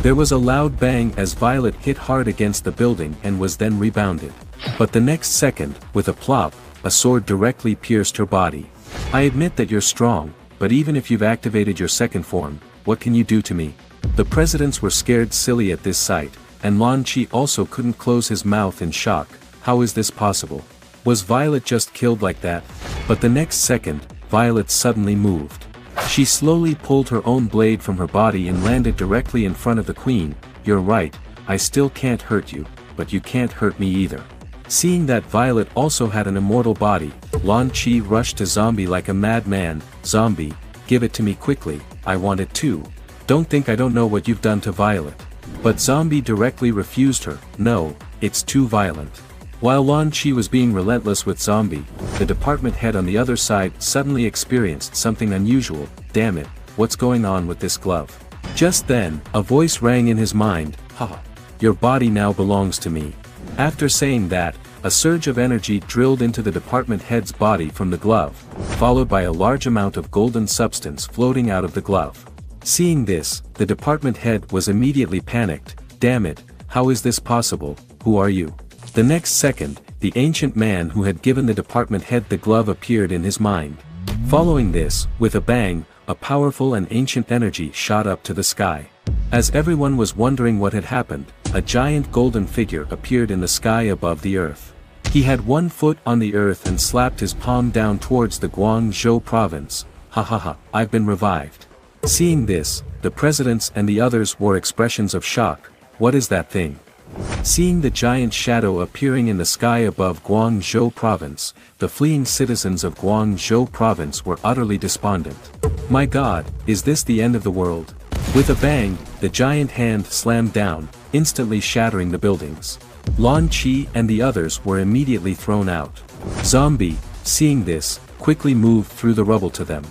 There was a loud bang as Violet hit hard against the building and was then rebounded. But the next second, with a plop, a sword directly pierced her body. I admit that you're strong, but even if you've activated your second form, what can you do to me? The presidents were scared silly at this sight, and Lan Chi also couldn't close his mouth in shock. How is this possible? Was Violet just killed like that? But the next second, Violet suddenly moved. She slowly pulled her own blade from her body and landed directly in front of the queen. You're right, I still can't hurt you, but you can't hurt me either. Seeing that Violet also had an immortal body, Lan Chi rushed to Zombie like a madman. Zombie, give it to me quickly, I want it too. Don't think I don't know what you've done to Violet. But Zombie directly refused her. No, it's too violent. While Lan Chi was being relentless with Zombie, the department head on the other side suddenly experienced something unusual. Damn it, what's going on with this glove? Just then, a voice rang in his mind, haha, your body now belongs to me. After saying that, a surge of energy drilled into the department head's body from the glove, followed by a large amount of golden substance floating out of the glove. Seeing this, the department head was immediately panicked. Damn it, how is this possible, who are you? The next second, the ancient man who had given the department head the glove appeared in his mind. Following this, with a bang, a powerful and ancient energy shot up to the sky. As everyone was wondering what had happened, a giant golden figure appeared in the sky above the earth. He had 1 foot on the earth and slapped his palm down towards the Guangzhou province. Ha ha ha, I've been revived. Seeing this, the presidents and the others wore expressions of shock. What is that thing? Seeing the giant shadow appearing in the sky above Guangzhou province, the fleeing citizens of Guangzhou province were utterly despondent. My God, is this the end of the world? With a bang, the giant hand slammed down, instantly shattering the buildings. Lan Chi and the others were immediately thrown out. Zombie, seeing this, quickly moved through the rubble to them.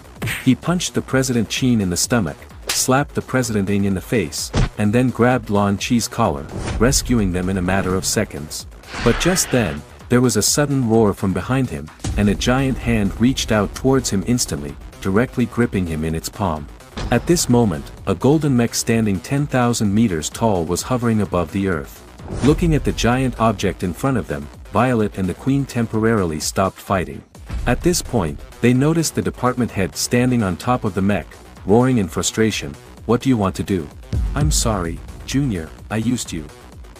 He punched the President Qin in the stomach, slapped the President Ng in the face, and then grabbed Lan Chi's collar, rescuing them in a matter of seconds. But just then, there was a sudden roar from behind him, and a giant hand reached out towards him instantly, directly gripping him in its palm. At this moment, a golden mech standing 10,000 meters tall was hovering above the earth. Looking at the giant object in front of them, Violet and the Queen temporarily stopped fighting. At this point, they noticed the department head standing on top of the mech, roaring in frustration. "What do you want to do?" "I'm sorry, Junior, I used you.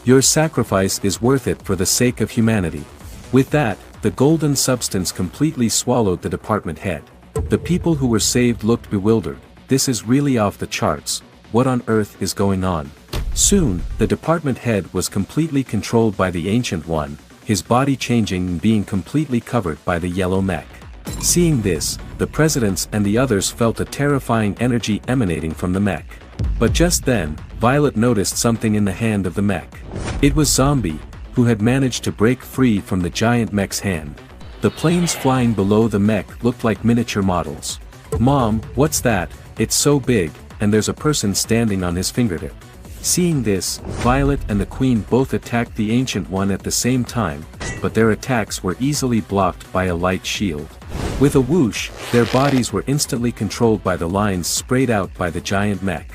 Your sacrifice is worth it for the sake of humanity." With that, the golden substance completely swallowed the department head. The people who were saved looked bewildered. This is really off the charts. What on earth is going on? Soon, the department head was completely controlled by the Ancient One, his body changing and being completely covered by the yellow mech. Seeing this, the presidents and the others felt a terrifying energy emanating from the mech. But just then, Violet noticed something in the hand of the mech. It was Zombie, who had managed to break free from the giant mech's hand. The planes flying below the mech looked like miniature models. "Mom, what's that? It's so big, and there's a person standing on his fingertip." Seeing this, Violet and the Queen both attacked the Ancient One at the same time, but their attacks were easily blocked by a light shield. With a whoosh, their bodies were instantly controlled by the lines sprayed out by the giant mech.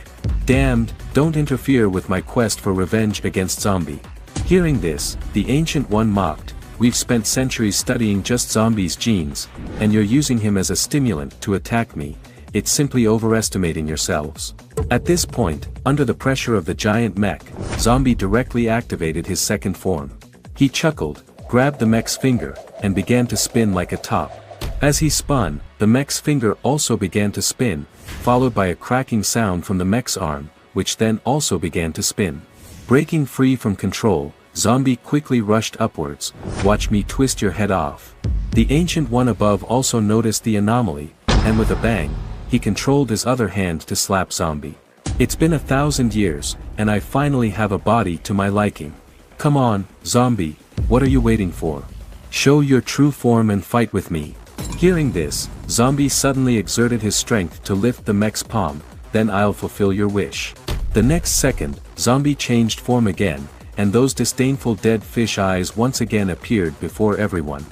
"Damned, don't interfere with my quest for revenge against Zombie." Hearing this, the Ancient One mocked, "We've spent centuries studying just Zombie's genes, and you're using him as a stimulant to attack me. It's simply overestimating yourselves." At this point, under the pressure of the giant mech, Zombie directly activated his second form. He chuckled, grabbed the mech's finger, and began to spin like a top. As he spun, the mech's finger also began to spin, followed by a cracking sound from the mech's arm, which then also began to spin. Breaking free from control, Zombie quickly rushed upwards. "Watch me twist your head off." The Ancient One above also noticed the anomaly, and with a bang, he controlled his other hand to slap Zombie. "It's been 1,000 years, and I finally have a body to my liking. Come on, Zombie, what are you waiting for? Show your true form and fight with me." Hearing this, Zombie suddenly exerted his strength to lift the mech's palm. "Then I'll fulfill your wish." The next second, Zombie changed form again, and those disdainful dead fish eyes once again appeared before everyone.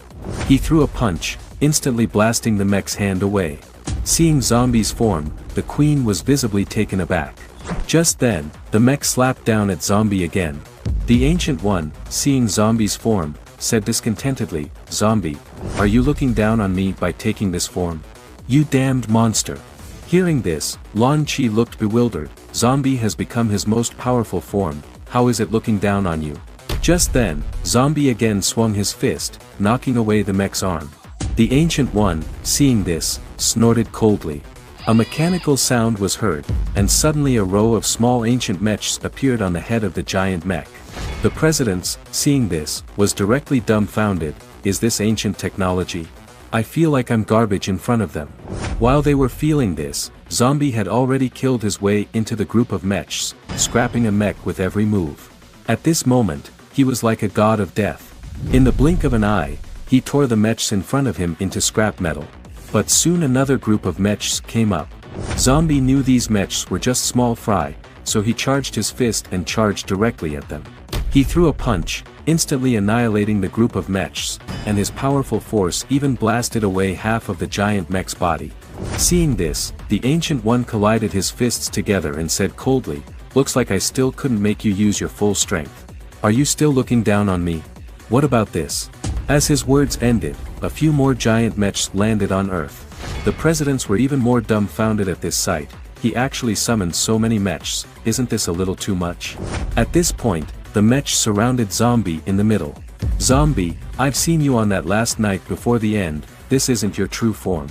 He threw a punch, instantly blasting the mech's hand away. Seeing Zombie's form, the Queen was visibly taken aback. Just then, the mech slapped down at Zombie again. The Ancient One, seeing Zombie's form, said discontentedly, "Zombie, are you looking down on me by taking this form? You damned monster." Hearing this, Lan Chi looked bewildered. "Zombie has become his most powerful form, how is it looking down on you?" Just then, Zombie again swung his fist, knocking away the mech's arm. The Ancient One, seeing this, snorted coldly. A mechanical sound was heard, and suddenly a row of small ancient mechs appeared on the head of the giant mech. The presidents, seeing this, was directly dumbfounded. Is this ancient technology? I feel like I'm garbage in front of them. While they were feeling this, Zombie had already killed his way into the group of mechs, scrapping a mech with every move. At this moment, he was like a god of death. In the blink of an eye, he tore the mechs in front of him into scrap metal. But soon another group of mechs came up. Zombie knew these mechs were just small fry, so he charged his fist and charged directly at them. He threw a punch, instantly annihilating the group of mechs, and his powerful force even blasted away half of the giant mech's body. Seeing this, the Ancient One collided his fists together and said coldly, "Looks like I still couldn't make you use your full strength. Are you still looking down on me? What about this?" As his words ended, a few more giant mechs landed on Earth. The presidents were even more dumbfounded at this sight. He actually summoned so many mechs, isn't this a little too much? At this point, the mechs surrounded Zombie in the middle. "Zombie, I've seen you on that last night before the end, this isn't your true form."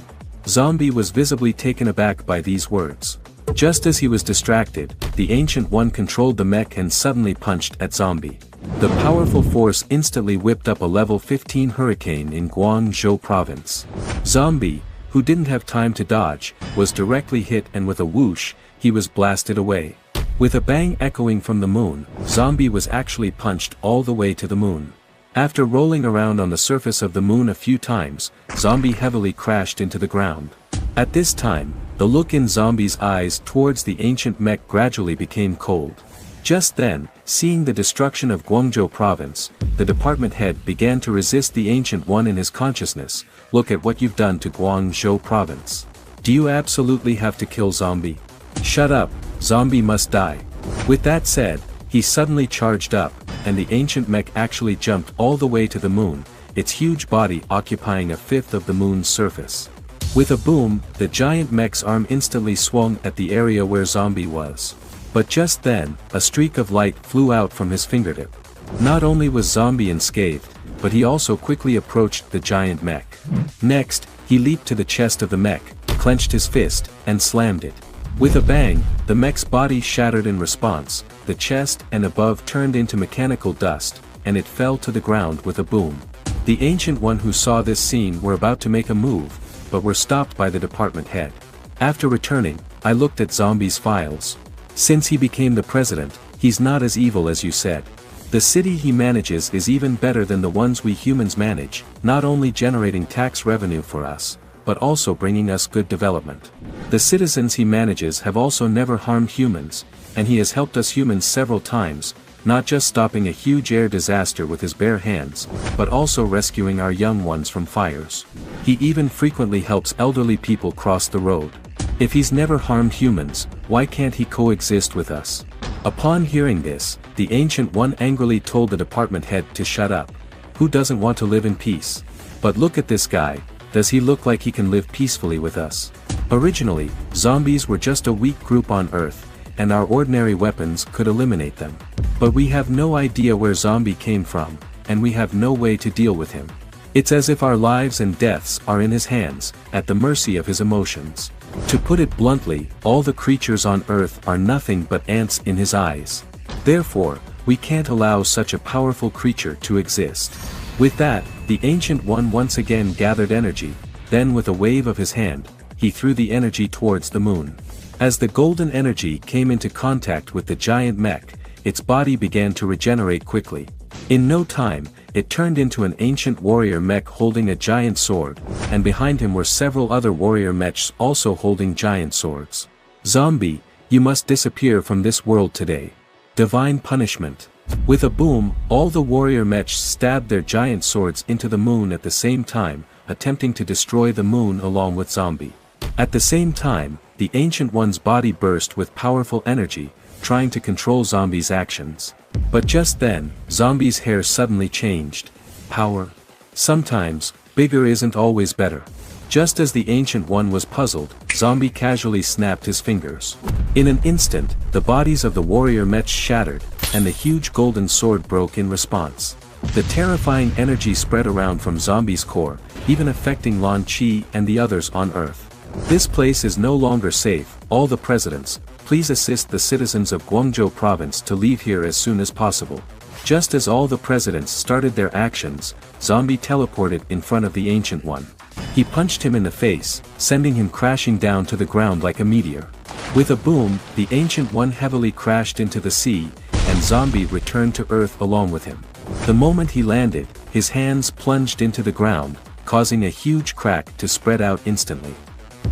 Zombie was visibly taken aback by these words. Just as he was distracted, the Ancient One controlled the mech and suddenly punched at Zombie. The powerful force instantly whipped up a level 15 hurricane in Guangzhou province. Zombie, who didn't have time to dodge, was directly hit, and with a whoosh, he was blasted away. With a bang echoing from the moon, Zombie was actually punched all the way to the moon. After rolling around on the surface of the moon a few times, Zombie heavily crashed into the ground. At this time, the look in Zombie's eyes towards the ancient mech gradually became cold. Just then, seeing the destruction of Guangzhou province, the department head began to resist the ancient one in his consciousness. Look at what you've done to Guangzhou province. Do you absolutely have to kill Zombie? Shut up, Zombie must die. With that said, he suddenly charged up, and the ancient mech actually jumped all the way to the moon, its huge body occupying a fifth of the moon's surface. With a boom, the giant mech's arm instantly swung at the area where Zombie was. But just then, a streak of light flew out from his fingertip. Not only was Zombie unscathed, but he also quickly approached the giant mech. Next, he leaped to the chest of the mech, clenched his fist, and slammed it. With a bang, the mech's body shattered in response, the chest and above turned into mechanical dust, and it fell to the ground with a boom. The ancient one who saw this scene were about to make a move, but were stopped by the department head. After returning, I looked at Zombie's files. Since he became the president, he's not as evil as you said. The city he manages is even better than the ones we humans manage, not only generating tax revenue for us, but also bringing us good development. The citizens he manages have also never harmed humans, and he has helped us humans several times, not just stopping a huge air disaster with his bare hands, but also rescuing our young ones from fires. He even frequently helps elderly people cross the road. If he's never harmed humans, why can't he coexist with us? Upon hearing this, the ancient one angrily told the department head to shut up. Who doesn't want to live in peace? But look at this guy, does he look like he can live peacefully with us? Originally, zombies were just a weak group on Earth, and our ordinary weapons could eliminate them. But we have no idea where Zombie came from, and we have no way to deal with him. It's as if our lives and deaths are in his hands, at the mercy of his emotions. To put it bluntly, all the creatures on Earth are nothing but ants in his eyes. Therefore, we can't allow such a powerful creature to exist. With that, the Ancient One once again gathered energy, then with a wave of his hand, he threw the energy towards the moon. As the golden energy came into contact with the giant mech, its body began to regenerate quickly. In no time, it turned into an ancient warrior mech holding a giant sword, and behind him were several other warrior mechs also holding giant swords. Zombie, you must disappear from this world today. Divine punishment. With a boom, all the warrior mechs stabbed their giant swords into the moon at the same time, attempting to destroy the moon along with Zombie. At the same time, the Ancient One's body burst with powerful energy, trying to control Zombie's actions. But just then, Zombie's hair suddenly changed. Power. Sometimes, bigger isn't always better. Just as the Ancient One was puzzled, Zombie casually snapped his fingers. In an instant, the bodies of the warrior mechs shattered, and the huge golden sword broke in response. The terrifying energy spread around from Zombie's core, even affecting Lan Chi and the others on Earth. This place is no longer safe. All the presidents, please assist the citizens of Guangzhou province to leave here as soon as possible. Just as all the presidents started their actions, Zombie teleported in front of the Ancient One. He punched him in the face, sending him crashing down to the ground like a meteor. With a boom, the Ancient One heavily crashed into the sea, and Zombie returned to Earth along with him. The moment he landed, his hands plunged into the ground, causing a huge crack to spread out instantly.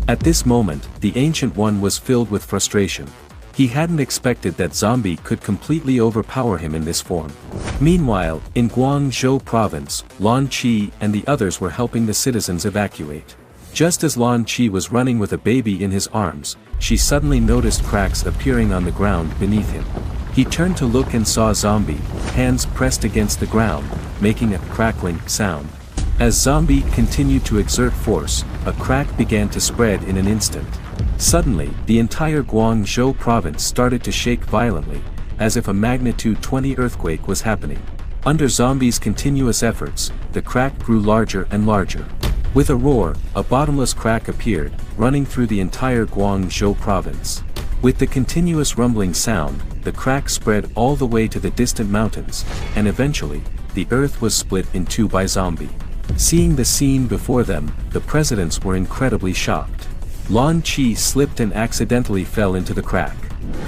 At this moment, the Ancient One was filled with frustration. He hadn't expected that Zombie could completely overpower him in this form. Meanwhile, in Guangzhou province, Lan Chi and the others were helping the citizens evacuate. Just as Lan Chi was running with a baby in his arms, she suddenly noticed cracks appearing on the ground beneath him. He turned to look and saw Zombie, hands pressed against the ground, making a crackling sound. As Zombie continued to exert force, a crack began to spread in an instant. Suddenly, the entire Guangzhou province started to shake violently, as if a magnitude 20 earthquake was happening. Under Zombie's continuous efforts, the crack grew larger and larger. With a roar, a bottomless crack appeared, running through the entire Guangzhou province. With the continuous rumbling sound, the crack spread all the way to the distant mountains, and eventually, the earth was split in two by Zombie. Seeing the scene before them, the presidents were incredibly shocked. Lan Chi slipped and accidentally fell into the crack.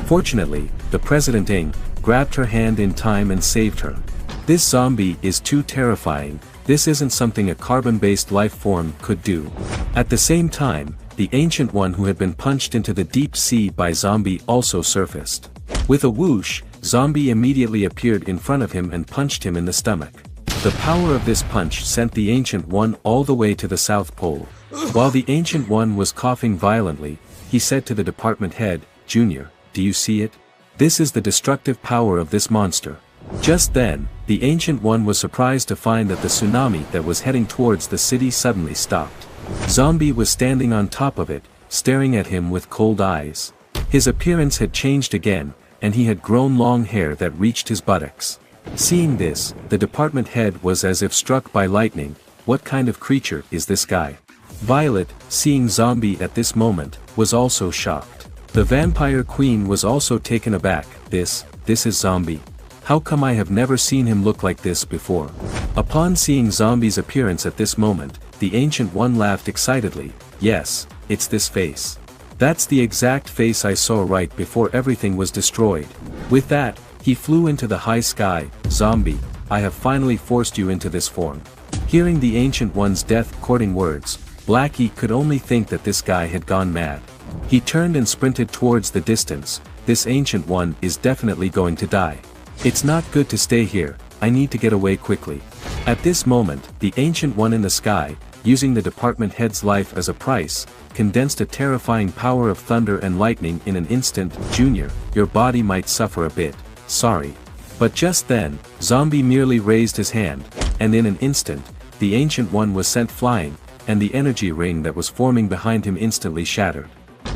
Fortunately, the President Ing grabbed her hand in time and saved her. This Zombie is too terrifying. This isn't something a carbon-based life form could do. At the same time, the Ancient One who had been punched into the deep sea by Zombie also surfaced. With a whoosh, Zombie immediately appeared in front of him and punched him in the stomach. The power of this punch sent the Ancient One all the way to the South Pole. While the Ancient One was coughing violently, he said to the department head, "Junior, do you see it? This is the destructive power of this monster." Just then, the Ancient One was surprised to find that the tsunami that was heading towards the city suddenly stopped. Zombie was standing on top of it, staring at him with cold eyes. His appearance had changed again, and he had grown long hair that reached his buttocks. Seeing this, the department head was as if struck by lightning. What kind of creature is this guy? Violet, seeing Zombie at this moment, was also shocked. The vampire queen was also taken aback. This is Zombie. How come I have never seen him look like this before? Upon seeing Zombie's appearance at this moment, the Ancient One laughed excitedly. "Yes, it's this face. That's the exact face I saw right before everything was destroyed." With that, he flew into the high sky. "Zombie, I have finally forced you into this form." Hearing the Ancient One's death-courting words, Blackie could only think that this guy had gone mad. He turned and sprinted towards the distance. This Ancient One is definitely going to die. It's not good to stay here, I need to get away quickly. At this moment, the Ancient One in the sky, using the department head's life as a price, condensed a terrifying power of thunder and lightning in an instant. "Junior, your body might suffer a bit, sorry." But just then, Zombie merely raised his hand, and in an instant, the Ancient One was sent flying, and the energy ring that was forming behind him instantly shattered.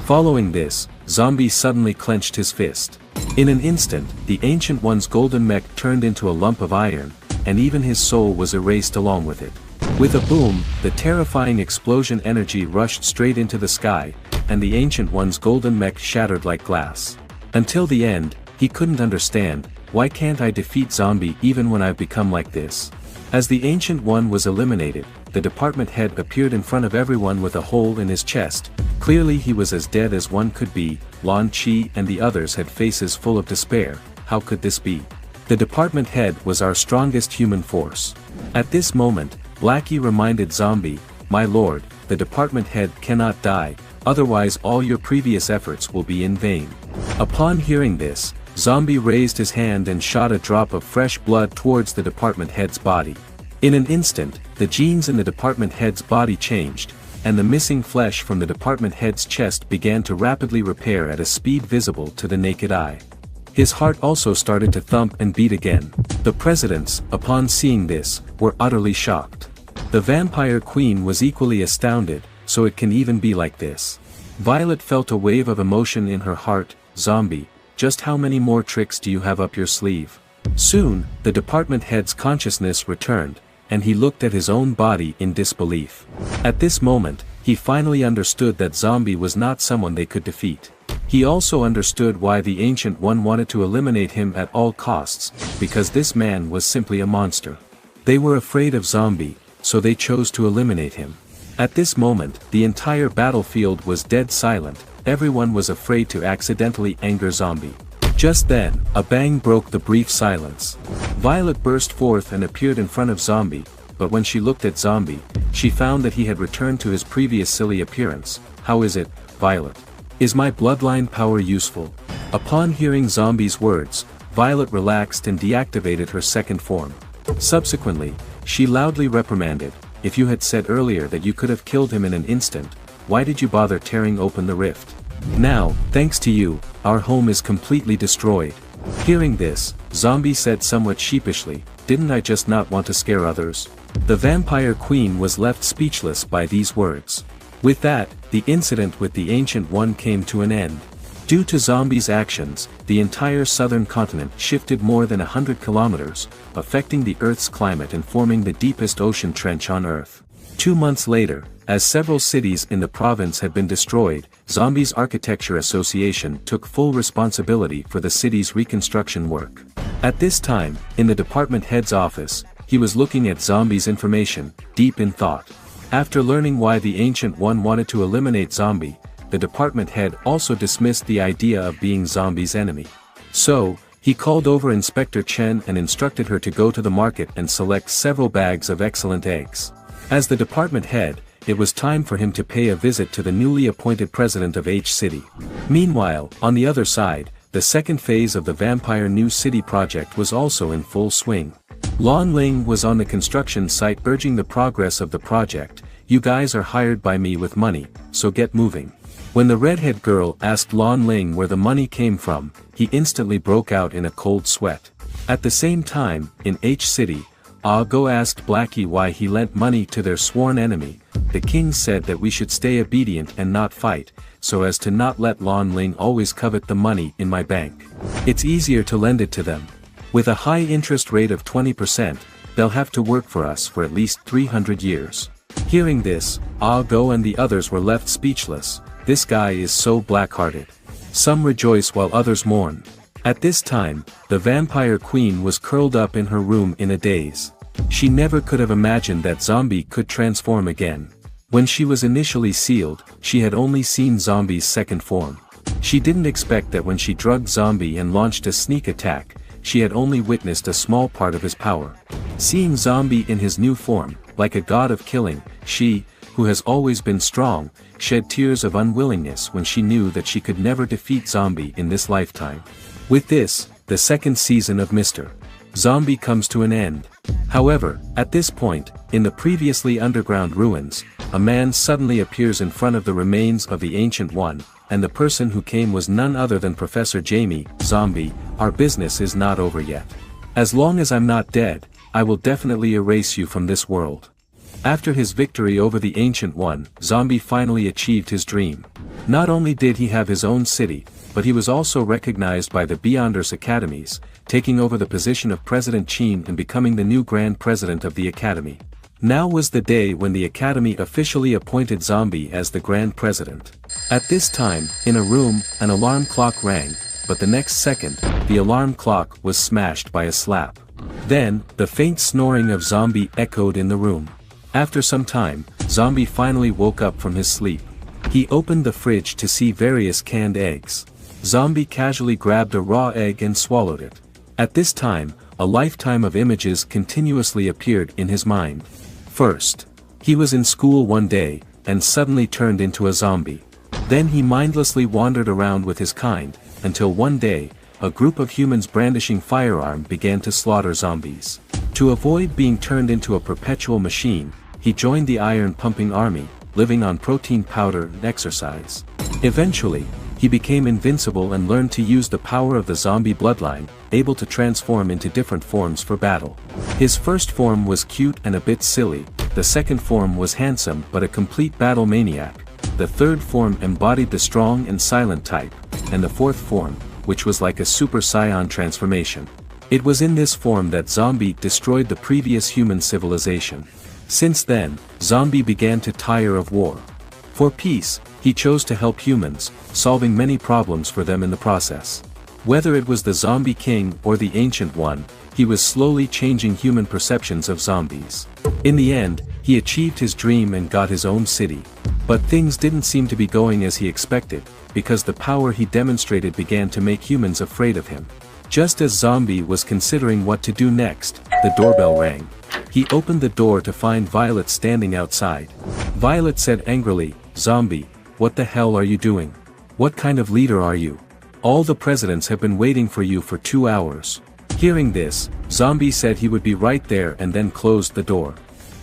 Following this, Zombie suddenly clenched his fist. In an instant, the Ancient One's golden mech turned into a lump of iron, and even his soul was erased along with it. With a boom, the terrifying explosion energy rushed straight into the sky, and the Ancient One's golden mech shattered like glass. Until the end, he couldn't understand, why can't I defeat Zombie even when I've become like this? As the Ancient One was eliminated, the department head appeared in front of everyone with a hole in his chest. Clearly he was as dead as one could be. Lan Chi and the others had faces full of despair. How could this be? The department head was our strongest human force. At this moment, Blackie reminded Zombie, "My lord, the department head cannot die, otherwise all your previous efforts will be in vain." Upon hearing this, Zombie raised his hand and shot a drop of fresh blood towards the department head's body. In an instant, the genes in the department head's body changed, and the missing flesh from the department head's chest began to rapidly repair at a speed visible to the naked eye. His heart also started to thump and beat again. The presidents, upon seeing this, were utterly shocked. The vampire queen was equally astounded, so it can even be like this. Violet felt a wave of emotion in her heart. "Zombie, just how many more tricks do you have up your sleeve?" Soon, the department head's consciousness returned, and he looked at his own body in disbelief. At this moment, he finally understood that Zombie was not someone they could defeat. He also understood why the Ancient One wanted to eliminate him at all costs, because this man was simply a monster. They were afraid of Zombie, so they chose to eliminate him. At this moment, the entire battlefield was dead silent. Everyone was afraid to accidentally anger Zombie. Just then, a bang broke the brief silence. Violet burst forth and appeared in front of Zombie, but when she looked at Zombie, she found that he had returned to his previous silly appearance. "How is it, Violet? Is my bloodline power useful?" Upon hearing Zombie's words, Violet relaxed and deactivated her second form. Subsequently, she loudly reprimanded, "If you had said earlier that you could have killed him in an instant, why did you bother tearing open the rift? Now, thanks to you, our home is completely destroyed." Hearing this, Zombie said somewhat sheepishly, "Didn't I just not want to scare others?" The vampire queen was left speechless by these words. With that, the incident with the Ancient One came to an end. Due to Zombie's actions, the entire southern continent shifted more than 100 kilometers, affecting the Earth's climate and forming the deepest ocean trench on Earth. 2 months later, as several cities in the province had been destroyed, Zombie's Architecture Association took full responsibility for the city's reconstruction work. At this time, in the department head's office, he was looking at Zombie's information, deep in thought. After learning why the Ancient One wanted to eliminate Zombie, the department head also dismissed the idea of being Zombie's enemy. So, he called over Inspector Chen and instructed her to go to the market and select several bags of excellent eggs. As the department head, it was time for him to pay a visit to the newly appointed president of H City. Meanwhile, on the other side, the second phase of the Vampire New City project was also in full swing. Lon Ling was on the construction site urging the progress of the project. "You guys are hired by me with money, so get moving." When the redhead girl asked Lon Ling where the money came from, he instantly broke out in a cold sweat. At the same time, in H City, Ah Go asked Blackie why he lent money to their sworn enemy. The king said that we should stay obedient and not fight, so as to not let Lon Ling always covet the money in my bank. It's easier to lend it to them. With a high interest rate of 20%, they'll have to work for us for at least 300 years. Hearing this, Ah Go and the others were left speechless. This guy is so black-hearted. Some rejoice while others mourn. At this time, the vampire queen was curled up in her room in a daze. She never could have imagined that zombie could transform again. When she was initially sealed, she had only seen zombie's second form. She didn't expect that when she drugged zombie and launched a sneak attack, she had only witnessed a small part of his power. Seeing zombie in his new form, like a god of killing, she, who has always been strong, shed tears of unwillingness when she knew that she could never defeat zombie in this lifetime. With this, the second season of Mr. Zombie comes to an end. However, at this point, in the previously underground ruins, a man suddenly appears in front of the remains of the Ancient One, and the person who came was none other than Professor Jamie. "Zombie, our business is not over yet. As long as I'm not dead, I will definitely erase you from this world." After his victory over the Ancient One, Zombie finally achieved his dream. Not only did he have his own city, but he was also recognized by the Beyonders Academies, taking over the position of President Chin and becoming the new Grand President of the Academy. Now was the day when the Academy officially appointed Zombie as the Grand President. At this time, in a room, an alarm clock rang, but the next second, the alarm clock was smashed by a slap. Then, the faint snoring of Zombie echoed in the room. After some time, Zombie finally woke up from his sleep. He opened the fridge to see various canned eggs. Zombie casually grabbed a raw egg and swallowed it. At this time, a lifetime of images continuously appeared in his mind. First, he was in school one day, and suddenly turned into a zombie. Then he mindlessly wandered around with his kind, until one day, a group of humans brandishing firearm began to slaughter zombies. To avoid being turned into a perpetual machine, he joined the iron-pumping army, living on protein powder and exercise. Eventually, he became invincible and learned to use the power of the zombie bloodline, able to transform into different forms for battle. His first form was cute and a bit silly, the second form was handsome but a complete battle maniac, the third form embodied the strong and silent type, and the fourth form, which was like a Super Saiyan transformation. It was in this form that Zombie destroyed the previous human civilization. Since then, Zombie began to tire of war. For peace, he chose to help humans, solving many problems for them in the process. Whether it was the Zombie King or the Ancient One, he was slowly changing human perceptions of zombies. In the end, he achieved his dream and got his own city. But things didn't seem to be going as he expected, because the power he demonstrated began to make humans afraid of him. Just as Zombie was considering what to do next, the doorbell rang. He opened the door to find Violet standing outside. Violet said angrily, "Zombie, what the hell are you doing? What kind of leader are you? All the presidents have been waiting for you for 2 hours." Hearing this, Zombie said he would be right there and then closed the door.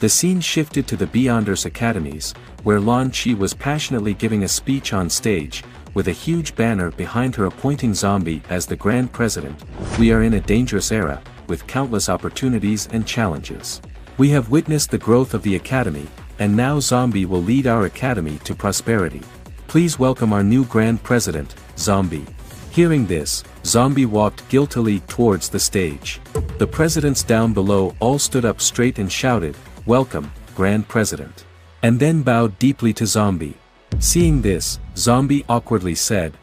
The scene shifted to the Beyonders Academies, where Lan Chi was passionately giving a speech on stage, with a huge banner behind her appointing Zombie as the Grand President. "We are in a dangerous era, with countless opportunities and challenges. We have witnessed the growth of the Academy, and now Zombie will lead our Academy to prosperity. Please welcome our new Grand President, Zombie." Hearing this, Zombie walked guiltily towards the stage. The presidents down below all stood up straight and shouted, "Welcome, Grand President," and then bowed deeply to Zombie. Seeing this, Zombie awkwardly said,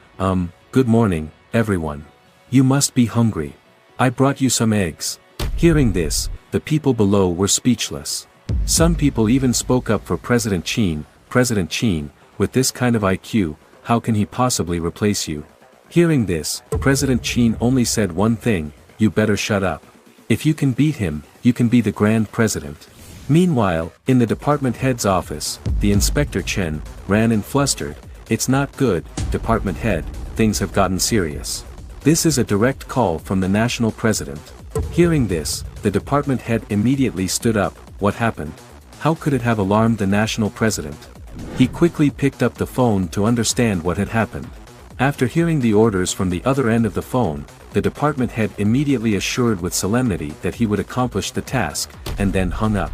Good morning, everyone. You must be hungry. I brought you some eggs." Hearing this, the people below were speechless. Some people even spoke up for President Chin. "President Chin, with this kind of IQ, how can he possibly replace you?" Hearing this, President Chin only said one thing, "You better shut up. If you can beat him, you can be the Grand President." Meanwhile, in the department head's office, the Inspector Chen ran in flustered. "It's not good, department head, things have gotten serious. This is a direct call from the national president." Hearing this, the department head immediately stood up. What happened? How could it have alarmed the national president? He quickly picked up the phone to understand what had happened. After hearing the orders from the other end of the phone, the department head immediately assured with solemnity that he would accomplish the task, and then hung up.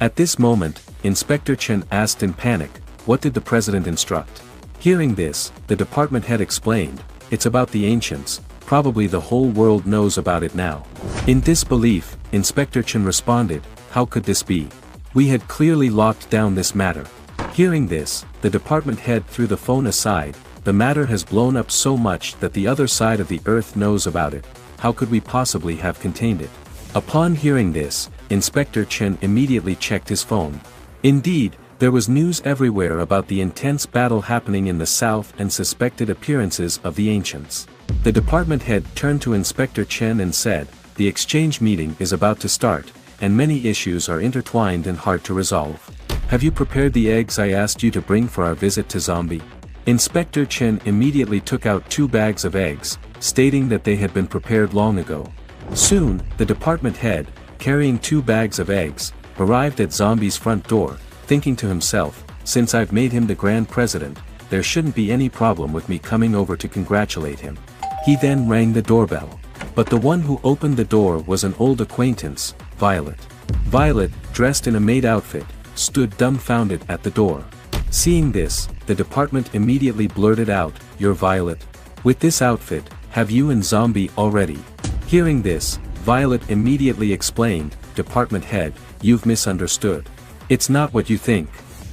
At this moment, Inspector Chen asked in panic, "What did the president instruct?" Hearing this, the department head explained, "It's about the ancients, probably the whole world knows about it now." In disbelief, Inspector Chen responded, "How could this be? We had clearly locked down this matter." Hearing this, the department head threw the phone aside. "The matter has blown up so much that the other side of the earth knows about it. How could we possibly have contained it?" Upon hearing this, Inspector Chen immediately checked his phone. Indeed, there was news everywhere about the intense battle happening in the south and suspected appearances of the ancients. The department head turned to Inspector Chen and said, "The exchange meeting is about to start, and many issues are intertwined and hard to resolve. Have you prepared the eggs I asked you to bring for our visit to Zombie?" Inspector Chen immediately took out 2 bags of eggs, stating that they had been prepared long ago. Soon, the department head, carrying 2 bags of eggs, arrived at Zombie's front door, thinking to himself, "Since I've made him the Grand President, there shouldn't be any problem with me coming over to congratulate him." He then rang the doorbell. But the one who opened the door was an old acquaintance, Violet. Violet, dressed in a maid outfit, stood dumbfounded at the door. Seeing this, the department immediately blurted out, "You're Violet? With this outfit, have you and Zombie already?" Hearing this, Violet immediately explained, "Department head, you've misunderstood. It's not what you think."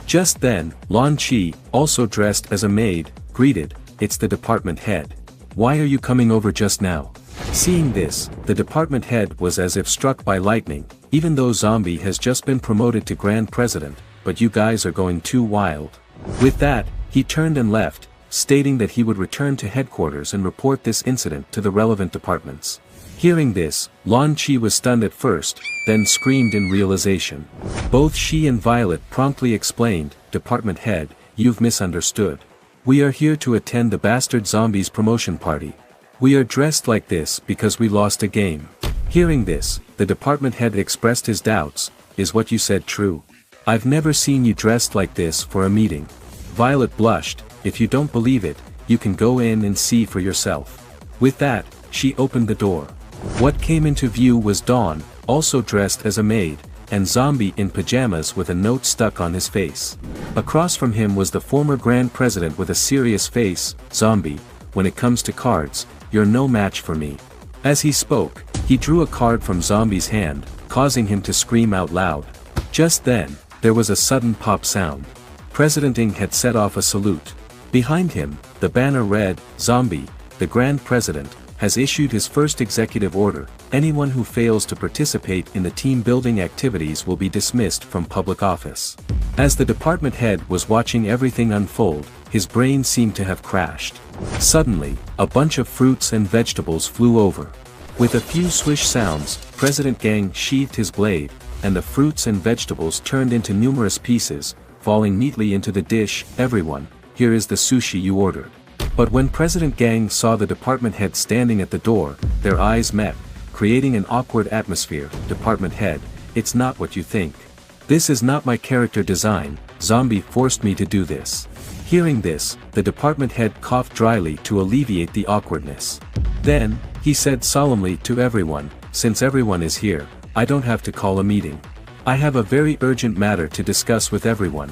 Just then, Lan Chi, also dressed as a maid, greeted, "It's the department head. Why are you coming over just now?" Seeing this, the department head was as if struck by lightning. "Even though Zombie has just been promoted to Grand President, but you guys are going too wild." With that, he turned and left, stating that he would return to headquarters and report this incident to the relevant departments. Hearing this, Lan Chi was stunned at first, then screamed in realization. Both she and Violet promptly explained, "Department head, you've misunderstood. We are here to attend the bastard Zombie's promotion party. We are dressed like this because we lost a game." Hearing this, the department head expressed his doubts, "Is what you said true? I've never seen you dressed like this for a meeting." Violet blushed, "If you don't believe it, you can go in and see for yourself." With that, she opened the door. What came into view was Dawn, also dressed as a maid, and Zombie in pajamas with a note stuck on his face. Across from him was the former Grand President with a serious face, "Zombie, when it comes to cards, you're no match for me." As he spoke, he drew a card from Zombie's hand, causing him to scream out loud. Just then, there was a sudden pop sound. President Ng had set off a salute. Behind him, the banner read, "Zombie, the Grand President, has issued his first executive order. Anyone who fails to participate in the team-building activities will be dismissed from public office." As the department head was watching everything unfold, his brain seemed to have crashed. Suddenly, a bunch of fruits and vegetables flew over. With a few swish sounds, President Gang sheathed his blade, and the fruits and vegetables turned into numerous pieces, falling neatly into the dish. "Everyone, here is the sushi you ordered." But when President Gang saw the department head standing at the door, their eyes met, creating an awkward atmosphere. "Department head, it's not what you think. This is not my character design, Zombie forced me to do this." Hearing this, the department head coughed dryly to alleviate the awkwardness. Then, he said solemnly to everyone, "Since everyone is here, I don't have to call a meeting. I have a very urgent matter to discuss with everyone."